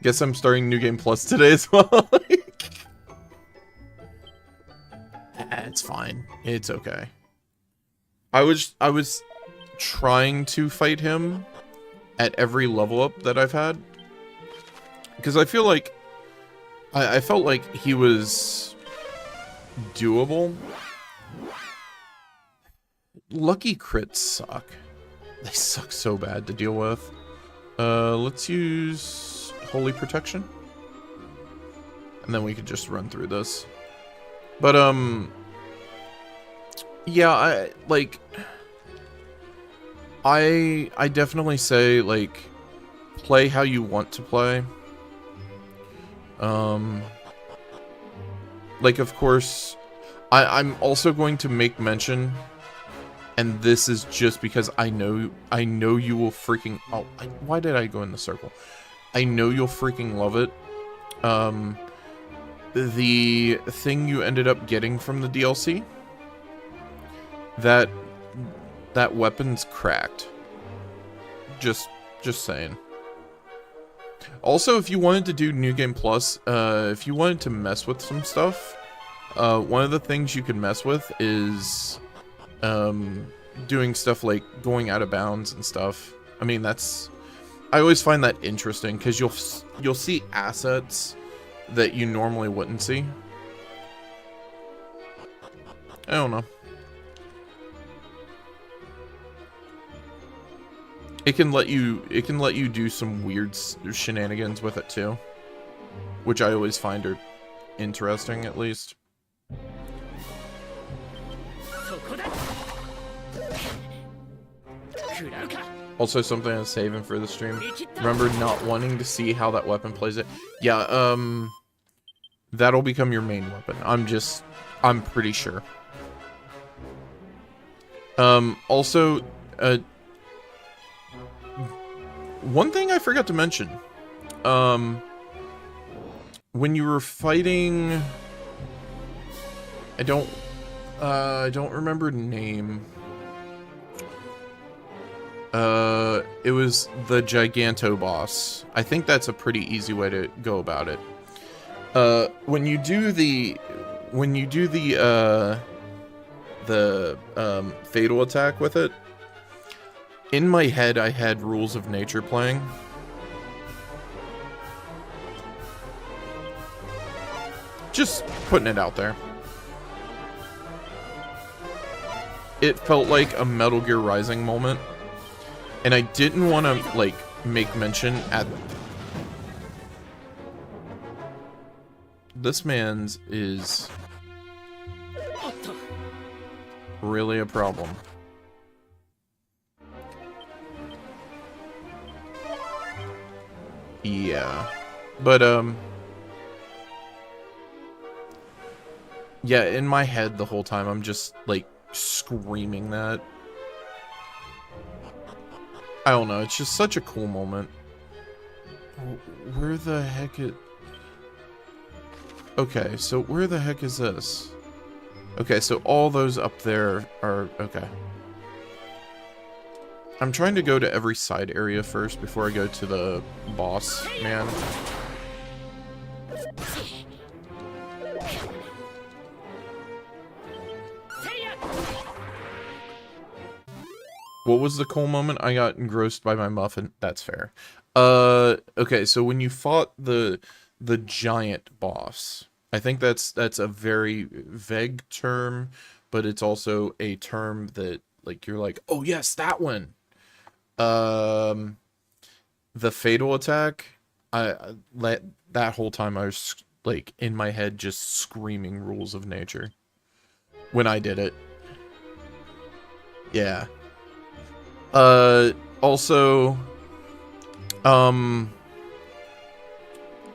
[SPEAKER 1] Guess I'm starting New Game Plus today as well.
[SPEAKER 2] It's fine.
[SPEAKER 1] It's okay. I was trying to fight him at every level up that I've had. Because I feel like I felt like he was doable. Lucky crits suck. They suck so bad to deal with. Let's use Holy Protection. And then we could just run through this. But, yeah, I definitely say, like, play how you want to play. Like, of course, I'm also going to make mention, and this is just because I know you will freaking, why did I go in the circle? I know you'll freaking love it. The thing you ended up getting from the DLC, that weapon's cracked. Just saying. Also, if you wanted to do New Game Plus, if you wanted to mess with some stuff, one of the things you can mess with is doing stuff like going out of bounds and stuff. I mean, I always find that interesting because you'll see assets that you normally wouldn't see. I don't know. It can let you do some weird shenanigans with it too, which I always find are interesting, at least. Also, something I'm saving for the stream. Remember not wanting to see how that weapon plays it. Yeah, that'll become your main weapon. I'm pretty sure. Also, one thing I forgot to mention. When you were fighting, I don't remember name. It was the Giganto boss. I think that's a pretty easy way to go about it. When you do the fatal attack with it, in my head I had Rules of Nature playing. Just putting it out there. It felt like a Metal Gear Rising moment. And I didn't want to, like, make mention at... This man's is... really a problem. Yeah. But, Yeah, in my head the whole time, I'm just, like, screaming that. I don't know, it's just such a cool moment. Where the heck is... Okay, so where the heck is this? Okay, so all those up there are... Okay. I'm trying to go to every side area first before I go to the boss man. What was the cool moment? I got engrossed by my muffin. That's fair. Okay, so when you fought the giant boss, I think that's a very vague term, but it's also a term that, like, you're like, oh yes, that one. The fatal attack, that whole time I was, like, in my head just screaming rules of nature when I did it. Yeah. Also,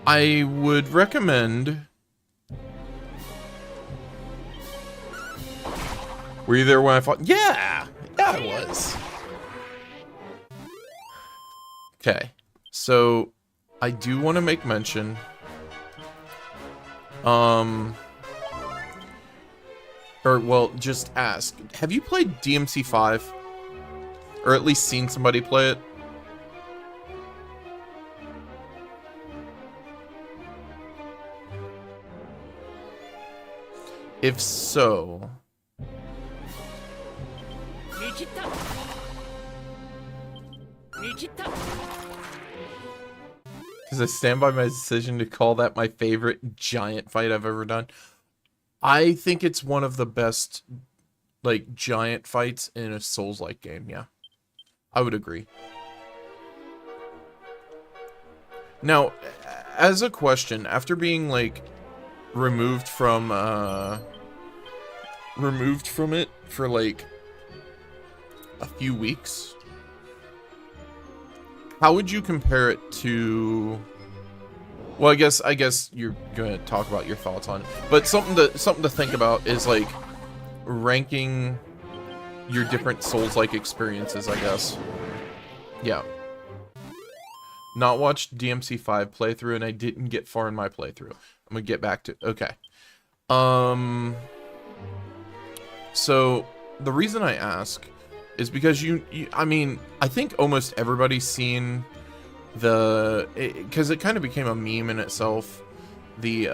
[SPEAKER 1] I would recommend... Were you there when I fought? Yeah! Yeah, I was. Okay, so I do want to make mention, or, well, just ask, have you played DMC5? Or at least seen somebody play it? If so... Because I stand by my decision to call that my favorite giant fight I've ever done. I think it's one of the best, like, giant fights in a Souls-like game, yeah. I would agree. Now, as a question, after being, like, removed from it for, like, a few weeks, how would you compare it to... Well, I guess you're gonna talk about your thoughts on it, but something to think about is, like, ranking your different Souls-like experiences, I guess. Yeah. Not watched DMC5 playthrough, and I didn't get far in my playthrough. I'm gonna get back to... Okay. So, the reason I ask is because I mean, I think almost everybody's seen the... Because it kind of became a meme in itself. The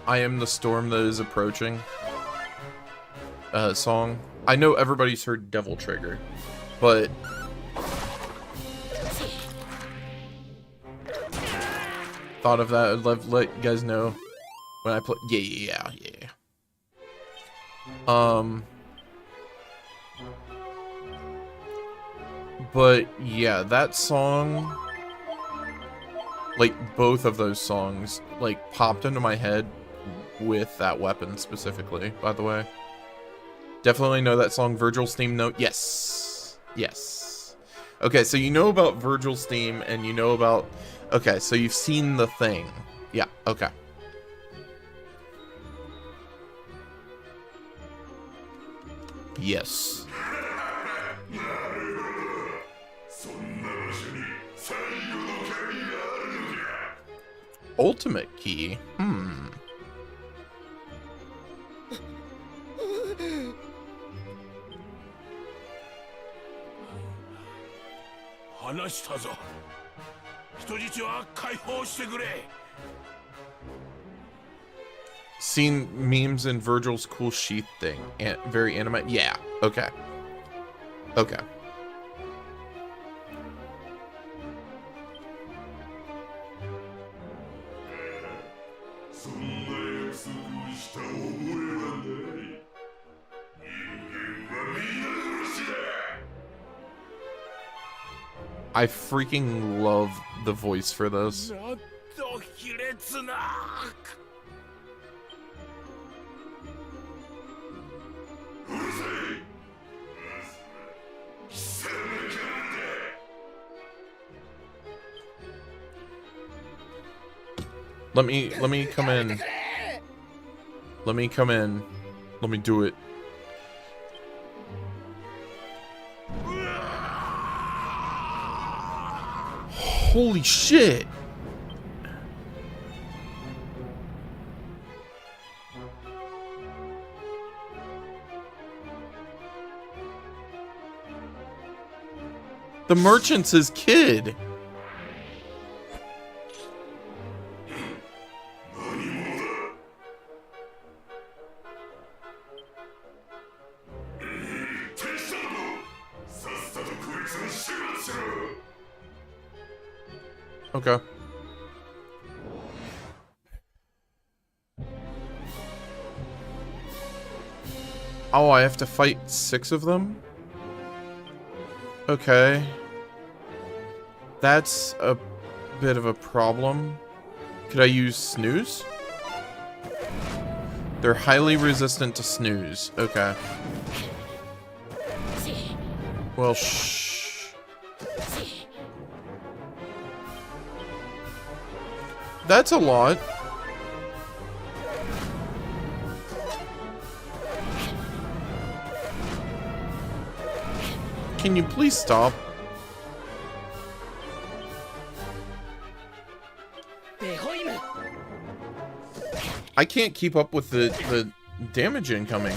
[SPEAKER 1] I Am the Storm That Is Approaching song. I know everybody's heard Devil Trigger, but thought of that. I'd love to let you guys know when I play. Yeah. But yeah, that song, like both of those songs, like popped into my head with that weapon specifically, by the way. Definitely know that song, Virgil's Theme Note. Yes. Okay, so you know about Virgil's Theme, and you know about... Okay, so you've seen the thing. Yeah, okay. Yes. Ultimate key?
[SPEAKER 3] 話したぞ。人質は解放してくれ。
[SPEAKER 1] Seen memes in Virgil's cool sheath thing. Very anime. Yeah. Okay. Okay. I freaking love the voice for this. Let me come in. Let me come in. Let me do it. Holy shit! The merchant's his kid. Okay. Oh, I have to fight 6 of them? Okay. That's a bit of a problem. Could I use snooze? They're highly resistant to snooze. Okay. Well, shh. That's a lot. Can you please stop? I can't keep up with the damage incoming.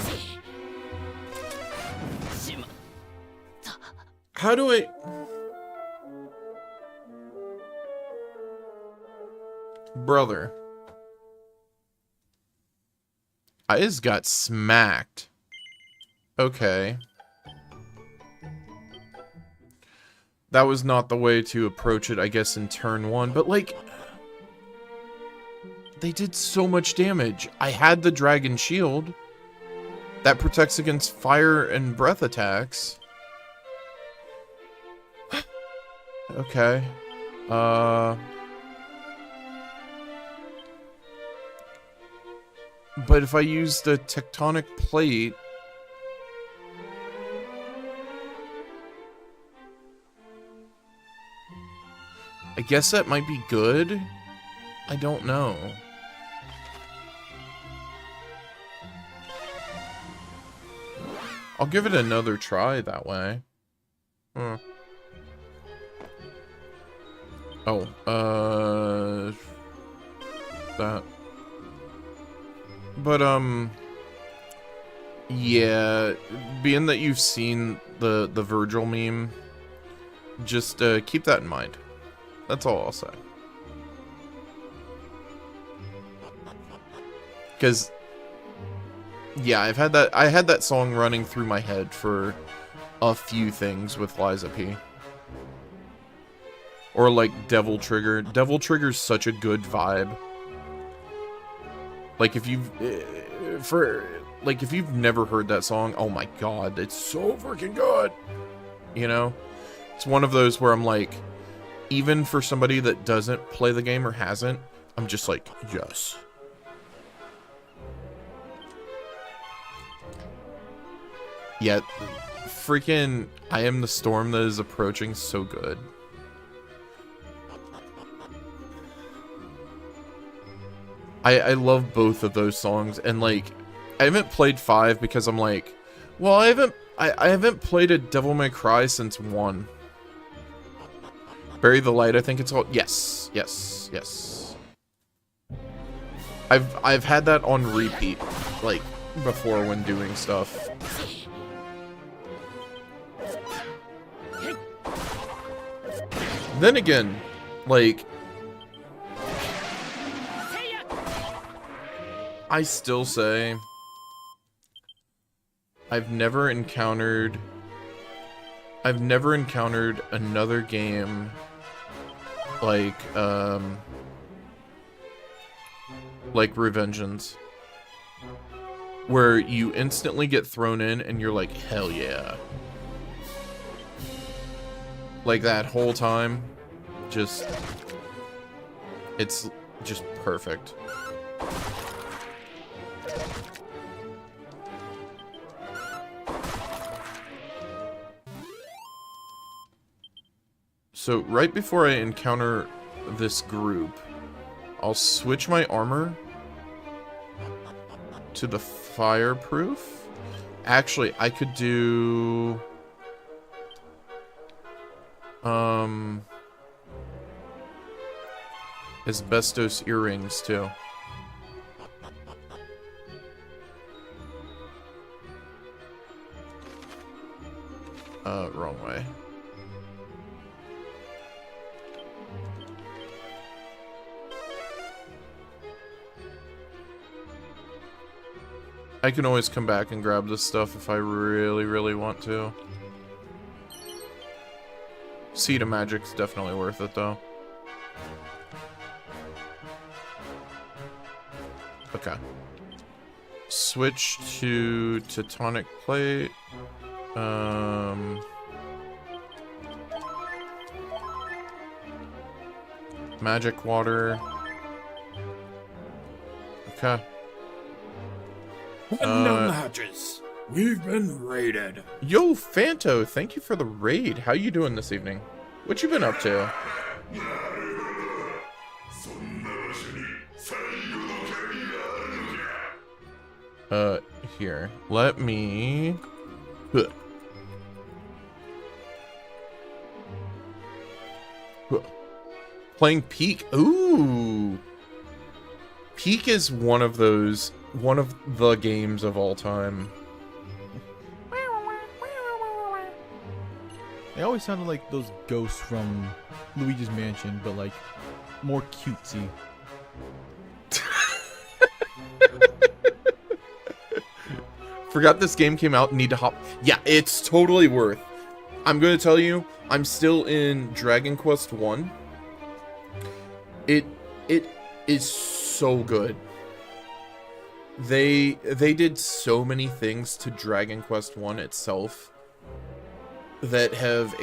[SPEAKER 1] How do I... Brother. I just got smacked. Okay. That was not the way to approach it, I guess, in turn 1. But, like... They did so much damage. I had the dragon shield. That protects against fire and breath attacks. Okay. But if I use the tectonic plate... I guess that might be good? I don't know. I'll give it another try that way. Huh. Oh, that. But, yeah, being that you've seen the Virgil meme, just, keep that in mind. That's all I'll say. Because, yeah, I had that song running through my head for a few things with Liza P. Or like Devil Trigger. Devil Trigger's such a good vibe. Like if you've if you've never heard that song, oh my god, it's so freaking good. You know? It's one of those where I'm like, even for somebody that doesn't play the game or hasn't, I'm just like, yes. Yet, freaking I Am the Storm that is approaching so good. I love both of those songs, and like, I haven't played 5 because I'm like, well, I haven't played a Devil May Cry since 1. Bury the Light, I think it's called. Yes, yes, yes. I've had that on repeat, like, before when doing stuff. Then again, like, I still say I've never encountered another game like Revengeance, where you instantly get thrown in and you're like, hell yeah. Like that whole time, it's just perfect. So right before I encounter this group, I'll switch my armor to the fireproof. Actually, I could do... asbestos earrings, too. Wrong way. I can always come back and grab this stuff if I really, really want to. Seed of Magic's definitely worth it, though. Okay. Switch to Teutonic Plate. Magic Water. Okay.
[SPEAKER 4] Unknown matches. We've been raided.
[SPEAKER 1] Yo, Fanto, thank you for the raid. How you doing this evening? What you been up to? Here. Let me... Huh. Huh. Playing Peak. Ooh. Peak is one of the games of all time.
[SPEAKER 5] They always sounded like those ghosts from Luigi's Mansion, but like more cutesy.
[SPEAKER 1] Forgot this game came out. Need to hop. Yeah, it's totally worth. I'm gonna tell you, I'm still in Dragon Quest I. It is so good. They did so many things to Dragon Quest I itself that have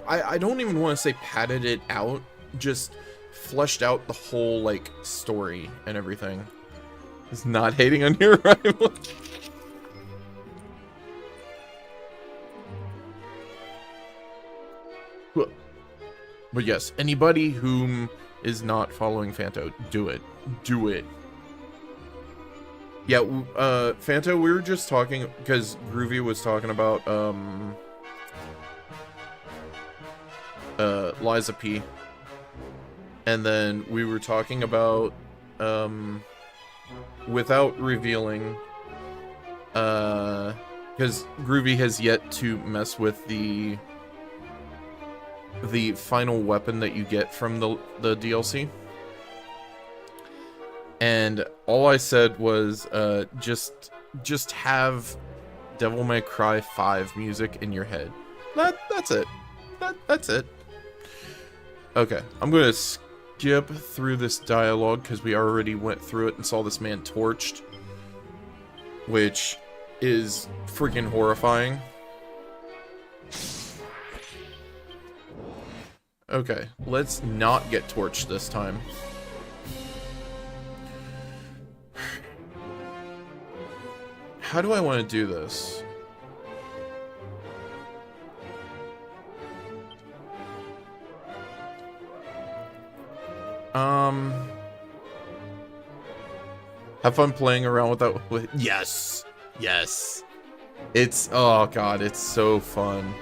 [SPEAKER 1] I don't even want to say padded it out, just fleshed out the whole like story and everything. It's not hating on your rival. But yes, anybody whom is not following Fanto, do it. Do it. Yeah, Fanto, we were just talking, because Groovy was talking about, Liza P. And then we were talking about, without revealing, because Groovy has yet to mess with the final weapon that you get from the DLC. And all I said was, just have Devil May Cry 5 music in your head. That's it. That's it. Okay, I'm gonna skip through this dialogue because we already went through it and saw this man torched, which is freaking horrifying. Okay, let's not get torched this time. How do I want to do this? Have fun playing around with that. Yes! Yes! It's, oh god, it's so fun.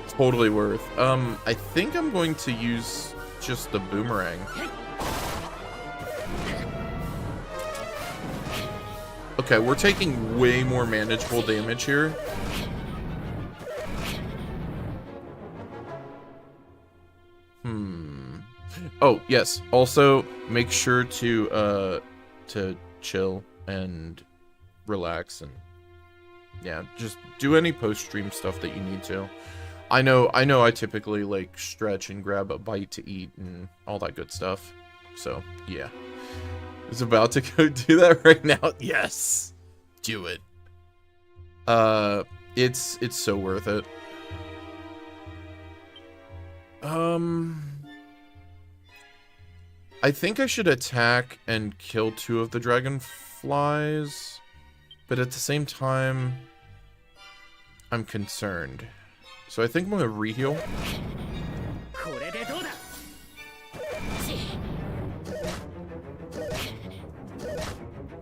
[SPEAKER 1] Totally worth. I think I'm going to use just the boomerang. Okay, we're taking way more manageable damage here. Oh, yes. Also, make sure to chill and relax and yeah, just do any post-stream stuff that you need to. I know I typically like stretch and grab a bite to eat and all that good stuff. So, yeah. It's about to go do that right now. Yes. Do it. It's so worth it. I think I should attack and kill 2 of the dragonflies, but at the same time, I'm concerned. So I think I'm gonna reheal.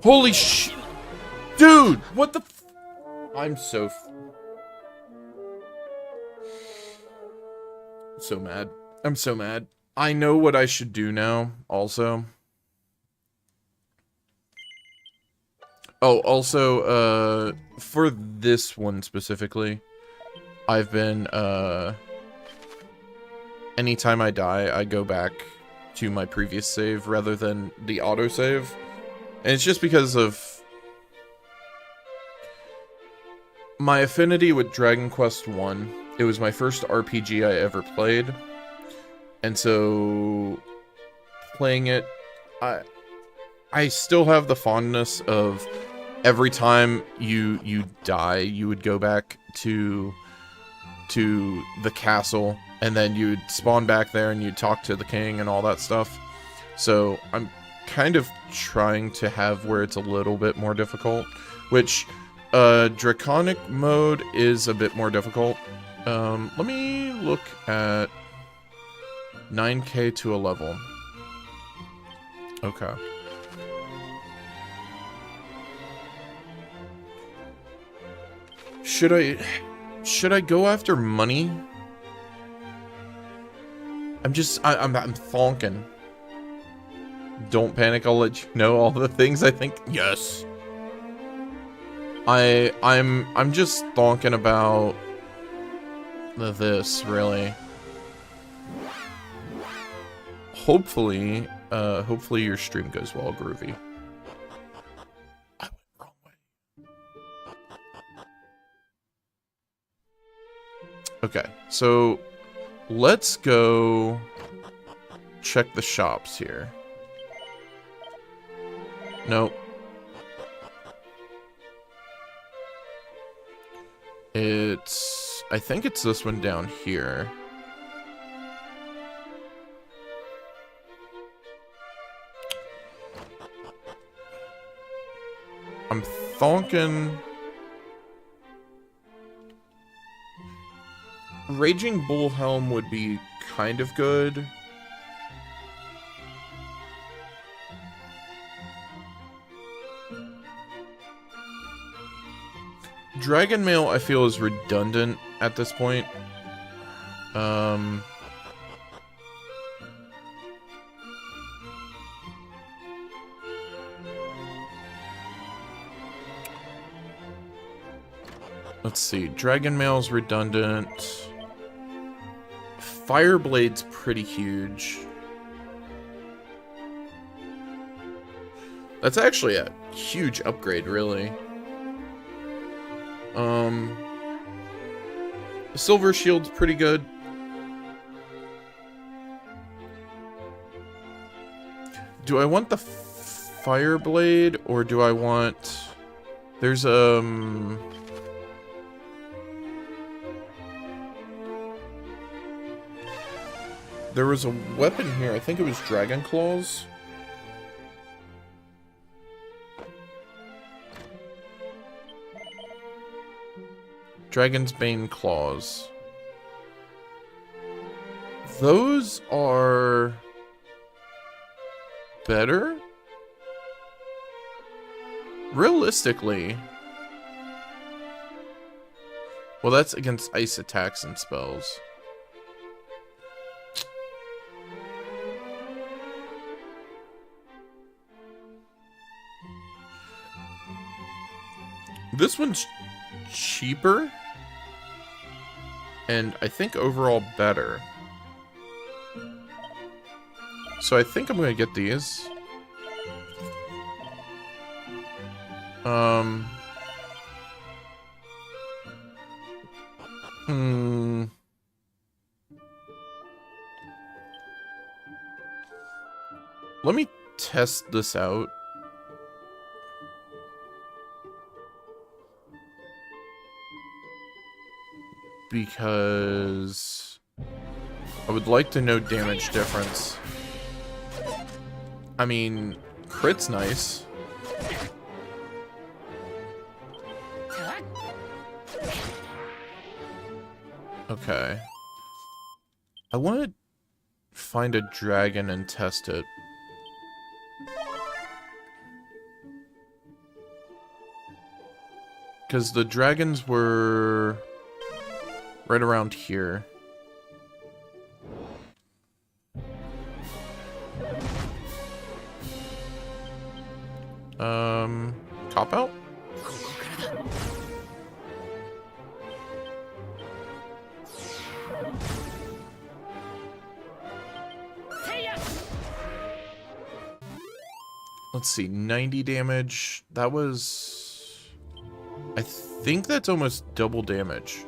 [SPEAKER 1] Holy dude, what the I'm so mad. I'm so mad. I know what I should do now, also. Oh, also, for this one specifically, I've been, anytime I die, I go back to my previous save rather than the autosave. And it's just because of my affinity with Dragon Quest I. It was my first RPG I ever played. And so, playing it, I still have the fondness of every time you die, you would go back to the castle, and then you'd spawn back there and you'd talk to the king and all that stuff. So I'm kind of trying to have where it's a little bit more difficult, which Draconic mode is a bit more difficult. Let me look at 9k to a level. Okay. Should I go after money? I'm thonking. Don't panic, I'll let you know all the things I think. Yes. I'm just thonking about this, really. Hopefully your stream goes well, Groovy. I went the wrong way. Okay, so let's go check the shops here. Nope. I think it's this one down here. I'm thonking. Raging Bullhelm would be kind of good. Dragon Mail, I feel, is redundant at this point. Let's see. Dragon Mail's redundant. Fireblade's pretty huge. That's actually a huge upgrade, really. Silver Shield's pretty good. Do I want the Fireblade, or do I want... There's, There was a weapon here, I think it was Dragon Claws. Dragon's Bane Claws. Those are better? Realistically. Well, that's against ice attacks and spells. This one's cheaper. And I think overall better. So I think I'm gonna get these. Let me test this out. Because I would like to know damage difference. I mean, crit's nice. Okay. I want to find a dragon and test it. Because the dragons were right around here. Cop out? Let's see, 90 damage. That was... I think that's almost double damage.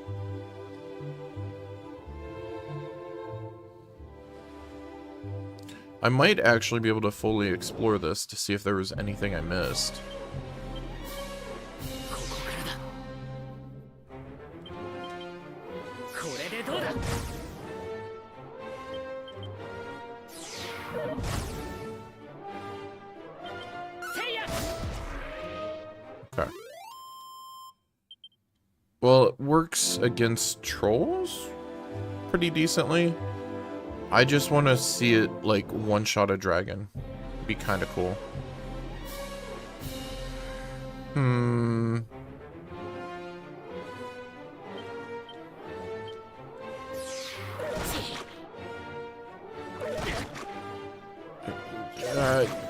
[SPEAKER 1] I might actually be able to fully explore this to see if there was anything I missed. Okay. Well, it works against trolls pretty decently. I just want to see it, like, one-shot a dragon. Be kind of cool.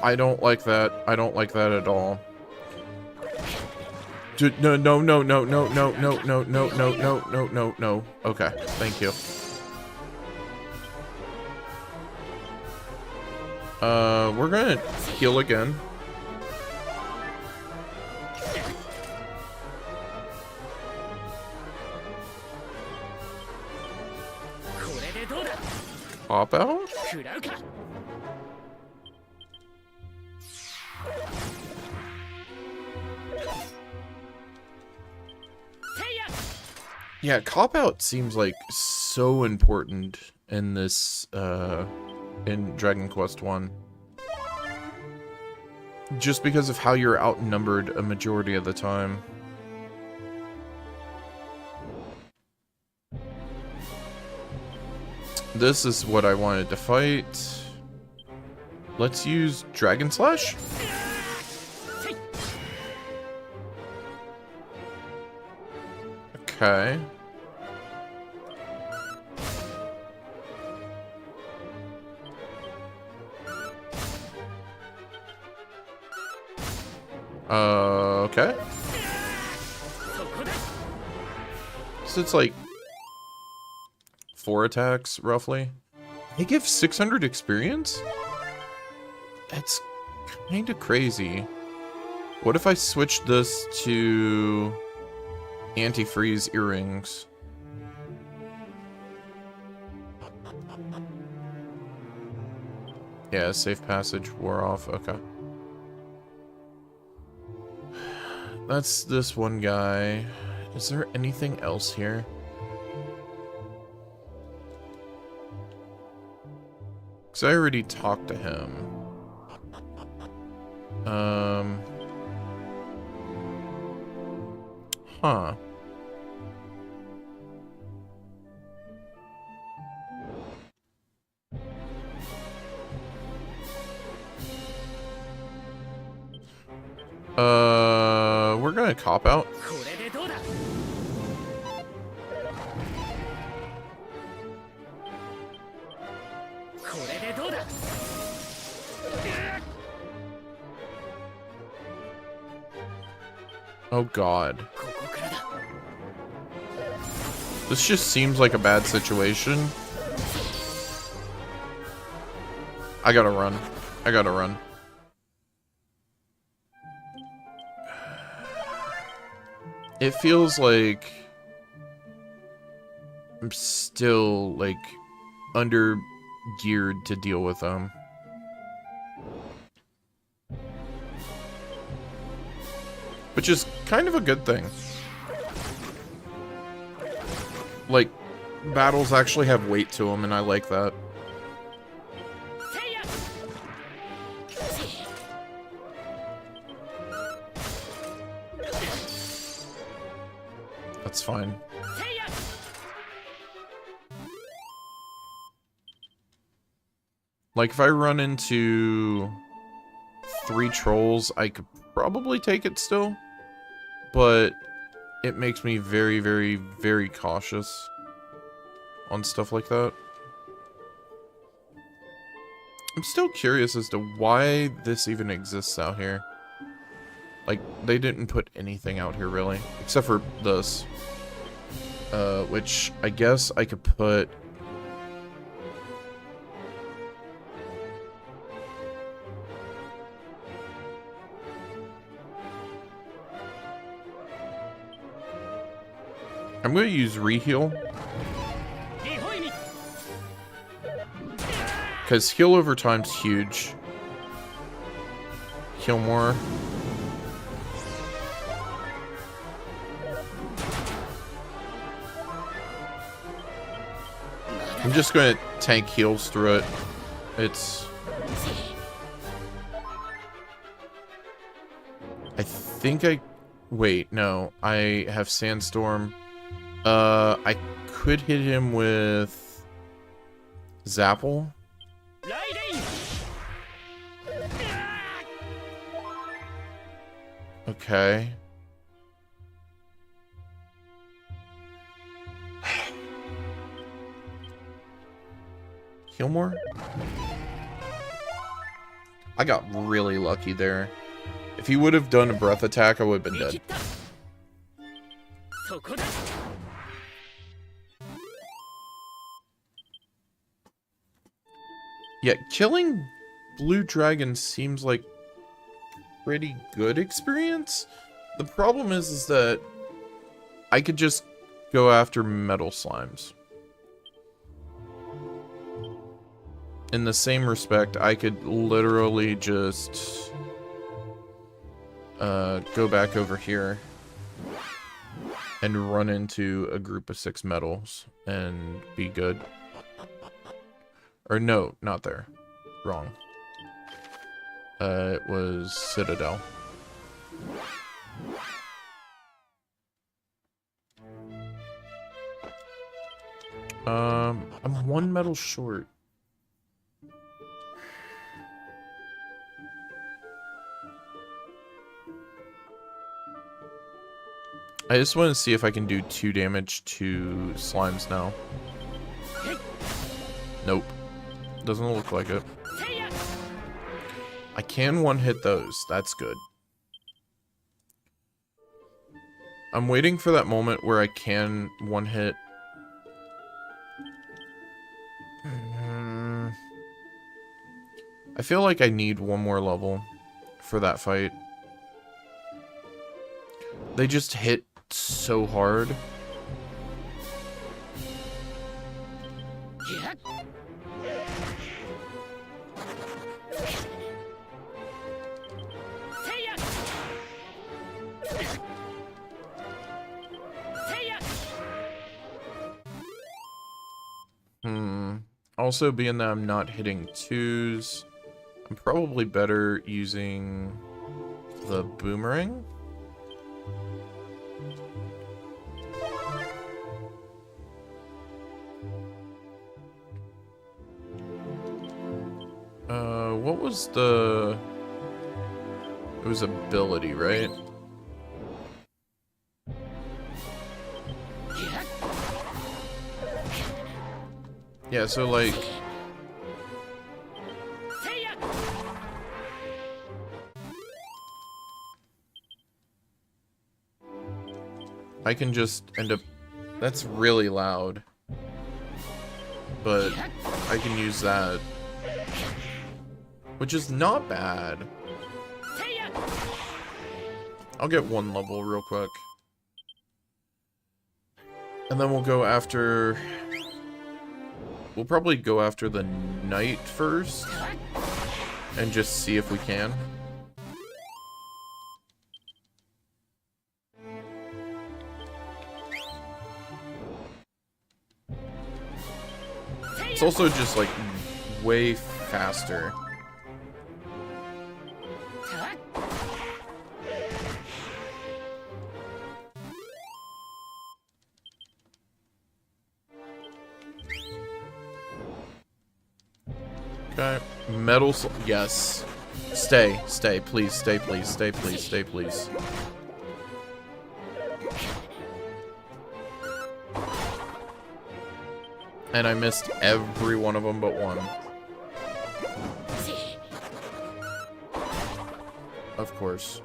[SPEAKER 1] I don't like that. I don't like that at all. Dude, no. Okay, thank you. We're gonna heal again. Pop out? Yeah, cop out seems like so important in this, in Dragon Quest I. Just because of how you're outnumbered a majority of the time. This is what I wanted to fight. Let's use Dragon Slash. Okay. Okay. So it's like 4 attacks, roughly. They give 600 experience? That's kind of crazy. What if I switched this to antifreeze earrings? Yeah, safe passage wore off. Okay. That's this one guy. Is there anything else here? Because I already talked to him. Huh. We're gonna cop out. Oh god. This just seems like a bad situation. I gotta run. I gotta run. It feels like I'm still, like, under geared to deal with them. Which is kind of a good thing. Like, battles actually have weight to them, and I like that. That's fine. Like, if I run into 3 trolls, I could probably take it still. But it makes me very, very, very cautious on stuff like that. I'm still curious as to why this even exists out here. Like, they didn't put anything out here, really. Except for this. Which, I guess I could put... I'm going to use Reheal. Because heal over time's huge. Heal more. I'm just going to tank heals through it. It's... I think I... Wait, no. I have Sandstorm. I could hit him with... Zapple? Okay. Heal more? I got really lucky there. If he would have done a breath attack, I would have been dead. Yeah, killing blue dragons seems like pretty good experience. The problem is that I could just go after metal slimes. In the same respect, I could literally just go back over here and run into a group of 6 metals and be good. Or no, not there. Wrong. It was Citadel. I'm 1 metal short. I just want to see if I can do 2 damage to slimes now. Nope. Doesn't look like it. I can one-hit those. That's good. I'm waiting for that moment where I can one-hit... I feel like I need 1 more level for that fight. They just hit so hard. Also, being that I'm not hitting 2s, I'm probably better using the boomerang. What was the... It was ability, right? Yeah, so like... I can just end up... That's really loud. But I can use that. Which is not bad. I'll get 1 level real quick. And then we'll go after... We'll probably go after the knight first. And just see if we can. It's also just like way faster. Okay, yes. Stay, please, stay, please, stay, please, stay, please. And I missed every one of them but one. Of course.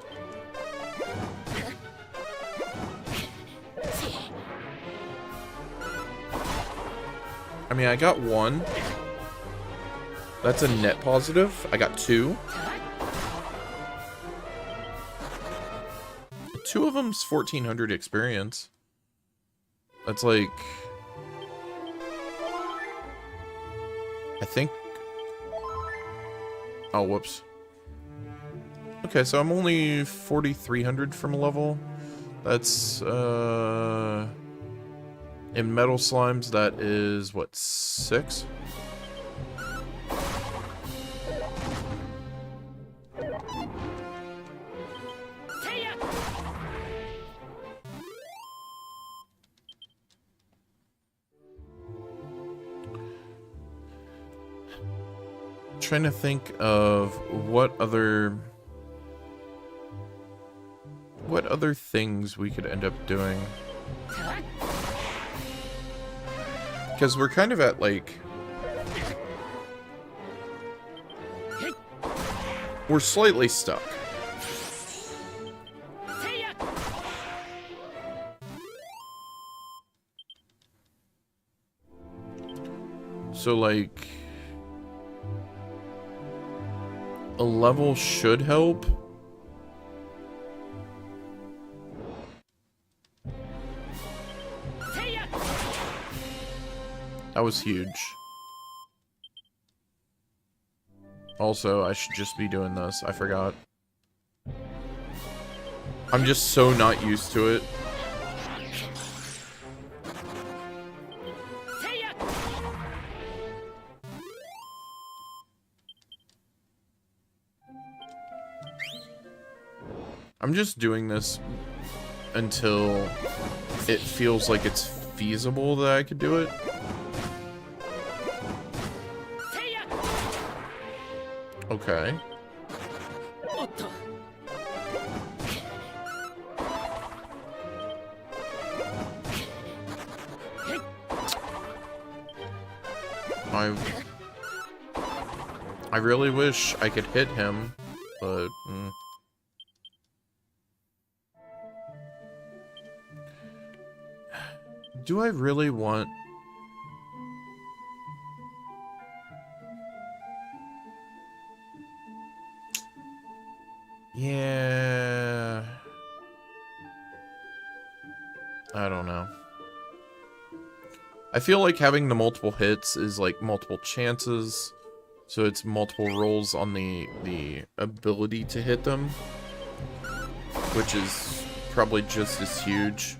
[SPEAKER 1] I mean, I got one. That's a net positive. I got two. Two of them's 1,400 experience. That's like... I think... Oh, whoops. Okay, so I'm only 4,300 from a level. That's, in metal slimes, that is, what, 6? Trying to think of what other things we could end up doing, because we're kind of at like, we're slightly stuck. So like a level should help. That was huge. Also, I should just be doing this. I forgot. I'm just so not used to it. I'm just doing this until it feels like it's feasible that I could do it. Okay. I really wish I could hit him, but... Do I really want... Yeah... I don't know. I feel like having the multiple hits is like multiple chances, so it's multiple rolls on the ability to hit them, which is probably just as huge.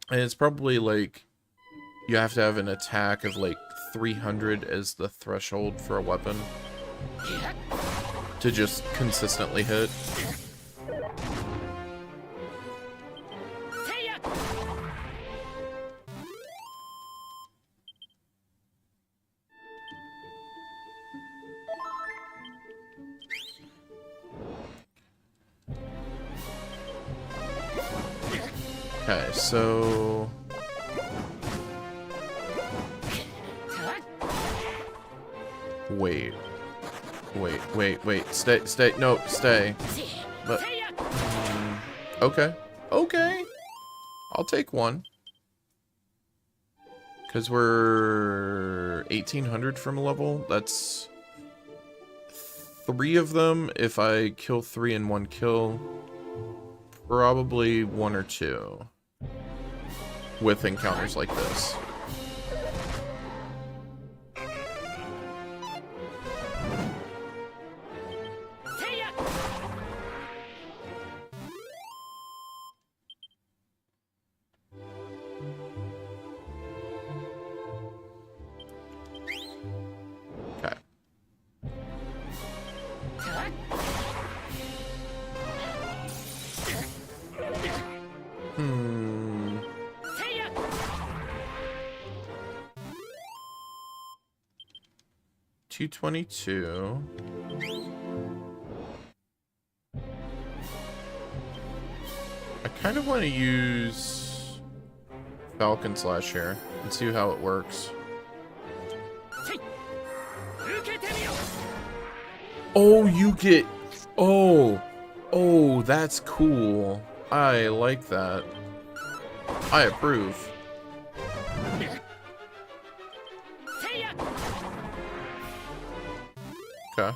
[SPEAKER 1] And it's probably like you have to have an attack of like 300 as the threshold for a weapon to just consistently hit. Okay, so... Wait. Stay, no, stay. But... okay. Okay. I'll take one. Because we're 1,800 from a level. That's... 3 of them. If I kill 3 in one kill, probably 1 or 2. With encounters like this. Okay. Hmm. 222. I kind of want to use Falcon Slash here and see how it works. Oh, you get... Oh. Oh, that's cool. I like that. I approve. Okay.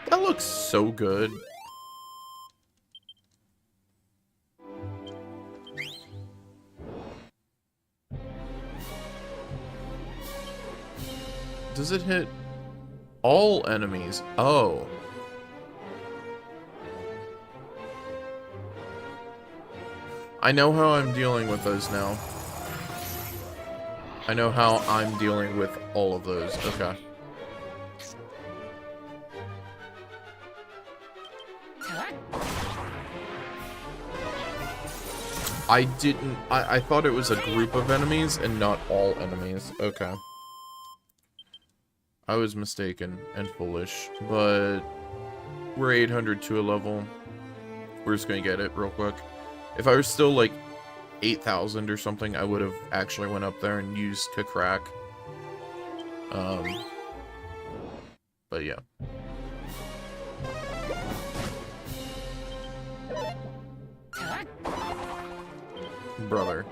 [SPEAKER 1] That looks so good. Does it hit all enemies? Oh. I know how I'm dealing with those now. I know how I'm dealing with all of those. Okay. I thought it was a group of enemies and not all enemies. Okay. I was mistaken and foolish, but we're 800 to a level. We're just gonna get it real quick. If I was still like 8,000 or something, I would have actually went up there and used to crack. But yeah. Brother.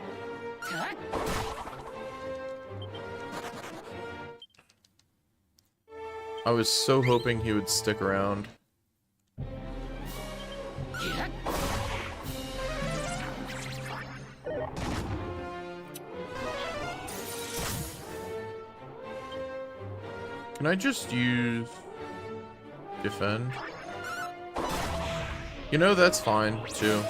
[SPEAKER 1] I was so hoping he would stick around. Can I just use defend? You know, that's fine too.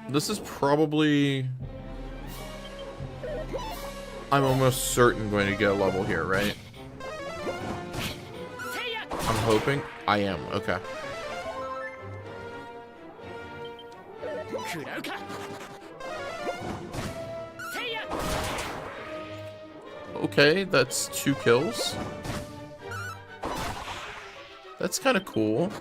[SPEAKER 1] This is probably... I'm almost certain going to get a level here, right? I'm hoping. I am. Okay. Okay, that's 2 kills. That's kind of cool.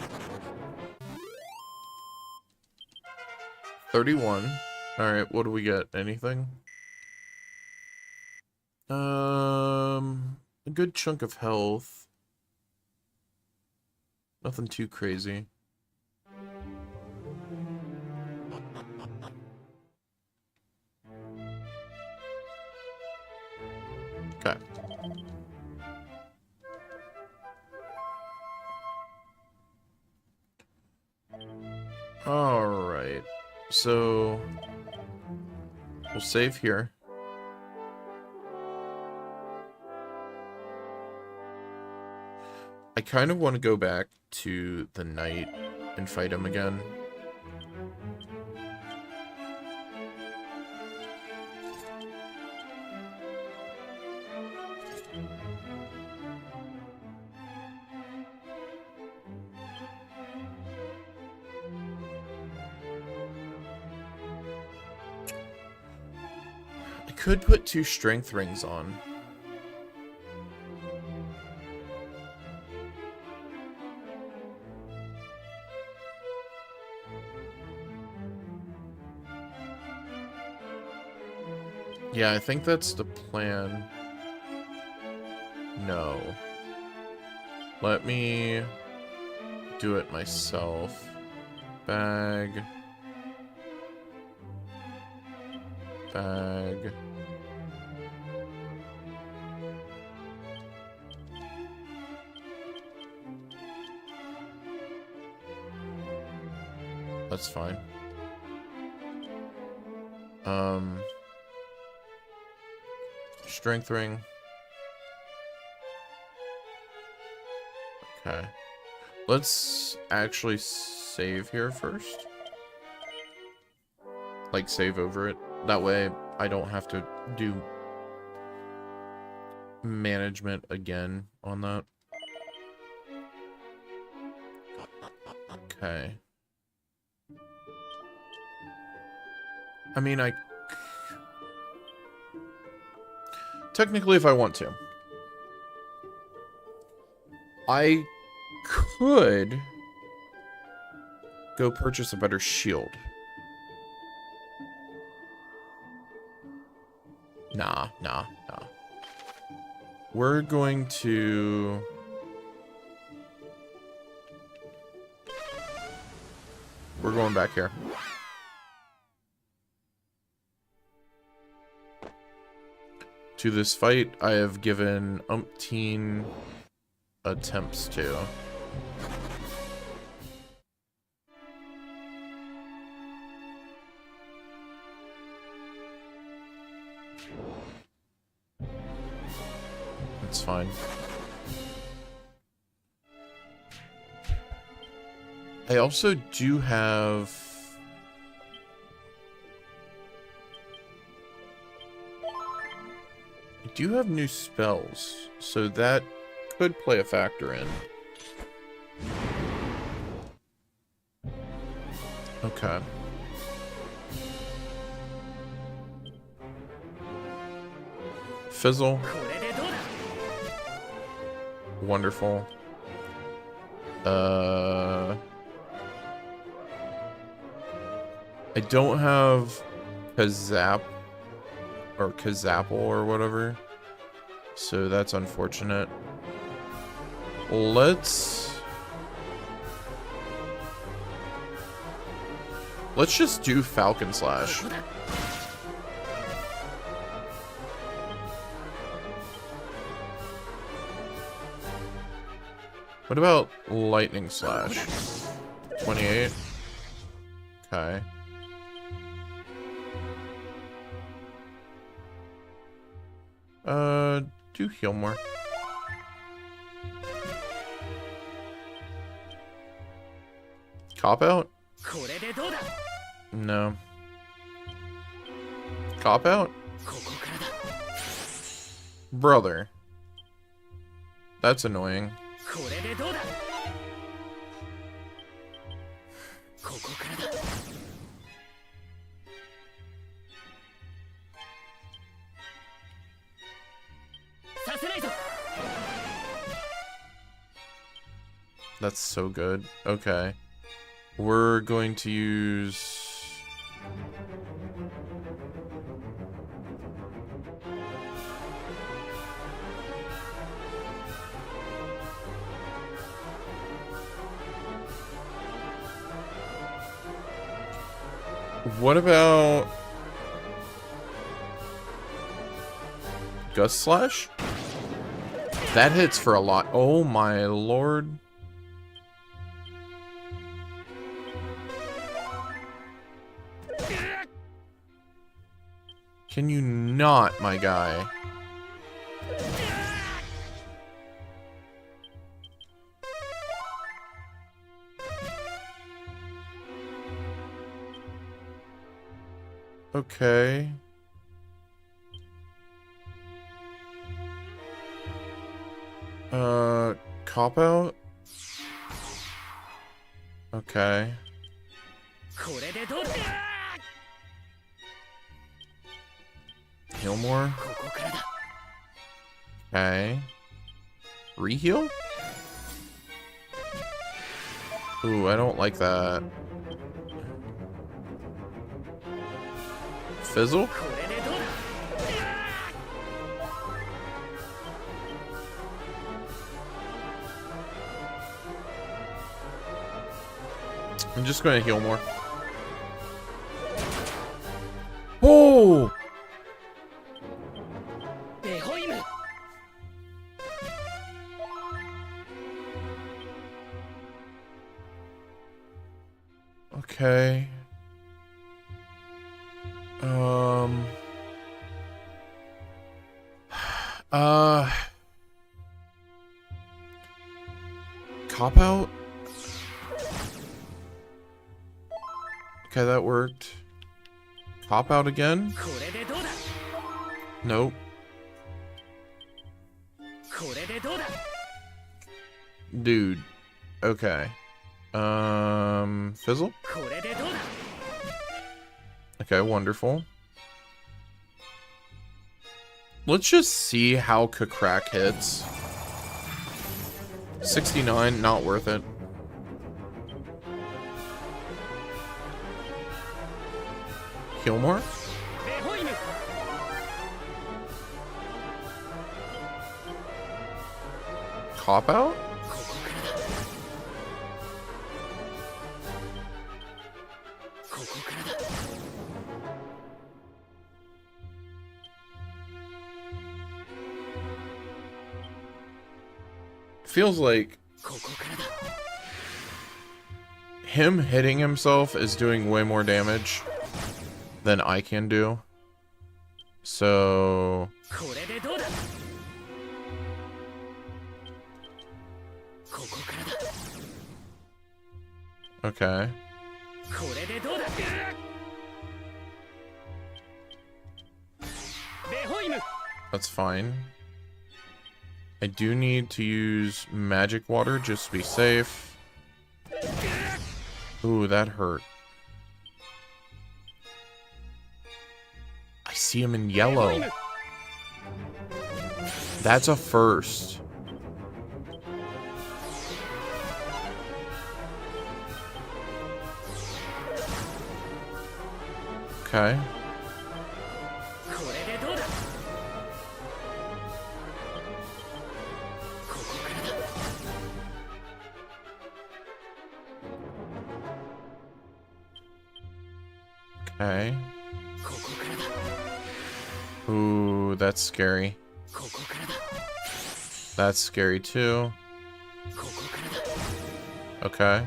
[SPEAKER 1] 31. Alright, what do we get? Anything? A good chunk of health. Nothing too crazy. Okay. Alright. So we'll save here. I kind of want to go back to the knight and fight him again. I could put 2 strength rings on. Yeah, I think that's the plan. No. Let me do it myself. Bag. Bag. That's fine. Strength ring. Okay. Let's actually save here first. Like, save over it. That way, I don't have to do management again on that. Okay. I mean, technically, if I want to, I could go purchase a better shield. Nah. We're going to... We're going back here. To this fight, I have given umpteen attempts to. It's fine. I also do have... I do have new spells, so that could play a factor in. Okay. Fizzle. Wonderful. I don't have Kazap or Kazapple or whatever, so that's unfortunate. Let's just do Falcon Slash. What about Lightning Slash? 28. Okay. Do heal more. Cop out? No. Cop out? Brother. That's annoying. That's so good. Okay. We're going to use... What about... Gust Slash? That hits for a lot. Oh my lord. Can you not, my guy? Okay. Cop out? Okay. Heal more? Okay. Reheal? Ooh, I don't like that. Fizzle? I'm just going to heal more. Oh! Okay. Cop out? Okay, that worked. Cop out again? Nope. Dude. Okay. Fizzle? Okay, wonderful. Let's just see how Kakrak hits. 69, not worth it. Heal more? Cop out? Feels like him hitting himself is doing way more damage than I can do. So okay. That's fine. I do need to use magic water just to be safe. Ooh, that hurt. I see him in yellow. That's a first. Okay. Okay. Ooh, that's scary. That's scary too. Okay.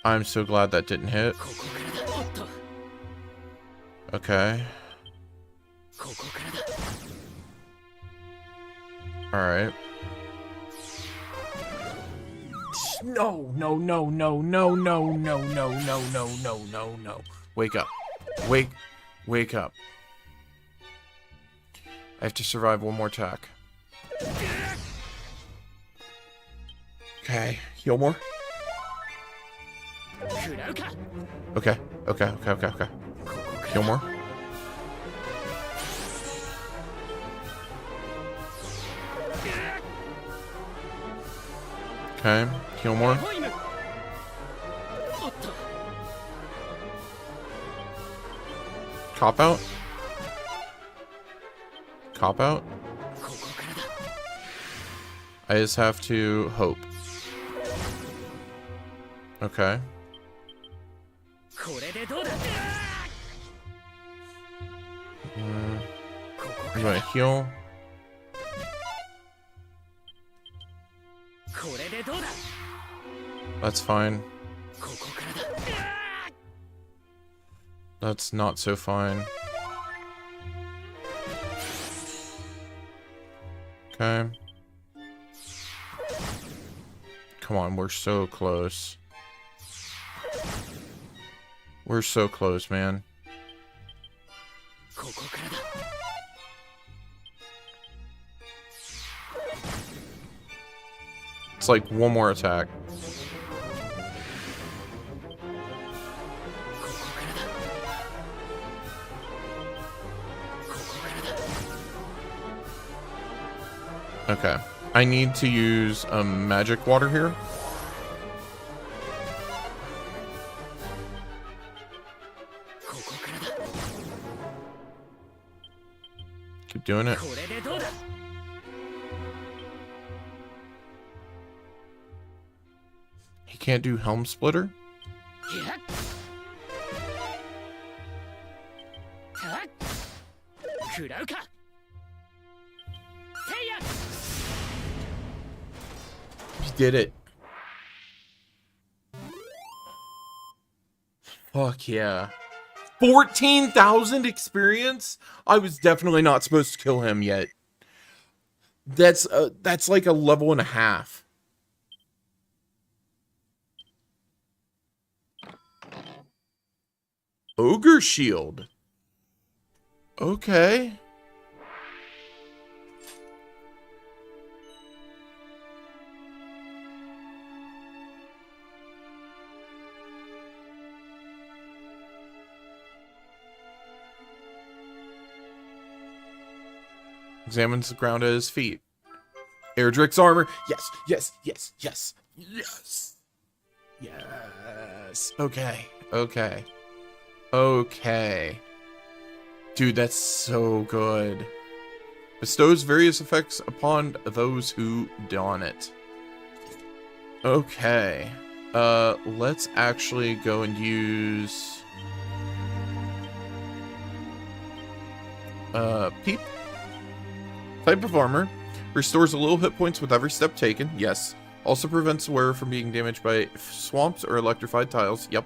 [SPEAKER 1] I'm so glad that didn't hit. Okay. Alright. No, no, no, no, no, no, no, no, no, no, no, no, no. Wake up. Wake up. I have to survive one more attack. Okay, heal more. Okay. Heal more. Okay, heal more. Cop out? Cop out? I just have to hope. Okay. I'm gonna heal. That's fine. That's not so fine. Okay. Come on, we're so close. We're so close, man. It's like one more attack. Okay. I need to use a magic water here. Keep doing it. He can't do Helm Splitter? He did it. Fuck yeah. 14,000 experience? I was definitely not supposed to kill him yet. That's like a level and a half. Ogre shield. Okay. Examines the ground at his feet. Erdrick's armor. Yes, yes, yes, yes, yes. Yes. Okay. Okay. Okay. Dude, that's so good. Bestows various effects upon those who don it. Okay. Let's actually go and use... Peep. Type of armor. Restores a little hit points with every step taken. Yes. Also prevents the wearer from being damaged by swamps or electrified tiles. Yep.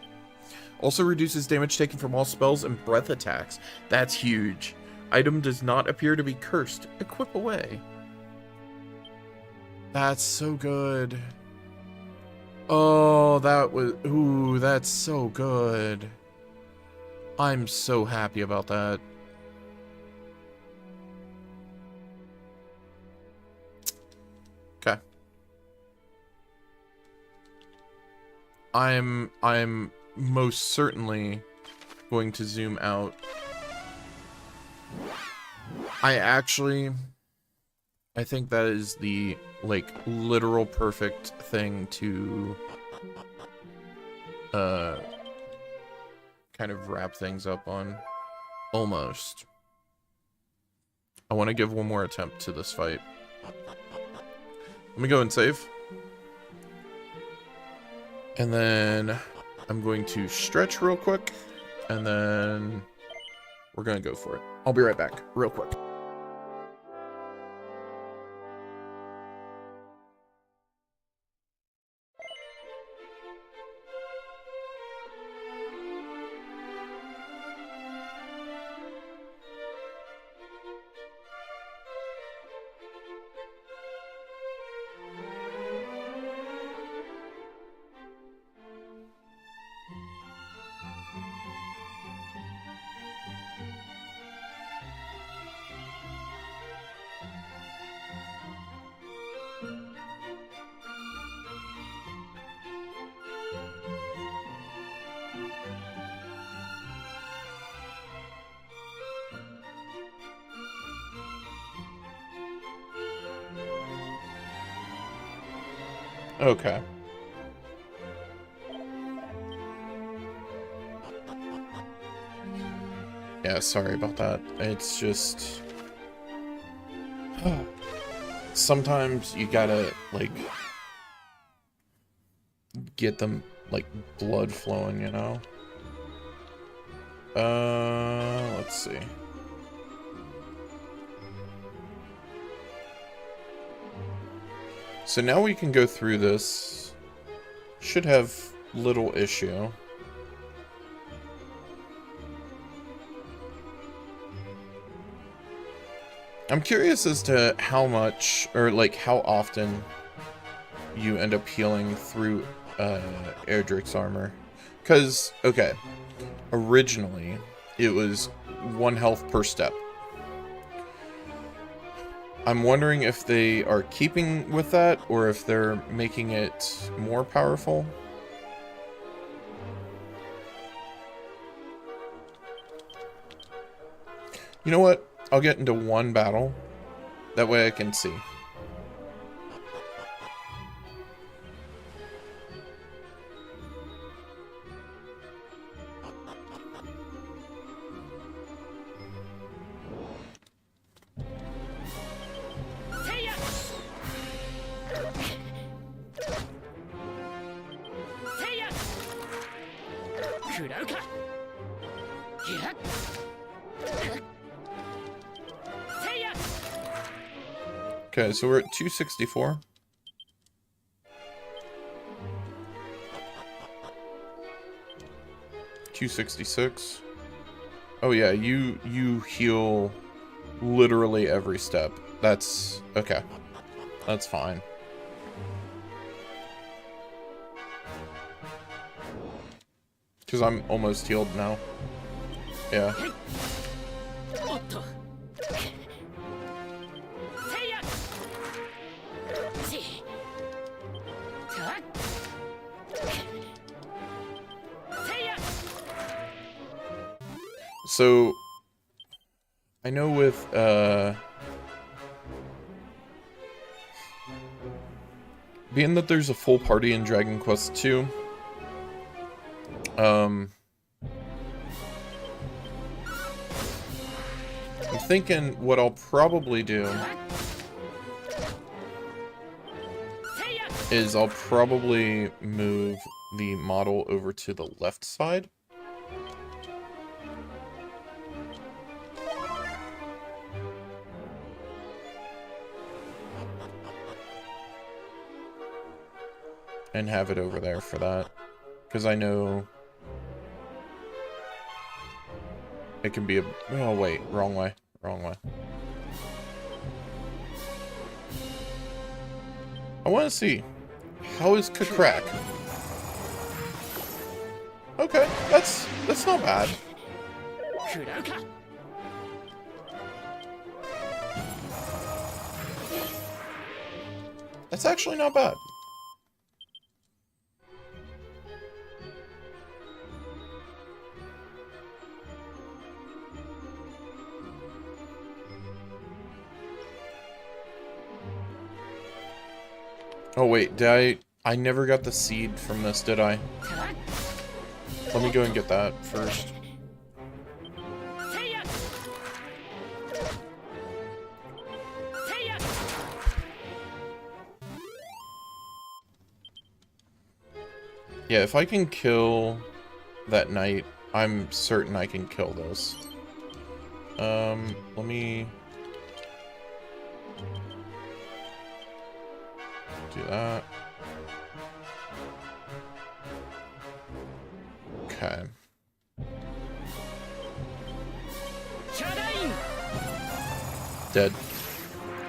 [SPEAKER 1] Also reduces damage taken from all spells and breath attacks. That's huge. Item does not appear to be cursed. Equip away. That's so good. Oh, that was... Ooh, that's so good. I'm so happy about that. Okay. I'm most certainly going to zoom out. I think that is the, like, literal perfect thing to, kind of wrap things up on. Almost. I want to give one more attempt to this fight. Let me go and save. And then I'm going to stretch real quick, and then we're going to go for it. I'll be right back, real quick. Okay. Yeah, sorry about that. It's just... sometimes you gotta, like, get them, like, blood flowing, you know? Let's see. So now we can go through this. Should have little issue. I'm curious as to how much, or like how often you end up healing through Erdrick's armor. Because, okay, originally it was 1 health per step. I'm wondering if they are keeping with that, or if they're making it more powerful. You know what? I'll get into 1 battle. That way I can see. Okay, so we're at 264. $266. Oh yeah, you heal literally every step. That's okay. That's fine. Because I'm almost healed now. Yeah. So, I know with, being that there's a full party in Dragon Quest II, I'm thinking what I'll probably do is I'll probably move the model over to the left side. And have it over there for that. Because I know it can be a... Oh, wait. Wrong way. Wrong way. I want to see. How is Kakrak? Okay, that's not bad. That's actually not bad. Oh wait, did I never got the seed from this, did I? Let me go and get that first. Yeah, if I can kill that knight, I'm certain I can kill this. Let me do that. Okay. Dead.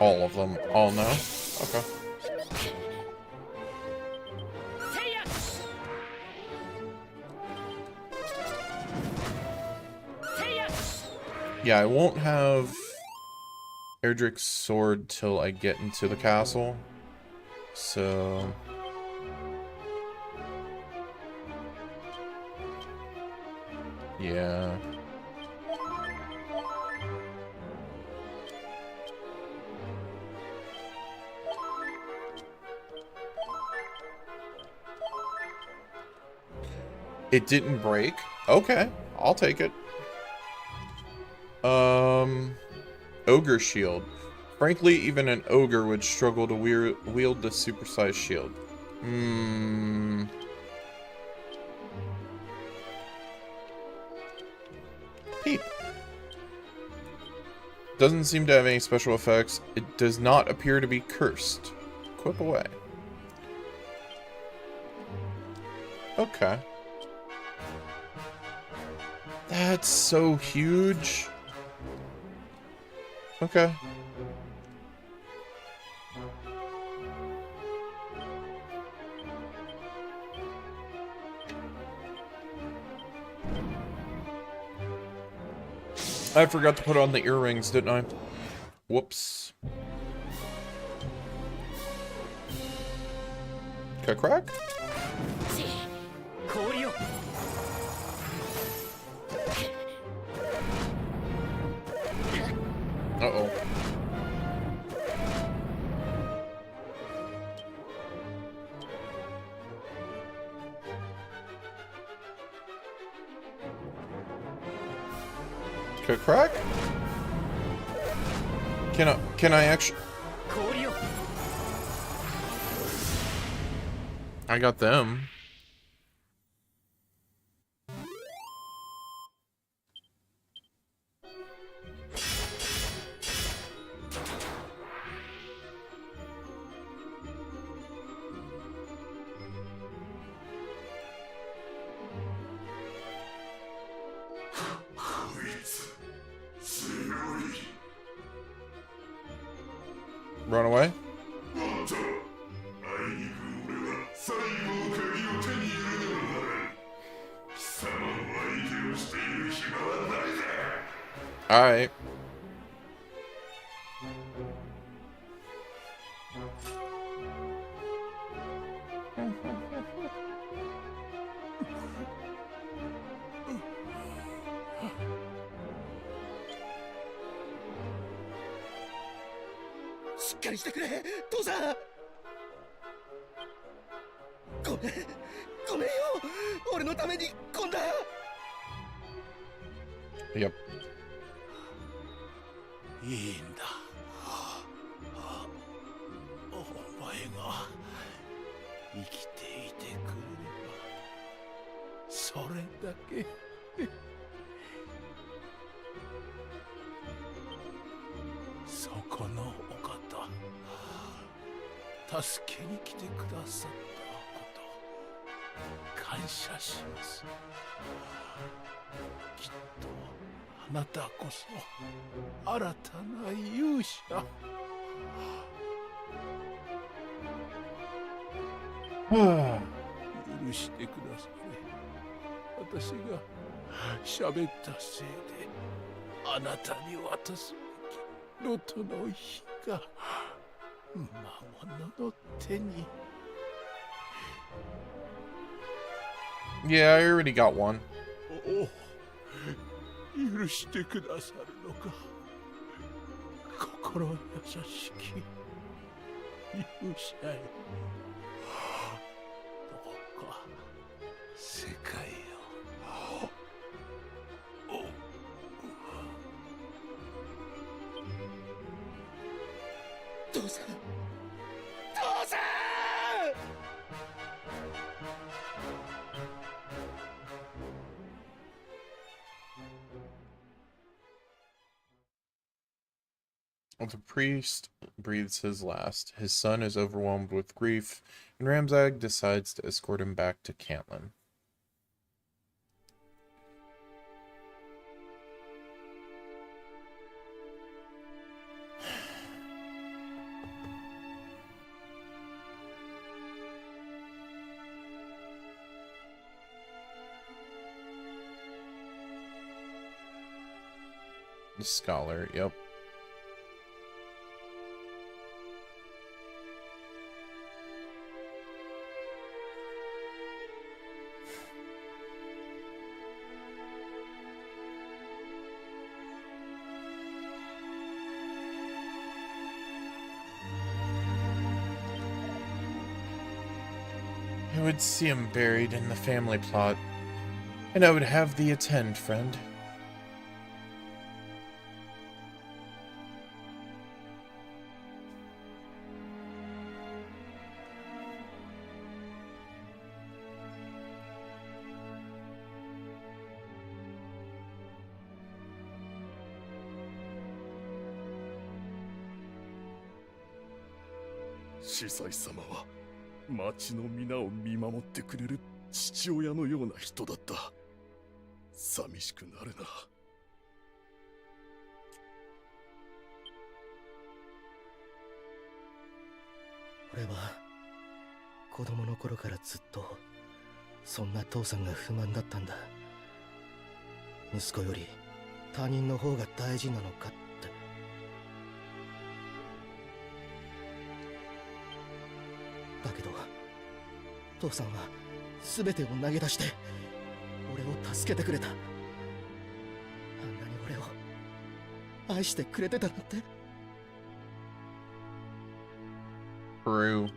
[SPEAKER 1] All of them. All now? Okay. Yeah, I won't have Erdrick's sword till I get into the castle. So... yeah. It didn't break? Okay, I'll take it. Ogre shield. Frankly, even an ogre would struggle to wield the supersized shield. Peep. Doesn't seem to have any special effects. It does not appear to be cursed. Equip away. Okay. That's so huge. Okay. I forgot to put on the earrings, didn't I? Whoops. Crack? Uh-oh. Crack? Can I actually... I got them. Run away? Alright.
[SPEAKER 3] しっかりしてくれ父さん。ごめんよ、俺のためにこんな。
[SPEAKER 1] Yep.
[SPEAKER 3] いいんだ。お前が生きていてくれればそれだけ。そこのお方、助けに来てくださったこと感謝します。きっとあなたこそ新たな勇者。許してください。私が喋ったせいであなたに渡すべきロトの火が魔物の手に。
[SPEAKER 1] Yeah, I already got one.
[SPEAKER 3] 許してくださるのか。心優しき勇者よ。どうか世界を。父さん、父さん。
[SPEAKER 1] The priest breathes his last. His son is overwhelmed with grief, and Ramzag decides to escort him back to Cantlin. The scholar, yep. I would see him buried in the family plot, and I would have thee attend, friend.
[SPEAKER 6] Shisai様は町の皆を見守ってくれる父親のような人だった。寂しくなるな。
[SPEAKER 7] 俺は子供の頃からずっとそんな父さんが不満だったんだ。息子より他人の方が大事なのかって。だけど父さんは全てを投げ出して俺を助けてくれた。あんなに俺を愛してくれてたなんて。
[SPEAKER 1] True.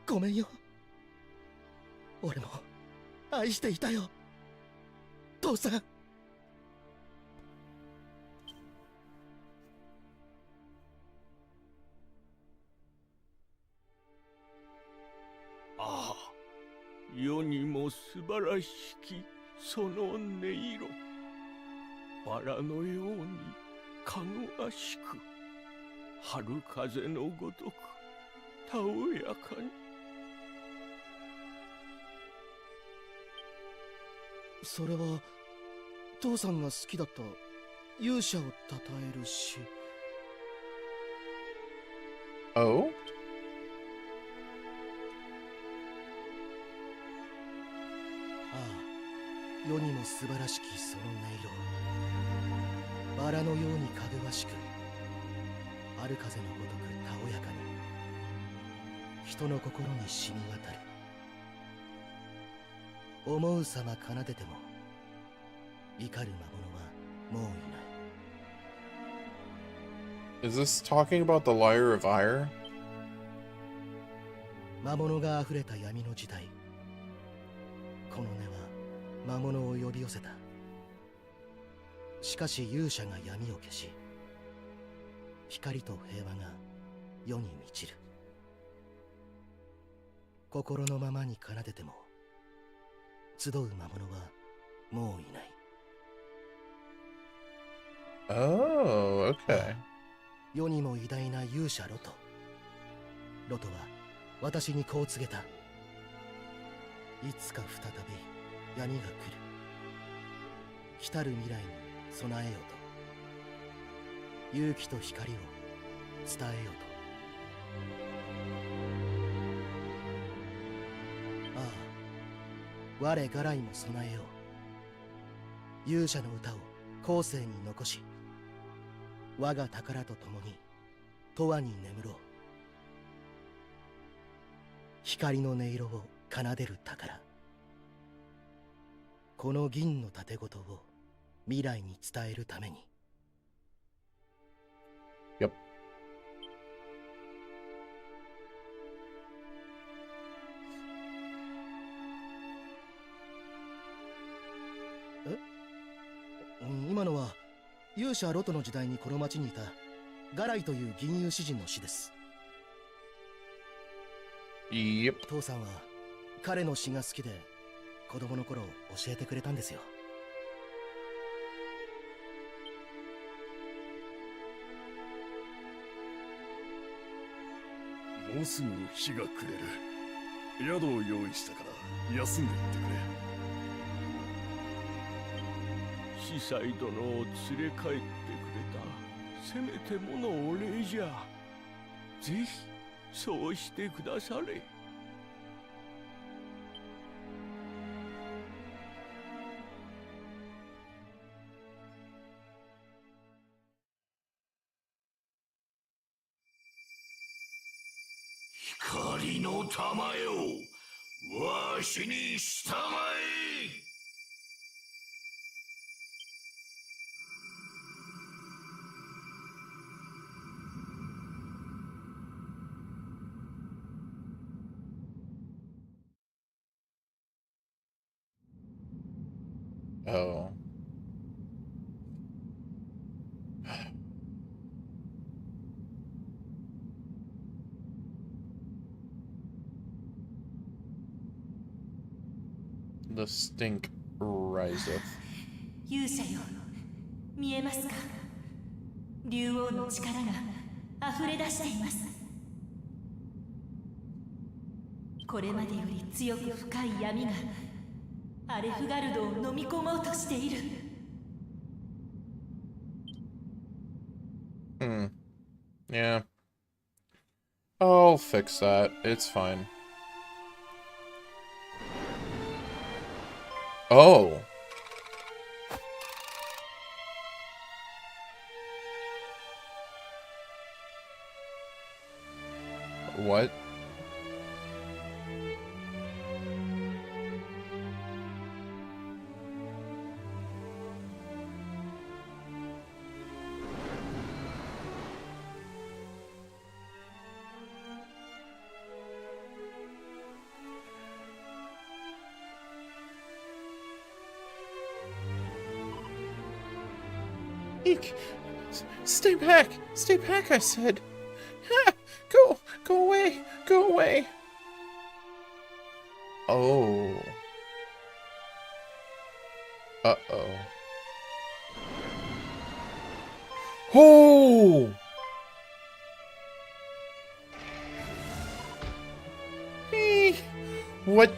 [SPEAKER 7] ごめんよ。俺も愛していたよ父さん。
[SPEAKER 3] ああ、世にも素晴らしきその音色。バラのようにかぐわしく、春風のごとくたおやかに。
[SPEAKER 7] それは父さんが好きだった勇者を称える詩。
[SPEAKER 1] Oh?
[SPEAKER 7] ああ、世にも素晴らしきその音色、バラのようにかぐわしく、ある風のごとくたおやかに、人の心に染み渡る。思うさま奏でても怒る魔物はもういない。
[SPEAKER 1] Is this talking about the Lyre of Ire?
[SPEAKER 7] 魔物があふれた闇の時代、この音は魔物を呼び寄せた。しかし勇者が闇を消し、光と平和が世に満ちる。心のままに奏でても集う魔物はもういない。
[SPEAKER 1] Oh, okay.
[SPEAKER 7] 世にも偉大な勇者ロト。ロトは私にこう告げた。いつか再び闇が来る。来たる未来に備えよと。勇気と光を伝えよと。ああ、我がらいも備えよう。勇者の歌を後世に残し、我が宝と共に永遠に眠ろう。光の音色を奏でる宝、この銀の盾事を未来に伝えるために。
[SPEAKER 1] Yep.
[SPEAKER 7] 今のは勇者ロトの時代にこの町にいたガライという銀融詩人の詩です。
[SPEAKER 1] Yep.
[SPEAKER 7] 父さんは彼の詩が好きで子供の頃教えてくれたんですよ。
[SPEAKER 6] もうすぐ日が暮れる。宿を用意したから休んでいってくれ。
[SPEAKER 3] 司祭殿を連れ帰ってくれたせめてものお礼じゃ。ぜひそうしてくだされ。
[SPEAKER 4] 光の玉よ、わしに従え。
[SPEAKER 1] Oh. The stink riseth.
[SPEAKER 8] 勇者よ、見えますか？竜王の力が溢れ出しています。これまでより強く深い闇がアレフガルドを飲み込もうとしている。
[SPEAKER 1] Yeah. I'll fix that. It's fine. Oh. What?
[SPEAKER 2] Eek! Stay back! Stay back, I said! Ha! Go away! Go away!
[SPEAKER 1] Oh. Uh-oh. Oh! What?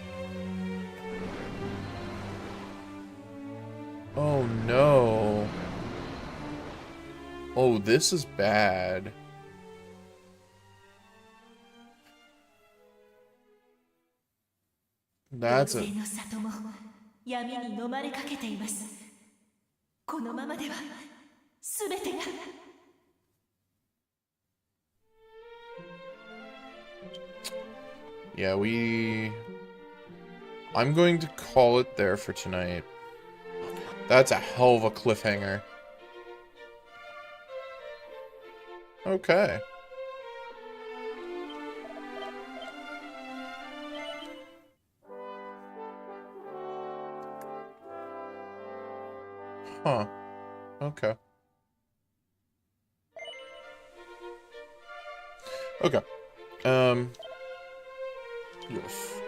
[SPEAKER 1] Oh no. Oh, this is bad. That's
[SPEAKER 8] 妖
[SPEAKER 1] a...
[SPEAKER 8] 精の里も闇に飲まれかけています。このままでは全てが。
[SPEAKER 1] Yeah, I'm going to call it there for tonight. That's a hell of a cliffhanger. Okay. Huh. Okay. Okay. Yes.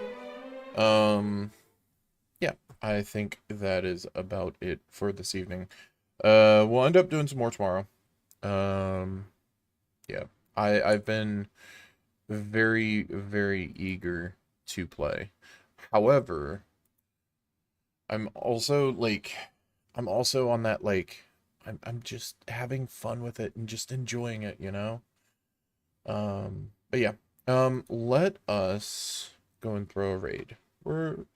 [SPEAKER 1] Yeah, I think that is about it for this evening. We'll end up doing some more tomorrow. Yeah. I've been very, very eager to play. However, I'm also on that I'm just having fun with it and just enjoying it, you know? But yeah. Let us go and throw a raid. We're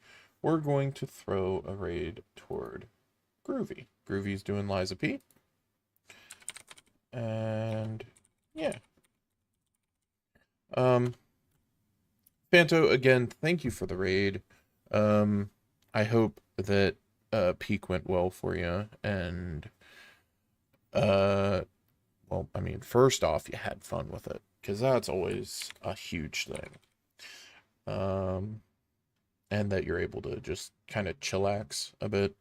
[SPEAKER 1] going to throw a raid toward Groovy. Groovy's doing Liza P. And yeah. Fanto, again, thank you for the raid. I hope that Peak went well for you, and well, I mean, first off, you had fun with it, because that's always a huge thing. And that you're able to just kind of chillax a bit.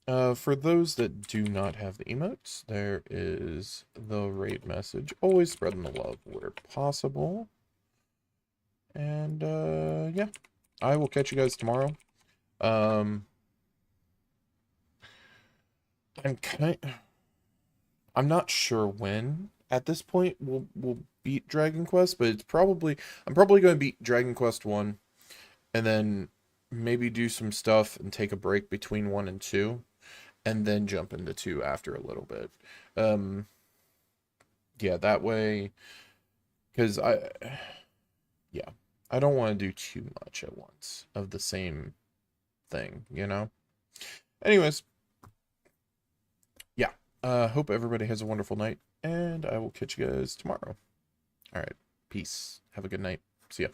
[SPEAKER 1] For those that do not have the emotes, there is the raid message. Always spreading the love where possible. And, yeah. I will catch you guys tomorrow. I'm not sure when at this point we'll beat Dragon Quest, but I'm probably going to beat Dragon Quest 1 and then maybe do some stuff and take a break between 1 and 2 and then jump into 2 after a little bit. Yeah, that way, cuz yeah, I don't want to do too much at once of the same thing, you know? Anyways, yeah, hope everybody has a wonderful night, and I will catch you guys tomorrow. All right, peace. Have a good night. See ya.